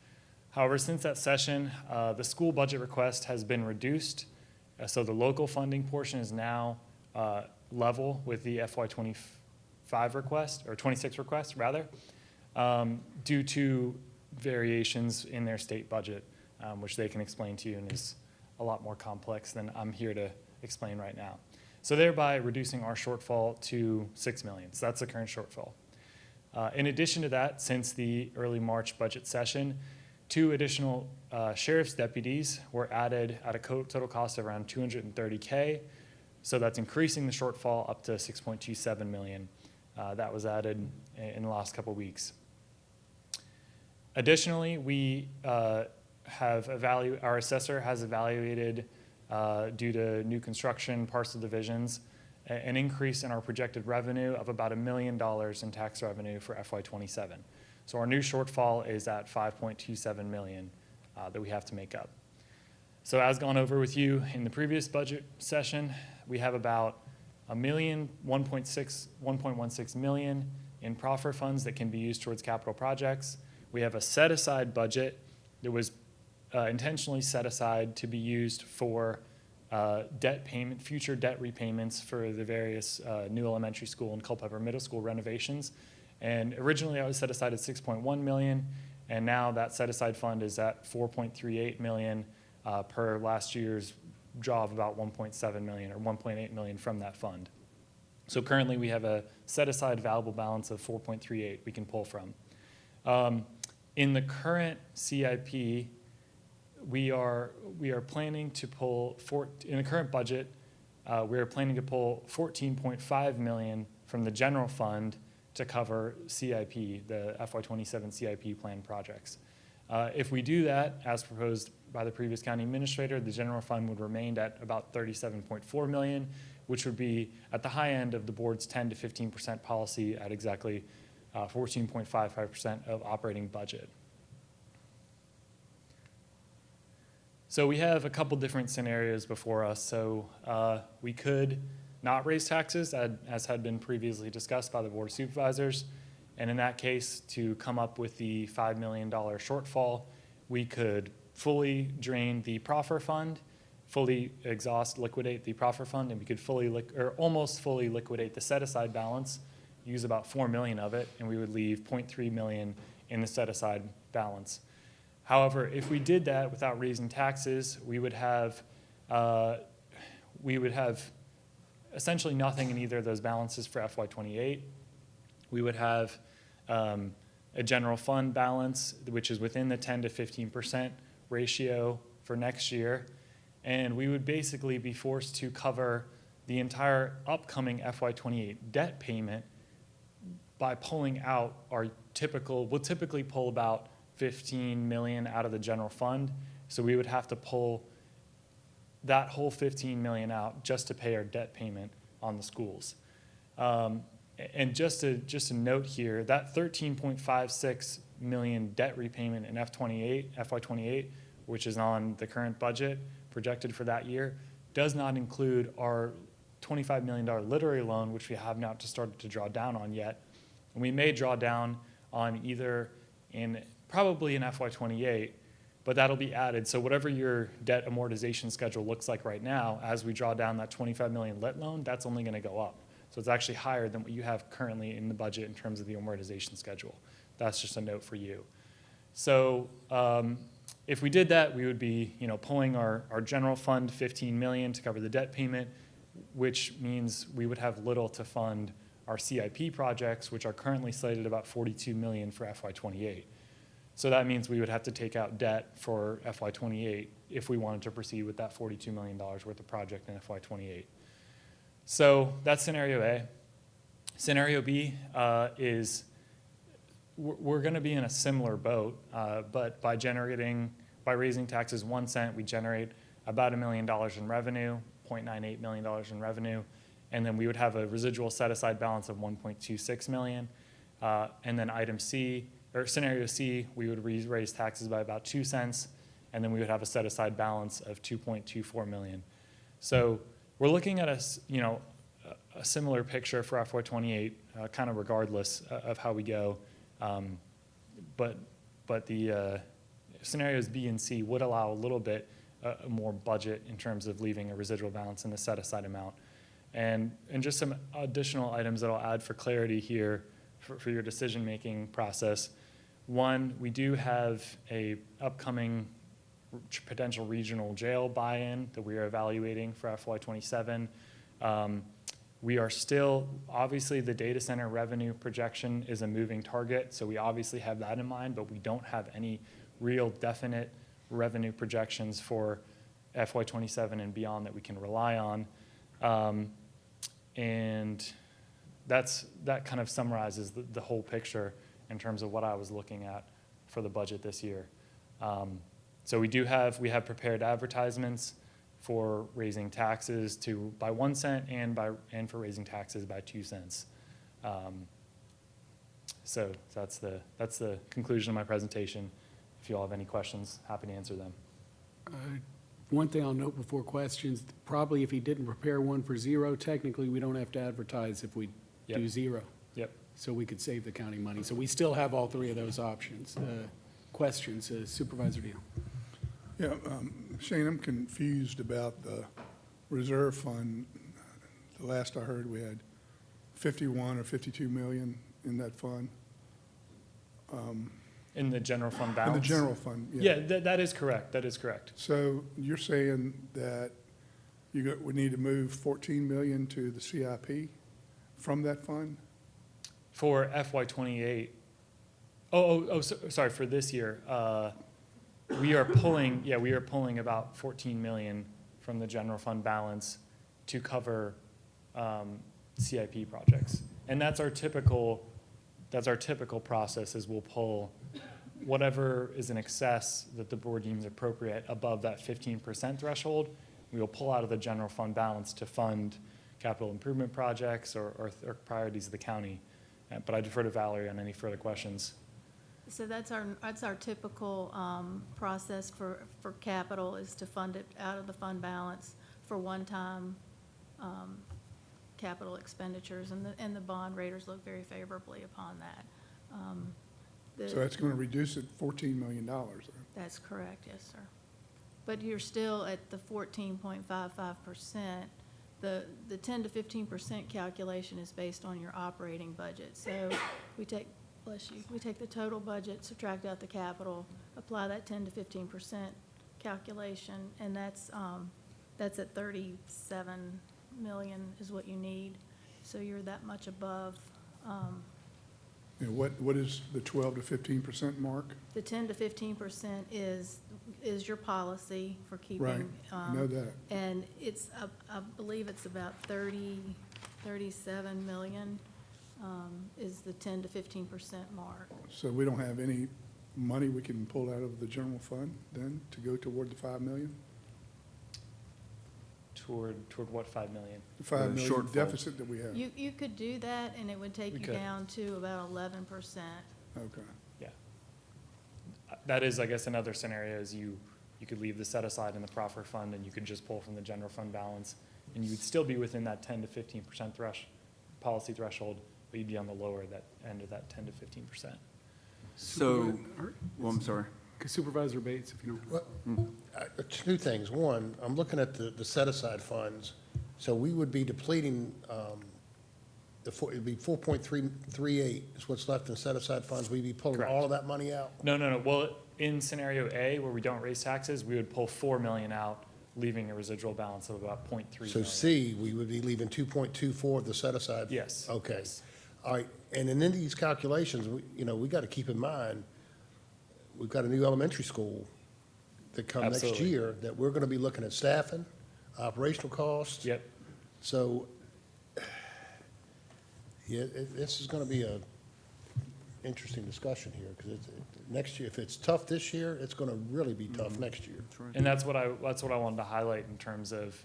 Speaker 5: However, since that session, the school budget request has been reduced. So the local funding portion is now level with the FY25 request, or 26 request rather, due to variations in their state budget, which they can explain to you and is a lot more complex than I'm here to explain right now. So thereby reducing our shortfall to $6 million. So that's the current shortfall. In addition to that, since the early March budget session, 2 additional sheriff's deputies were added at a total cost of around $230K. So that's increasing the shortfall up to $6.27 million. That was added in the last couple weeks. Additionally, we our assessor has evaluated, due to new construction, parcel divisions, an increase in our projected revenue of about $1 million in tax revenue for FY27. So our new shortfall is at $5.27 million that we have to make up. So as gone over with you in the previous budget session, we have about $1.16 million in proffer funds that can be used towards capital projects. We have a set-aside budget that was intentionally set aside to be used for future debt repayments for the various new elementary school and Culpeper Middle School renovations. And originally I was set aside at $6.1 million, and now that set aside fund is at $4.38 million per last year's draw of about $1.7 million or $1.8 million from that fund. So currently we have a set aside available balance of $4.38 we can pull from. In the current CIP, we are planning to pull, in the current budget, we are planning to pull $14.5 million from the general fund to cover CIP, the FY27 CIP plan projects. If we do that, as proposed by the previous county administrator, the general fund would remain at about $37.4 million, which would be at the high end of the board's 10 to 15% policy at exactly 14.55% of operating budget. So we have a couple different scenarios before us. So we could not raise taxes, as had been previously discussed by the Board of Supervisors. And in that case, to come up with the $5 million shortfall, we could fully drain the proffer fund, fully liquidate the proffer fund, and we could almost fully liquidate the set-aside balance, use about $4 million of it, and we would leave $0.3 million in the set-aside balance. However, if we did that without raising taxes, we would have essentially nothing in either of those balances for FY28. We would have a general fund balance, which is within the 10 to 15% ratio for next year, and we would basically be forced to cover the entire upcoming FY28 debt payment by pulling out we'll typically pull about $15 million out of the general fund. So we would have to pull that whole $15 million out just to pay our debt payment on the schools. And just a note here, that $13.56 million debt repayment in FY28, which is on the current budget projected for that year, does not include our $25 million literary loan, which we have not started to draw down on yet. And we may draw down on probably in FY28, but that'll be added. So whatever your debt amortization schedule looks like right now, as we draw down that 25 million lit loan, that's only going to go up. So it's actually higher than what you have currently in the budget in terms of the amortization schedule. That's just a note for you. So if we did that, we would be, pulling our general fund 15 million to cover the debt payment, which means we would have little to fund our CIP projects, which are currently slated about 42 million for FY28. So that means we would have to take out debt for FY28 if we wanted to proceed with that $42 million worth of project in FY28. So that's scenario A. Scenario B is we're going to be in a similar boat, but by raising taxes 1 cent, we generate about $1 million in revenue, $0.98 million in revenue, and then we would have a residual set-aside balance of $1.26 million. And then item C, or scenario C, we would raise taxes by about 2 cents, and then we would have a set-aside balance of $2.24 million. So we're looking at a similar picture for FY28, kind of regardless of how we go. But the scenarios B and C would allow a little bit more budget in terms of leaving a residual balance in the set-aside amount. And just some additional items that I'll add for clarity here for your decision-making process. One, we do have a upcoming potential regional jail buy-in that we are evaluating for FY27. We are still, obviously the data center revenue projection is a moving target, so we obviously have that in mind, but we don't have any real definite revenue projections for FY27 and beyond that we can rely on. And that kind of summarizes the whole picture in terms of what I was looking at for the budget this year. So we have prepared advertisements for raising taxes by 1 cent and for raising taxes by 2 cents. So that's the conclusion of my presentation. If you all have any questions, happy to answer them.
Speaker 1: One thing I'll note before questions, probably if he didn't prepare one for 0, technically we don't have to advertise if we do 0.
Speaker 5: Yep.
Speaker 1: So we could save the county money. So we still have all 3 of those options. Questions, Supervisor Deal.
Speaker 11: Yeah, Shane, I'm confused about the reserve fund. The last I heard, we had 51 or 52 million in that fund.
Speaker 5: In the general fund balance?
Speaker 11: In the general fund,
Speaker 5: yeah. Yeah, that is correct. That is correct.
Speaker 11: So you're saying that we need to move 14 million to the CIP from that fund?
Speaker 5: For FY28, sorry, for this year, we are pulling about 14 million from the general fund balance to cover CIP projects. And that's our typical process is we'll pull whatever is in excess that the board deems appropriate above that 15% threshold. We will pull out of the general fund balance to fund capital improvement projects or priorities of the county. But I defer to Valerie on any further questions.
Speaker 14: So that's our typical process for capital, is to fund it out of the fund balance for one-time capital expenditures, and the bond raters look very favorably upon that.
Speaker 11: So that's going to reduce it $14 million.
Speaker 14: That's correct, yes, sir. But you're still at the 14.55%. The 10 to 15% calculation is based on your operating budget. So we take the total budget, subtract out the capital, apply that 10 to 15% calculation, and that's at 37 million is what you need. So you're that much above.
Speaker 11: And what is the 12 to 15% mark?
Speaker 14: The 10 to 15% is your policy for keeping.
Speaker 11: Right, I know that.
Speaker 14: And it's, I believe it's about 37 million is the 10 to 15% mark.
Speaker 11: So we don't have any money we can pull out of the general fund then to go toward the 5 million?
Speaker 5: Toward what 5 million?
Speaker 11: The 5 million
Speaker 4: shortfall.
Speaker 11: deficit that we have.
Speaker 14: You could do that, and it would take
Speaker 5: We
Speaker 14: you
Speaker 5: could.
Speaker 14: down to about 11%.
Speaker 11: Okay.
Speaker 5: Yeah. That is, I guess, another scenario is you could leave the set aside in the proffer fund and you could just pull from the general fund balance, and you would still be within that 10 to 15% policy threshold, but you'd be on the lower end of that 10 to 15%.
Speaker 4: So, well, I'm sorry.
Speaker 1: Supervisor Bates, if you don't.
Speaker 9: Well, two things. One, I'm looking at the set-aside funds, so we would be depleting, it'd be 4.338 is what's left in set-aside funds. We'd be pulling
Speaker 5: Correct.
Speaker 9: all of that money out?
Speaker 5: No. Well, in scenario A, where we don't raise taxes, we would pull 4 million out, leaving a residual balance of about 0.3
Speaker 9: So
Speaker 5: million.
Speaker 9: C, we would be leaving 2.24 of the set-aside?
Speaker 5: Yes.
Speaker 9: Okay.
Speaker 5: Yes.
Speaker 9: All right, and then in these calculations, we got to keep in mind, we've got a new elementary school that come next
Speaker 5: Absolutely.
Speaker 9: year, that we're going to be looking at staffing, operational costs.
Speaker 5: Yep.
Speaker 9: So, yeah, this is going to be a interesting discussion here, because next year, if it's tough this year, it's going to really be tough next year.
Speaker 5: And that's what I wanted to highlight in terms of,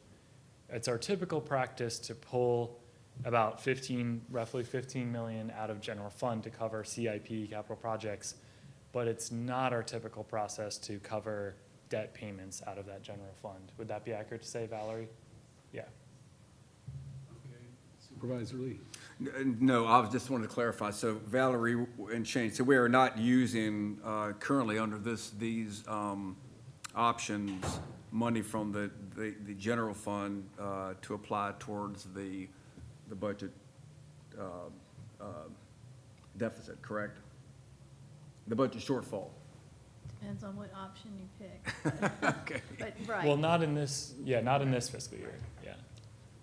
Speaker 5: it's our typical practice to pull about roughly 15 million out of general fund to cover CIP capital projects, but it's not our typical process to cover debt payments out of that general fund. Would that be accurate to say, Valerie? Yeah.
Speaker 1: Supervisor Lee.
Speaker 4: No, I just wanted to clarify. So Valerie and Shane, so we are not using currently under these options, money from the general fund to apply towards the budget deficit, correct? The budget shortfall.
Speaker 14: Depends on what option you pick.
Speaker 4: Okay.
Speaker 14: But, right.
Speaker 5: Well, not in this fiscal year, yeah.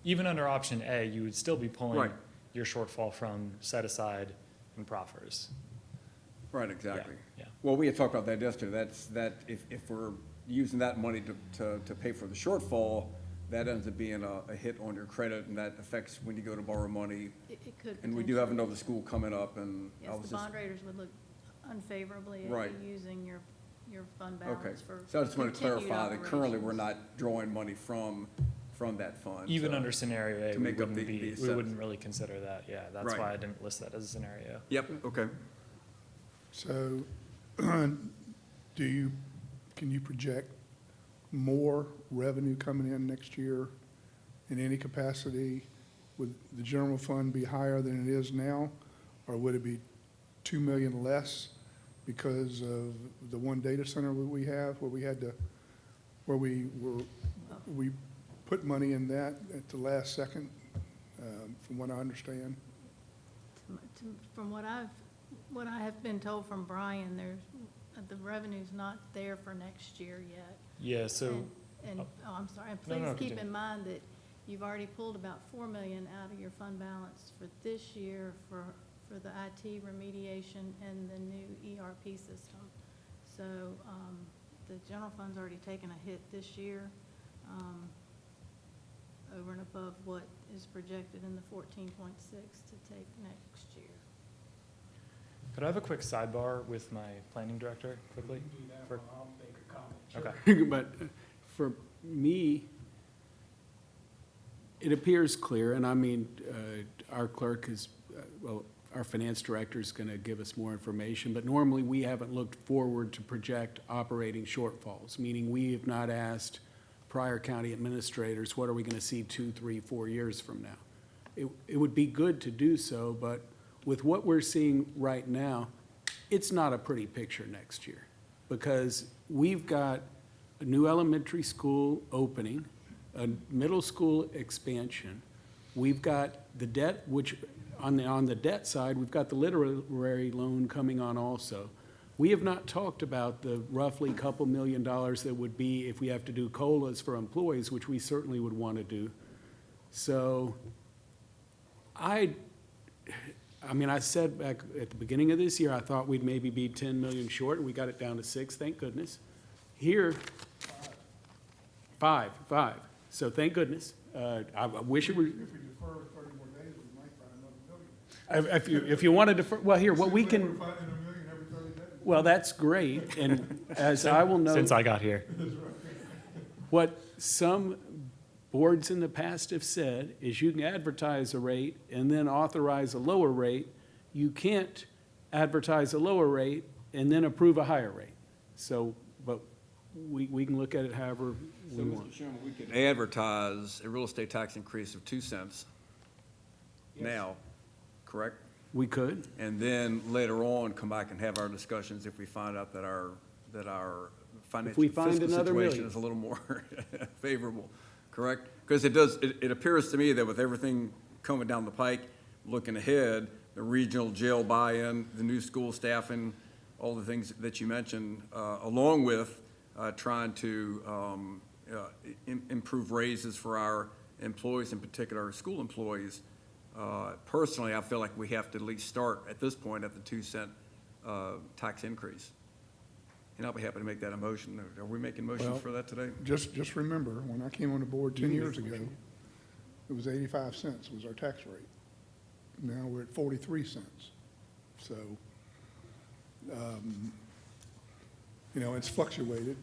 Speaker 5: Even under option A, you would still be pulling
Speaker 4: Right.
Speaker 5: your shortfall from set aside and proffers.
Speaker 4: Right, exactly.
Speaker 5: Yeah.
Speaker 4: Well, we had talked about that yesterday. If we're using that money to pay for the shortfall, that ends up being a hit on your credit, and that affects when you go to borrow money.
Speaker 14: It could.
Speaker 4: And we do have
Speaker 14: potentially.
Speaker 4: another school coming up, and I
Speaker 14: Yes,
Speaker 4: was
Speaker 14: the
Speaker 4: just,
Speaker 14: bond raters would look unfavorably at
Speaker 4: Right.
Speaker 14: you using your fund
Speaker 4: okay.
Speaker 14: balance for.
Speaker 4: So I just want to
Speaker 14: continued
Speaker 4: clarify that currently we're
Speaker 14: operations.
Speaker 4: not drawing money from that fund.
Speaker 5: Even
Speaker 4: so-
Speaker 5: under scenario A,
Speaker 4: to
Speaker 5: we
Speaker 4: make up
Speaker 5: wouldn't
Speaker 4: the
Speaker 5: be, we
Speaker 4: set.
Speaker 5: wouldn't really consider that, yeah, that's
Speaker 4: Right.
Speaker 5: why I didn't list that as a scenario.
Speaker 4: Yep, okay.
Speaker 11: So, can you project more revenue coming in next year in any capacity? Would the general fund be higher than it is now? Or would it be 2 million less because of the one data center that we have, where we put money in that at the last second, from what I understand?
Speaker 14: From what I have been told from Brian, the revenue's not there for next year yet.
Speaker 5: Yeah, so,
Speaker 14: I'm sorry, and
Speaker 5: No,
Speaker 14: please
Speaker 5: no,
Speaker 14: keep
Speaker 5: continue.
Speaker 14: in mind that you've already pulled about 4 million out of your fund balance for this year for the IT remediation and the new ERP system. So, the general fund's already taken a hit this year, over and above what is projected in the 14.6 to take next year.
Speaker 5: could I have a quick sidebar with my planning director quickly? For- Okay.
Speaker 1: But for me, it appears clear, and I mean, our clerk is, our finance director is going to give us more information, but normally we haven't looked forward to project operating shortfalls, meaning we have not asked prior county administrators, what are we going to see 2, 3, 4 years from now? It would be good to do so, but with what we're seeing right now, it's not a pretty picture next year, because we've got a new elementary school opening, a middle school expansion. We've got the debt, which on the debt side, we've got the literary loan coming on also. We have not talked about the roughly couple $1 million that would be if we have to do COLAs for employees, which we certainly would want to do. So I mean, I said back at the beginning of this year, I thought we'd maybe be 10 million short, and we got it down to 6, thank goodness. Here, 5. So thank goodness. I wish it were.
Speaker 11: If we defer 30 more days, we might find another million.
Speaker 1: If you want to defer, well, here, what we
Speaker 11: We're
Speaker 1: can,
Speaker 11: finding $1 million every 30 days.
Speaker 1: well, that's great, and as I will note.
Speaker 5: Since I got here.
Speaker 1: What some boards in the past have said is you can advertise a rate and then authorize a lower rate. You can't advertise a lower rate and then approve a higher rate. So, but we can look at it however
Speaker 4: So,
Speaker 1: we want.
Speaker 4: Mr. Chairman, we could advertise a real estate tax increase of 2 cents now, correct?
Speaker 1: We could.
Speaker 4: And then later on, come back and have our discussions if we find out that our that our
Speaker 1: we
Speaker 4: financial
Speaker 1: find
Speaker 4: fiscal
Speaker 1: another
Speaker 4: situation
Speaker 1: million.
Speaker 4: is a little more favorable, correct? Because it appears to me that with everything coming down the pike, looking ahead, the regional jail buy-in, the new school staffing, all the things that you mentioned, along with trying to improve raises for our employees, in particular our school employees. Personally, I feel like we have to at least start at this point at the 2-cent tax increase. And I'll be happy to make that a motion. Are we making motions
Speaker 11: Well,
Speaker 4: for that today?
Speaker 11: Just remember, when I came on the board 10 years ago, it was 85 cents was our tax rate. Now we're at 43 cents. So, it's fluctuated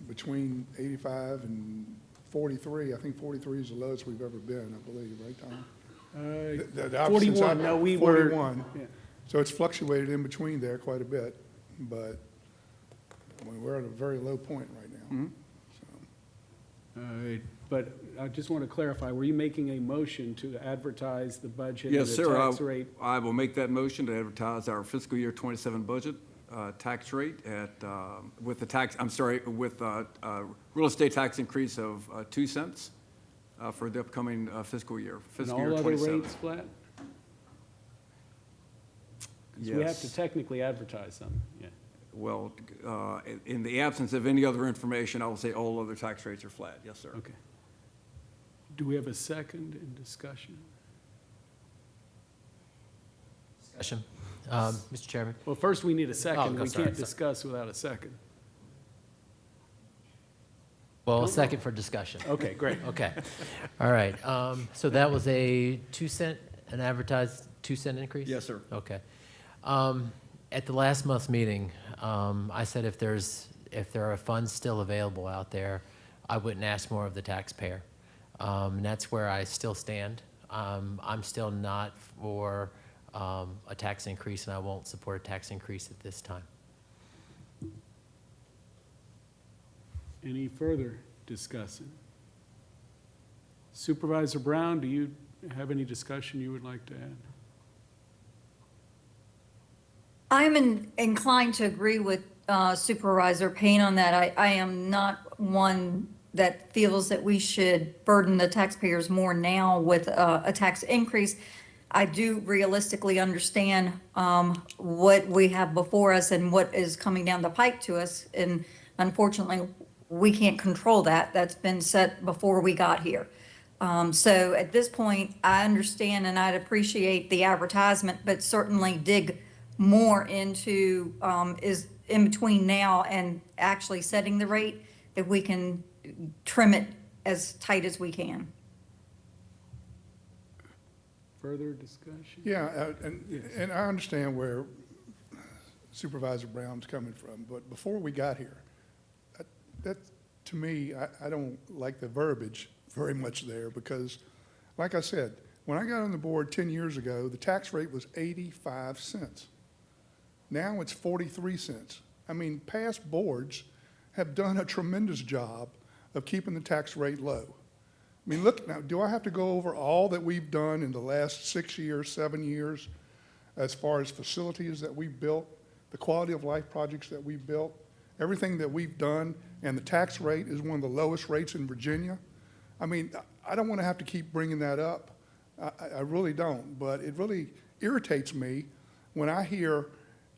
Speaker 11: between 85 and 43. I think 43 is the lowest we've ever been, I believe, right, Tom? The opposite
Speaker 1: 41,
Speaker 11: side-
Speaker 1: no, we were.
Speaker 11: 41.
Speaker 1: Yeah.
Speaker 11: So it's fluctuated in between there quite a bit, but we're at a very low point right now. So.
Speaker 1: But I just want to clarify, were you making a motion to advertise the budget
Speaker 4: Yes,
Speaker 1: and
Speaker 4: sir.
Speaker 1: the tax rate?
Speaker 4: I will make that motion to advertise our fiscal year 27 budget tax rate at, with the tax, I'm sorry, with real estate tax increase of 2 cents for the upcoming fiscal year,
Speaker 1: And
Speaker 4: fiscal year
Speaker 1: all other
Speaker 4: 27.
Speaker 1: rates flat? Because we have to technically advertise them, yeah.
Speaker 4: Well, in the absence of any other information, I will say all other tax rates are flat. Yes, sir.
Speaker 1: Okay. Do we have a second in discussion?
Speaker 12: Discussion. Mr. Chairman?
Speaker 1: Well, first we need a second.
Speaker 12: go,
Speaker 1: We
Speaker 12: sorry,
Speaker 1: can't
Speaker 12: sorry.
Speaker 1: discuss without a second.
Speaker 12: Well, a second for discussion.
Speaker 1: Okay, great.
Speaker 12: Okay. All right. So that was a 2-cent, an advertised 2-cent increase?
Speaker 4: Yes, sir.
Speaker 12: Okay. At the last month's meeting, I said if there are funds still available out there, I wouldn't ask more of the taxpayer. And that's where I still stand. I'm still not for a tax increase, and I won't support a tax increase at this time.
Speaker 1: Any further discussing? Supervisor Brown, do you have any discussion you would like to add?
Speaker 8: I'm inclined to agree with Supervisor Payne on that. I am not one that feels that we should burden the taxpayers more now with a tax increase. I do realistically understand what we have before us and what is coming down the pike to us. And unfortunately, we can't control that. That's been set before we got here. So at this point, I understand and I'd appreciate the advertisement, but certainly dig more into is in between now and actually setting the rate, if we can trim it as tight as we can.
Speaker 1: Further discussion?
Speaker 11: Yeah, and I understand where Supervisor Brown's coming from, but before we got here, that to me, I don't like the verbiage very much there because, like I said, when I got on the board 10 years ago, the tax rate was 85 cents. Now it's 43 cents. I mean, past boards have done a tremendous job of keeping the tax rate low. I mean, look, now, do I have to go over all that we've done in the last 6 years, 7 years, as far as facilities that we've built, the quality of life projects that we've built, everything that we've done, and the tax rate is one of the lowest rates in Virginia? I mean, I don't want to have to keep bringing that up. I really don't, but it really irritates me when I hear,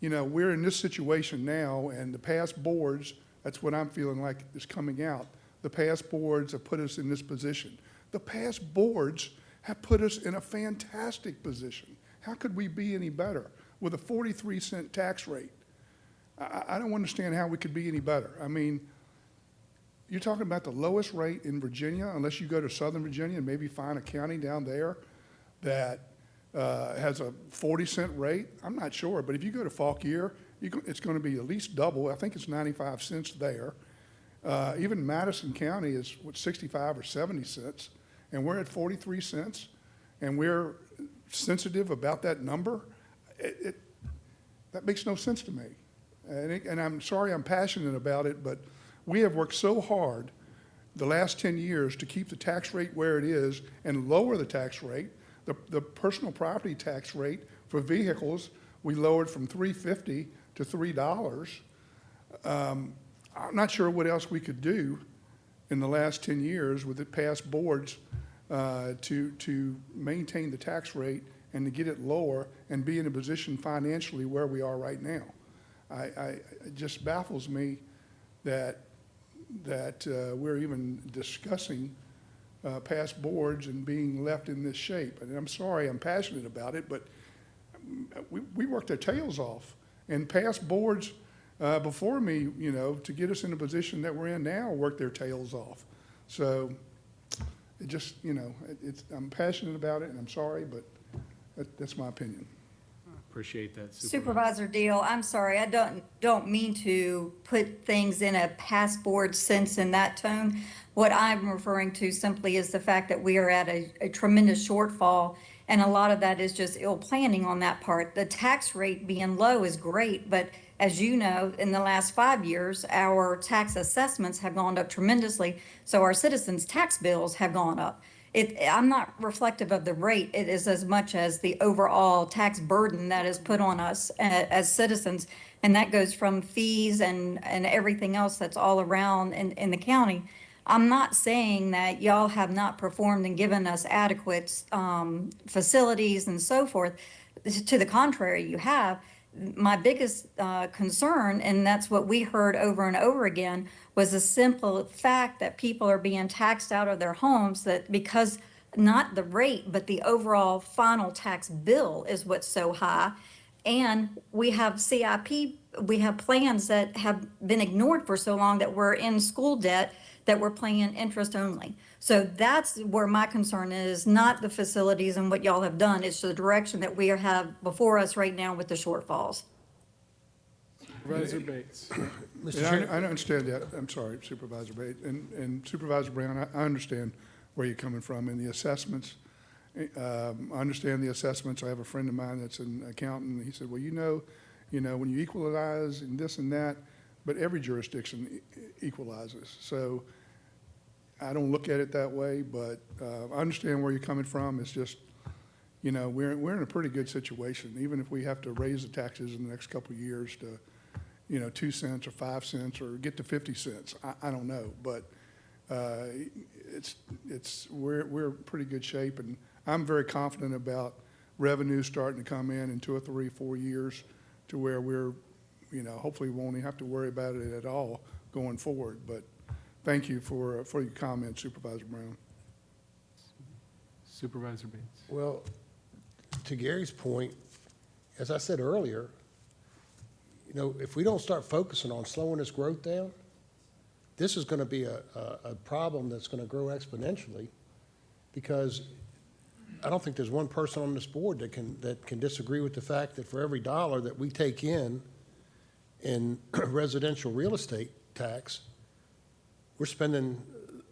Speaker 11: we're in this situation now, and the past boards, that's what I'm feeling like is coming out. The past boards have put us in this position. The past boards have put us in a fantastic position. How could we be any better with a 43-cent tax rate? I don't understand how we could be any better. I mean, you're talking about the lowest rate in Virginia, unless you go to Southern Virginia and maybe find a county down there that has a 40-cent rate. I'm not sure, but if you go to Fauquier, it's going to be at least double. I think it's 95 cents there. Even Madison County is 65 or 70 cents, and we're at 43 cents, and we're sensitive about that number. That makes no sense to me. And I'm sorry I'm passionate about it, but we have worked so hard the last 10 years to keep the tax rate where it is and lower the tax rate. The personal property tax rate for vehicles, we lowered from $3.50 to $3. I'm not sure what else we could do in the last 10 years with the past boards to maintain the tax rate and to get it lower and be in a position financially where we are right now. It just baffles me that we're even discussing past boards and being left in this shape. And I'm sorry, I'm passionate about it, but we worked our tails off. And past boards before me, you know, to get us in the position that we're in now, worked their tails off. So it just, you know, I'm passionate about it, and I'm sorry, but that's my opinion.
Speaker 1: Appreciate that,
Speaker 8: Supervisor Deal, I'm sorry, I don't mean to put things in a past board sense in that tone. What I'm referring to simply is the fact that we are at a tremendous shortfall, and a lot of that is just ill planning on that part. The tax rate being low is great, but as you know, in the last 5 years, our tax assessments have gone up tremendously, so our citizens' tax bills have gone up. I'm not reflective of the rate. It is as much as the overall tax burden that is put on us as citizens. And that goes from fees and everything else that's all around in the county. I'm not saying that y'all have not performed and given us adequate facilities and so forth. To the contrary, you have. My biggest concern, and that's what we heard over and over again, was the simple fact that people are being taxed out of their homes, that because not the rate, but the overall final tax bill is what's so high. And we have CIP, we have plans that have been ignored for so long that we're in school debt, that we're paying interest only. So that's where my concern is, not the facilities and what y'all have done. It's the direction that we have before us right now with the shortfalls.
Speaker 1: Supervisor Bates.
Speaker 11: And I understand that. I'm sorry, Supervisor Bates. And Supervisor Brown, I understand where you're coming from and the assessments. I understand the assessments. I have a friend of mine that's an accountant, and he said, well, you know, when you equalize and this and that, but every jurisdiction equalizes. So I don't look at it that way, but I understand where you're coming from. It's just, you know, we're in a pretty good situation, even if we have to raise the taxes in the next couple of years to, you know, 2 cents or 5 cents or get to 50 cents. I don't know, but we're in pretty good shape, and I'm very confident about revenue starting to come in 2 or 3, 4 years to where we're, you know, hopefully we won't even have to worry about it at all going forward. But thank you for your comment, Supervisor Brown.
Speaker 1: Supervisor Bates.
Speaker 9: Well, to Gary's point, as I said earlier, you know, if we don't start focusing on slowing this growth down, this is going to be a problem that's going to grow exponentially, because I don't think there's one person on this board that can disagree with the fact that for every dollar that we take in residential real estate tax, we're spending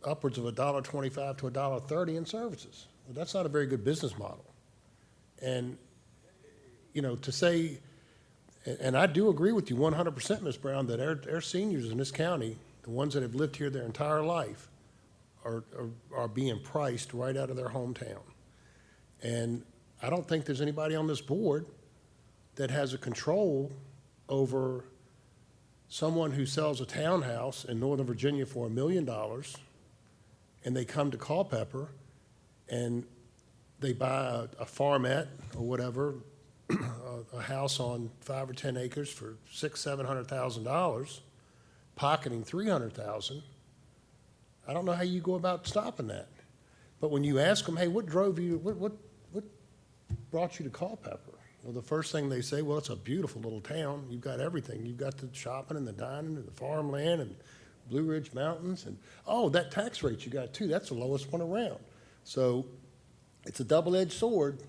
Speaker 9: upwards of $1.25 to $1.30 in services. Well, that's not a very good business model. And, you know, to say, and I do agree with you 100%, Ms. Brown, that our seniors in this county, the ones that have lived here their entire life, are being priced right out of their hometown. And I don't think there's anybody on this board that has a control over someone who sells a townhouse in Northern Virginia for $1 million, and they come to Culpeper and they buy a farmette or whatever, a house on 5 or 10 acres for $600,000-$700,000, pocketing $300,000. I don't know how you go about stopping that. But when you ask them, hey, what drove you, what brought you to Culpeper? Well, the first thing they say, well, it's a beautiful little town. You've got everything. You've got the shopping and the dining and the farmland and Blue Ridge Mountains. And, oh, that tax rate you got, too, that's the lowest one around. So it's a double-edged sword,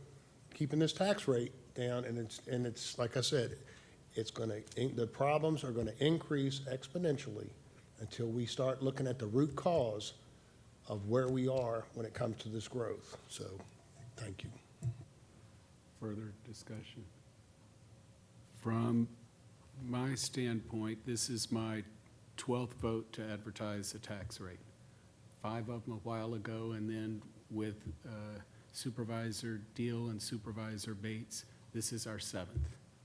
Speaker 9: keeping this tax rate down. And it's like I said, the problems are going to increase exponentially until we start looking at the root cause of where we are when it comes to this growth. So, thank you.
Speaker 1: Further discussion? From my standpoint, this is my 12th vote to advertise the tax rate. 5 of them a while ago, and then with Supervisor Deal and Supervisor Bates, this is our 7th.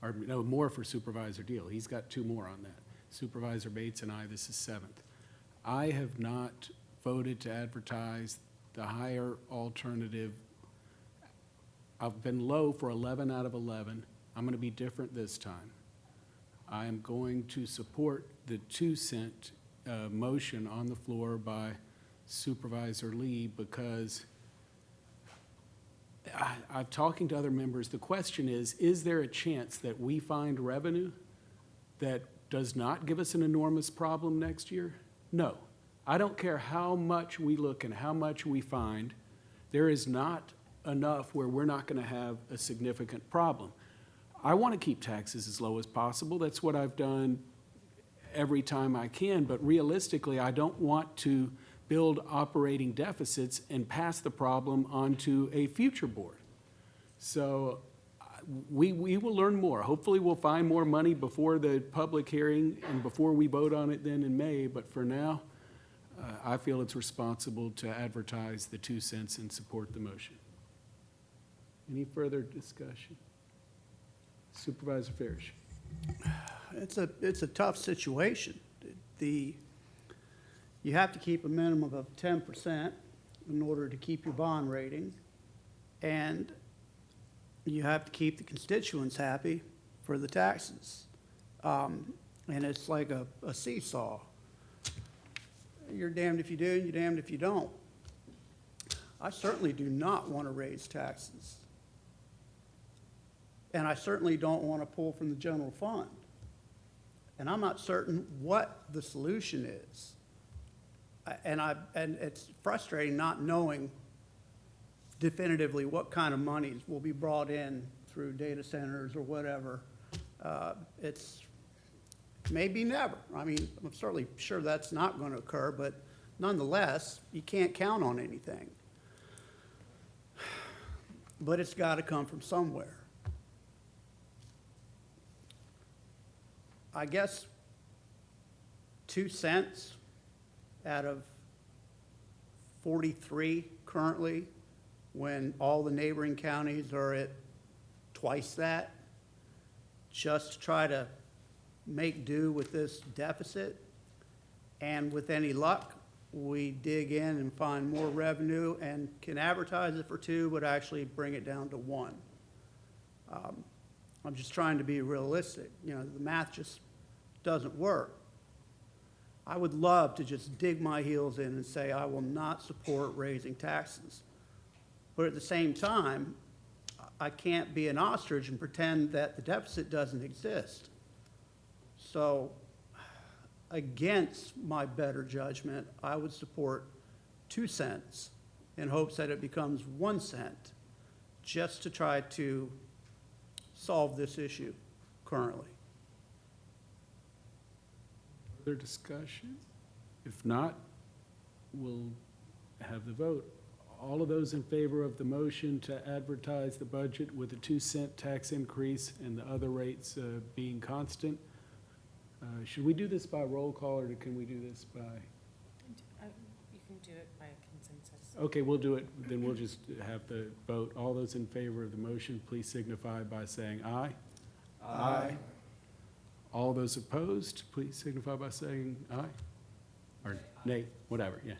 Speaker 1: Or no, more for Supervisor Deal. He's got 2 more on that. Supervisor Bates and I, this is 7th. I have not voted to advertise the higher alternative. I've been low for 11 out of 11. I'm going to be different this time. I am going to support the 2-cent motion on the floor by Supervisor Lee because I'm talking to other members. The question is there a chance that we find revenue that does not give us an enormous problem next year? No. I don't care how much we look and how much we find, there is not enough where we're not going to have a significant problem. I want to keep taxes as low as possible. That's what I've done every time I can, but realistically, I don't want to build operating deficits and pass the problem on to a future board. So we will learn more. Hopefully, we'll find more money before the public hearing and before we vote on it then in May, but for now, I feel it's responsible to advertise the 2 cents and support the motion. Any further discussion? Supervisor Farish.
Speaker 10: It's a tough situation. You have to keep a minimum of 10% in order to keep your bond rating, and you have to keep the constituents happy for the taxes. And it's like a seesaw. You're damned if you do, and you're damned if you don't. I certainly do not want to raise taxes. And I certainly don't want to pull from the general fund. And I'm not certain what the solution is. And it's frustrating not knowing definitively what kind of monies will be brought in through data centers or whatever. It's maybe never. I mean, I'm certainly sure that's not going to occur, but nonetheless, you can't count on anything. But it's got to come from somewhere. I guess 2 cents out of 43 currently, when all the neighboring counties are at twice that, just to try to make do with this deficit. And with any luck, we dig in and find more revenue and can advertise it for 2, but actually bring it down to 1. I'm just trying to be realistic. You know, the math just doesn't work. I would love to just dig my heels in and say I will not support raising taxes. But at the same time, I can't be an ostrich and pretend that the deficit doesn't exist. So against my better judgment, I would support 2 cents in hopes that it becomes 1 cent, just to try to solve this issue currently.
Speaker 1: Further discussion? If not, we'll have the vote. All of those in favor of the motion to advertise the budget with a 2-cent tax increase and the other rates being constant, should we do this by roll call or can we do this by?
Speaker 6: You can do it by consensus.
Speaker 1: Okay, we'll do it, then we'll just have the vote. All those in favor of the motion, please signify by saying aye. Aye. All those opposed, please signify by saying aye. Or nay, whatever, yeah.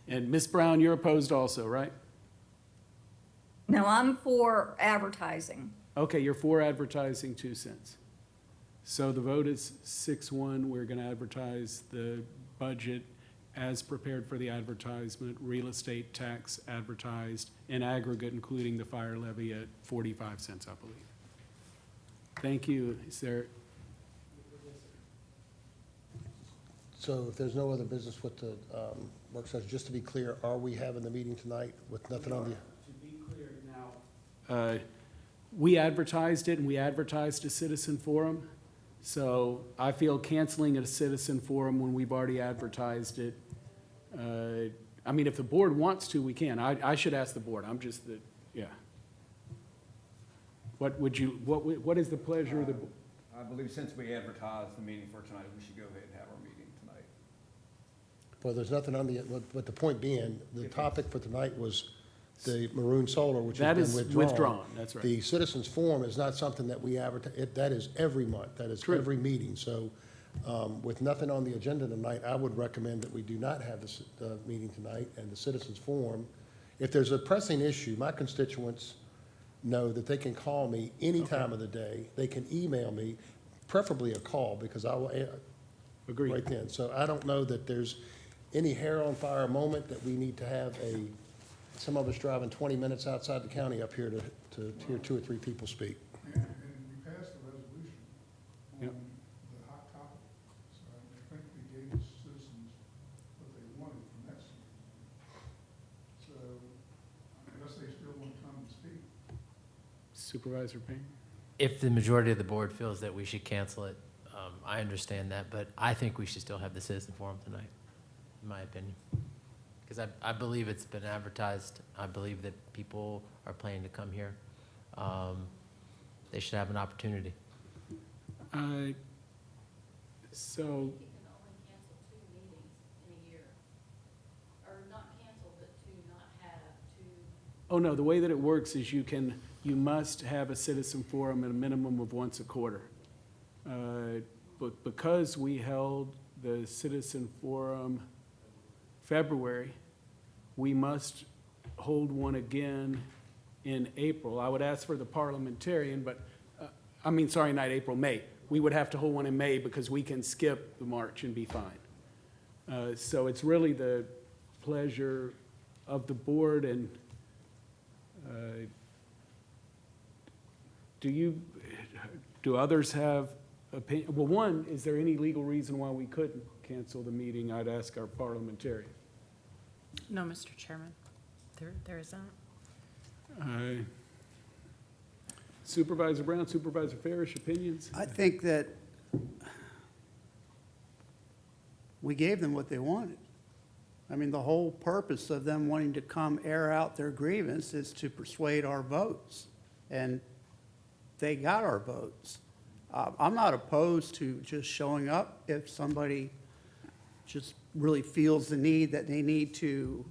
Speaker 1: And Ms. Brown, you're opposed also, right?
Speaker 8: No, I'm for advertising.
Speaker 1: Okay, you're for advertising 2 cents. So the vote is 6-1. We're going to advertise the budget as prepared for the advertisement, real estate tax advertised in aggregate, including the fire levy at 45 cents, I believe. Thank you. Is there?
Speaker 9: So if there's no other business with the work session, just to be clear, are we having the meeting tonight with nothing on the?
Speaker 1: To be clear now. We advertised it and we advertised a citizen forum. So I feel canceling a citizen forum when we've already advertised it. I mean, if the board wants to, we can. I should ask the board. I'm just the, yeah. What is the pleasure of the board?
Speaker 4: I believe since we advertised the meeting for tonight, we should go ahead and have our meeting tonight.
Speaker 9: Well, there's nothing on the, but the point being, the topic for tonight was the maroon solar, which has been withdrawn.
Speaker 1: That is withdrawn, that's right.
Speaker 9: The citizens forum is not something that we advertise, that is every month, that is
Speaker 1: True.
Speaker 9: every meeting. So With nothing on the agenda tonight, I would recommend that we do not have this meeting tonight and the citizens forum. If there's a pressing issue, my constituents know that they can call me any time of the day. They can email me, preferably a call, because I will
Speaker 1: Agreed.
Speaker 9: right then. So I don't know that there's any hair on fire moment that we need to have some of us driving 20 minutes outside the county up here to hear 2 or 3 people speak.
Speaker 11: And we passed the resolution
Speaker 1: Yep.
Speaker 11: on the hot topic. So I think we gave the citizens what they wanted from that standpoint. So unless they still want to come and speak.
Speaker 1: Supervisor Payne?
Speaker 12: If the majority of the board feels that we should cancel it, I understand that, but I think we should still have the citizen forum tonight, in my opinion. Because I believe it's been advertised. I believe that people are planning to come here. They should have an opportunity.
Speaker 1: So,
Speaker 13: You can only cancel 2 meetings in a year, or not cancel, but to not have 2.
Speaker 1: oh no, the way that it works is you must have a citizen forum at a minimum of once a quarter. But because we held the citizen forum February, we must hold one again in April. I would ask for the parliamentarian, but, not April, May. We would have to hold one in May because we can skip the March and be fine. So it's really the pleasure of the board, and do others have opinion? Well, one, is there any legal reason why we couldn't cancel the meeting? I'd ask our parliamentarian.
Speaker 13: No, Mr. Chairman, there isn't.
Speaker 1: Supervisor Brown, Supervisor Farish, opinions?
Speaker 10: I think that we gave them what they wanted. I mean, the whole purpose of them wanting to come air out their grievance is to persuade our votes, and they got our votes. I'm not opposed to just showing up if somebody just really feels the need that they need to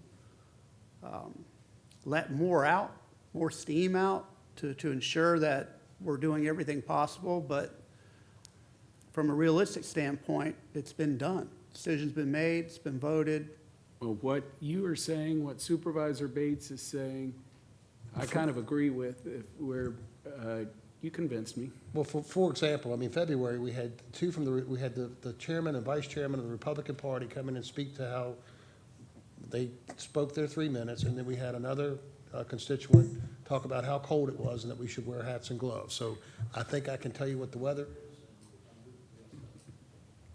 Speaker 10: let more out, more steam out, to ensure that we're doing everything possible. But from a realistic standpoint, it's been done. Decision's been made, it's been voted.
Speaker 1: Well, what you are saying, what Supervisor Bates is saying, I kind of agree with. If you convinced me.
Speaker 9: Well, for example, I mean, February, we had we had the chairman and vice chairman of the Republican Party come in and speak to how they spoke their 3 minutes, and then we had another constituent talk about how cold it was and that we should wear hats and gloves. So I think I can tell you what the weather is.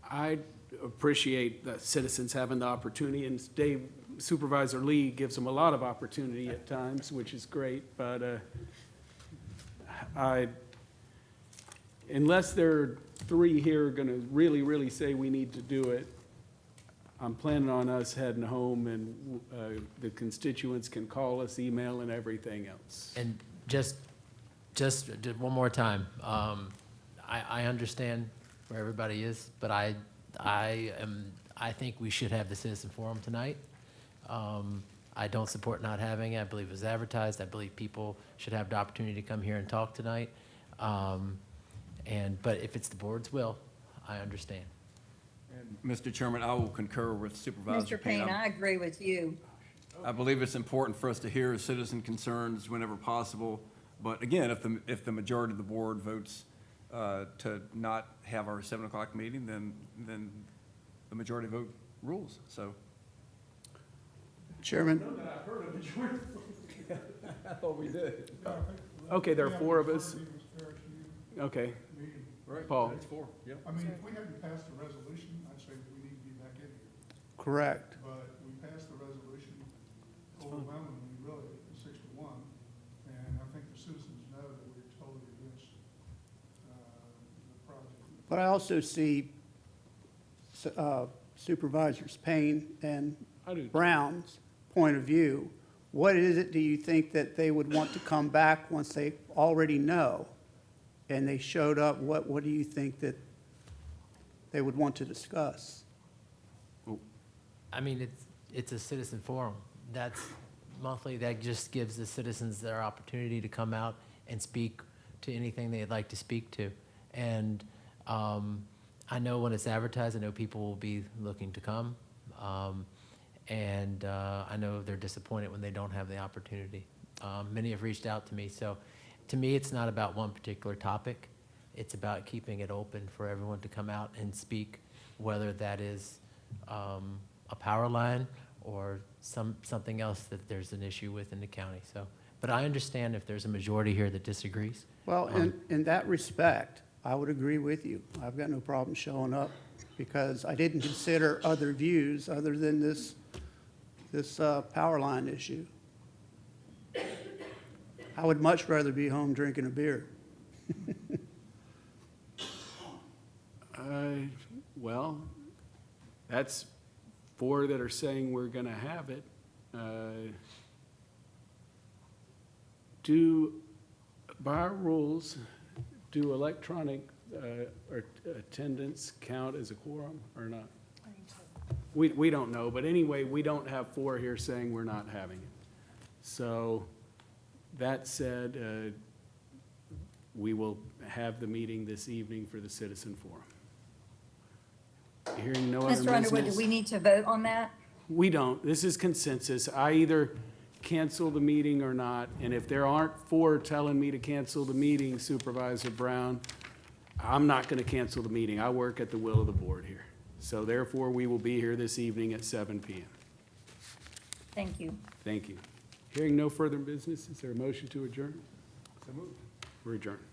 Speaker 1: I appreciate that citizens having the opportunity, and Supervisor Lee gives them a lot of opportunity at times, which is great, but unless there are 3 here going to really, really say we need to do it, I'm planning on us heading home, and the constituents can call us, email, and everything else.
Speaker 12: And just one more time, I understand where everybody is, but I think we should have the citizen forum tonight. I don't support not having it. I believe it was advertised. I believe people should have the opportunity to come here and talk tonight. But if it's the board's will, I understand.
Speaker 4: Mr. Chairman, I will concur with Supervisor
Speaker 8: Mr. Payne,
Speaker 4: Payne.
Speaker 8: I agree with you.
Speaker 4: I believe it's important for us to hear citizen concerns whenever possible. But again, if the majority of the board votes to not have our 7 o'clock meeting, then the majority vote rules. So.
Speaker 10: Chairman?
Speaker 1: I thought we did. Okay, there are 4 of us. Okay.
Speaker 4: Right.
Speaker 1: Paul.
Speaker 4: That's 4. Yep.
Speaker 11: I mean, if we hadn't passed the resolution, I'd say we need to be back in here.
Speaker 10: Correct.
Speaker 11: But we passed the resolution overwhelmingly, really, 6-1. And I think the citizens know that we're totally against the project.
Speaker 10: But I also see Supervisors Payne and
Speaker 1: I do.
Speaker 10: Brown's point of view. What is it do you think that they would want to come back once they already know? And they showed up, what do you think that they would want to discuss?
Speaker 12: I mean, it's a citizen forum. That's monthly. That just gives the citizens their opportunity to come out and speak to anything they'd like to speak to. And I know when it's advertised, I know people will be looking to come. And I know they're disappointed when they don't have the opportunity. Many have reached out to me. So to me, it's not about one particular topic. It's about keeping it open for everyone to come out and speak, whether that is a power line or something else that there's an issue with in the county. So, but I understand if there's a majority here that disagrees.
Speaker 10: Well, in that respect, I would agree with you. I've got no problem showing up because I didn't consider other views other than this power line issue. I would much rather be home drinking a beer.
Speaker 1: Well, that's 4 that are saying we're going to have it. By our rules, do electronic or attendance count as a quorum or not? We don't know, but anyway, we don't have 4 here saying we're not having it. So that said, we will have the meeting this evening for the citizen forum. Hearing no other
Speaker 8: Mr. Underwood, do
Speaker 1: business.
Speaker 8: we need to vote on that?
Speaker 1: We don't. This is consensus. I either cancel the meeting or not, and if there aren't 4 telling me to cancel the meeting, Supervisor Brown, I'm not going to cancel the meeting. I work at the will of the board here. So therefore, we will be here this evening at 7 p.m.
Speaker 8: Thank you.
Speaker 1: Thank you. Hearing no further business, is there a motion to adjourn? So moved. We're adjourned.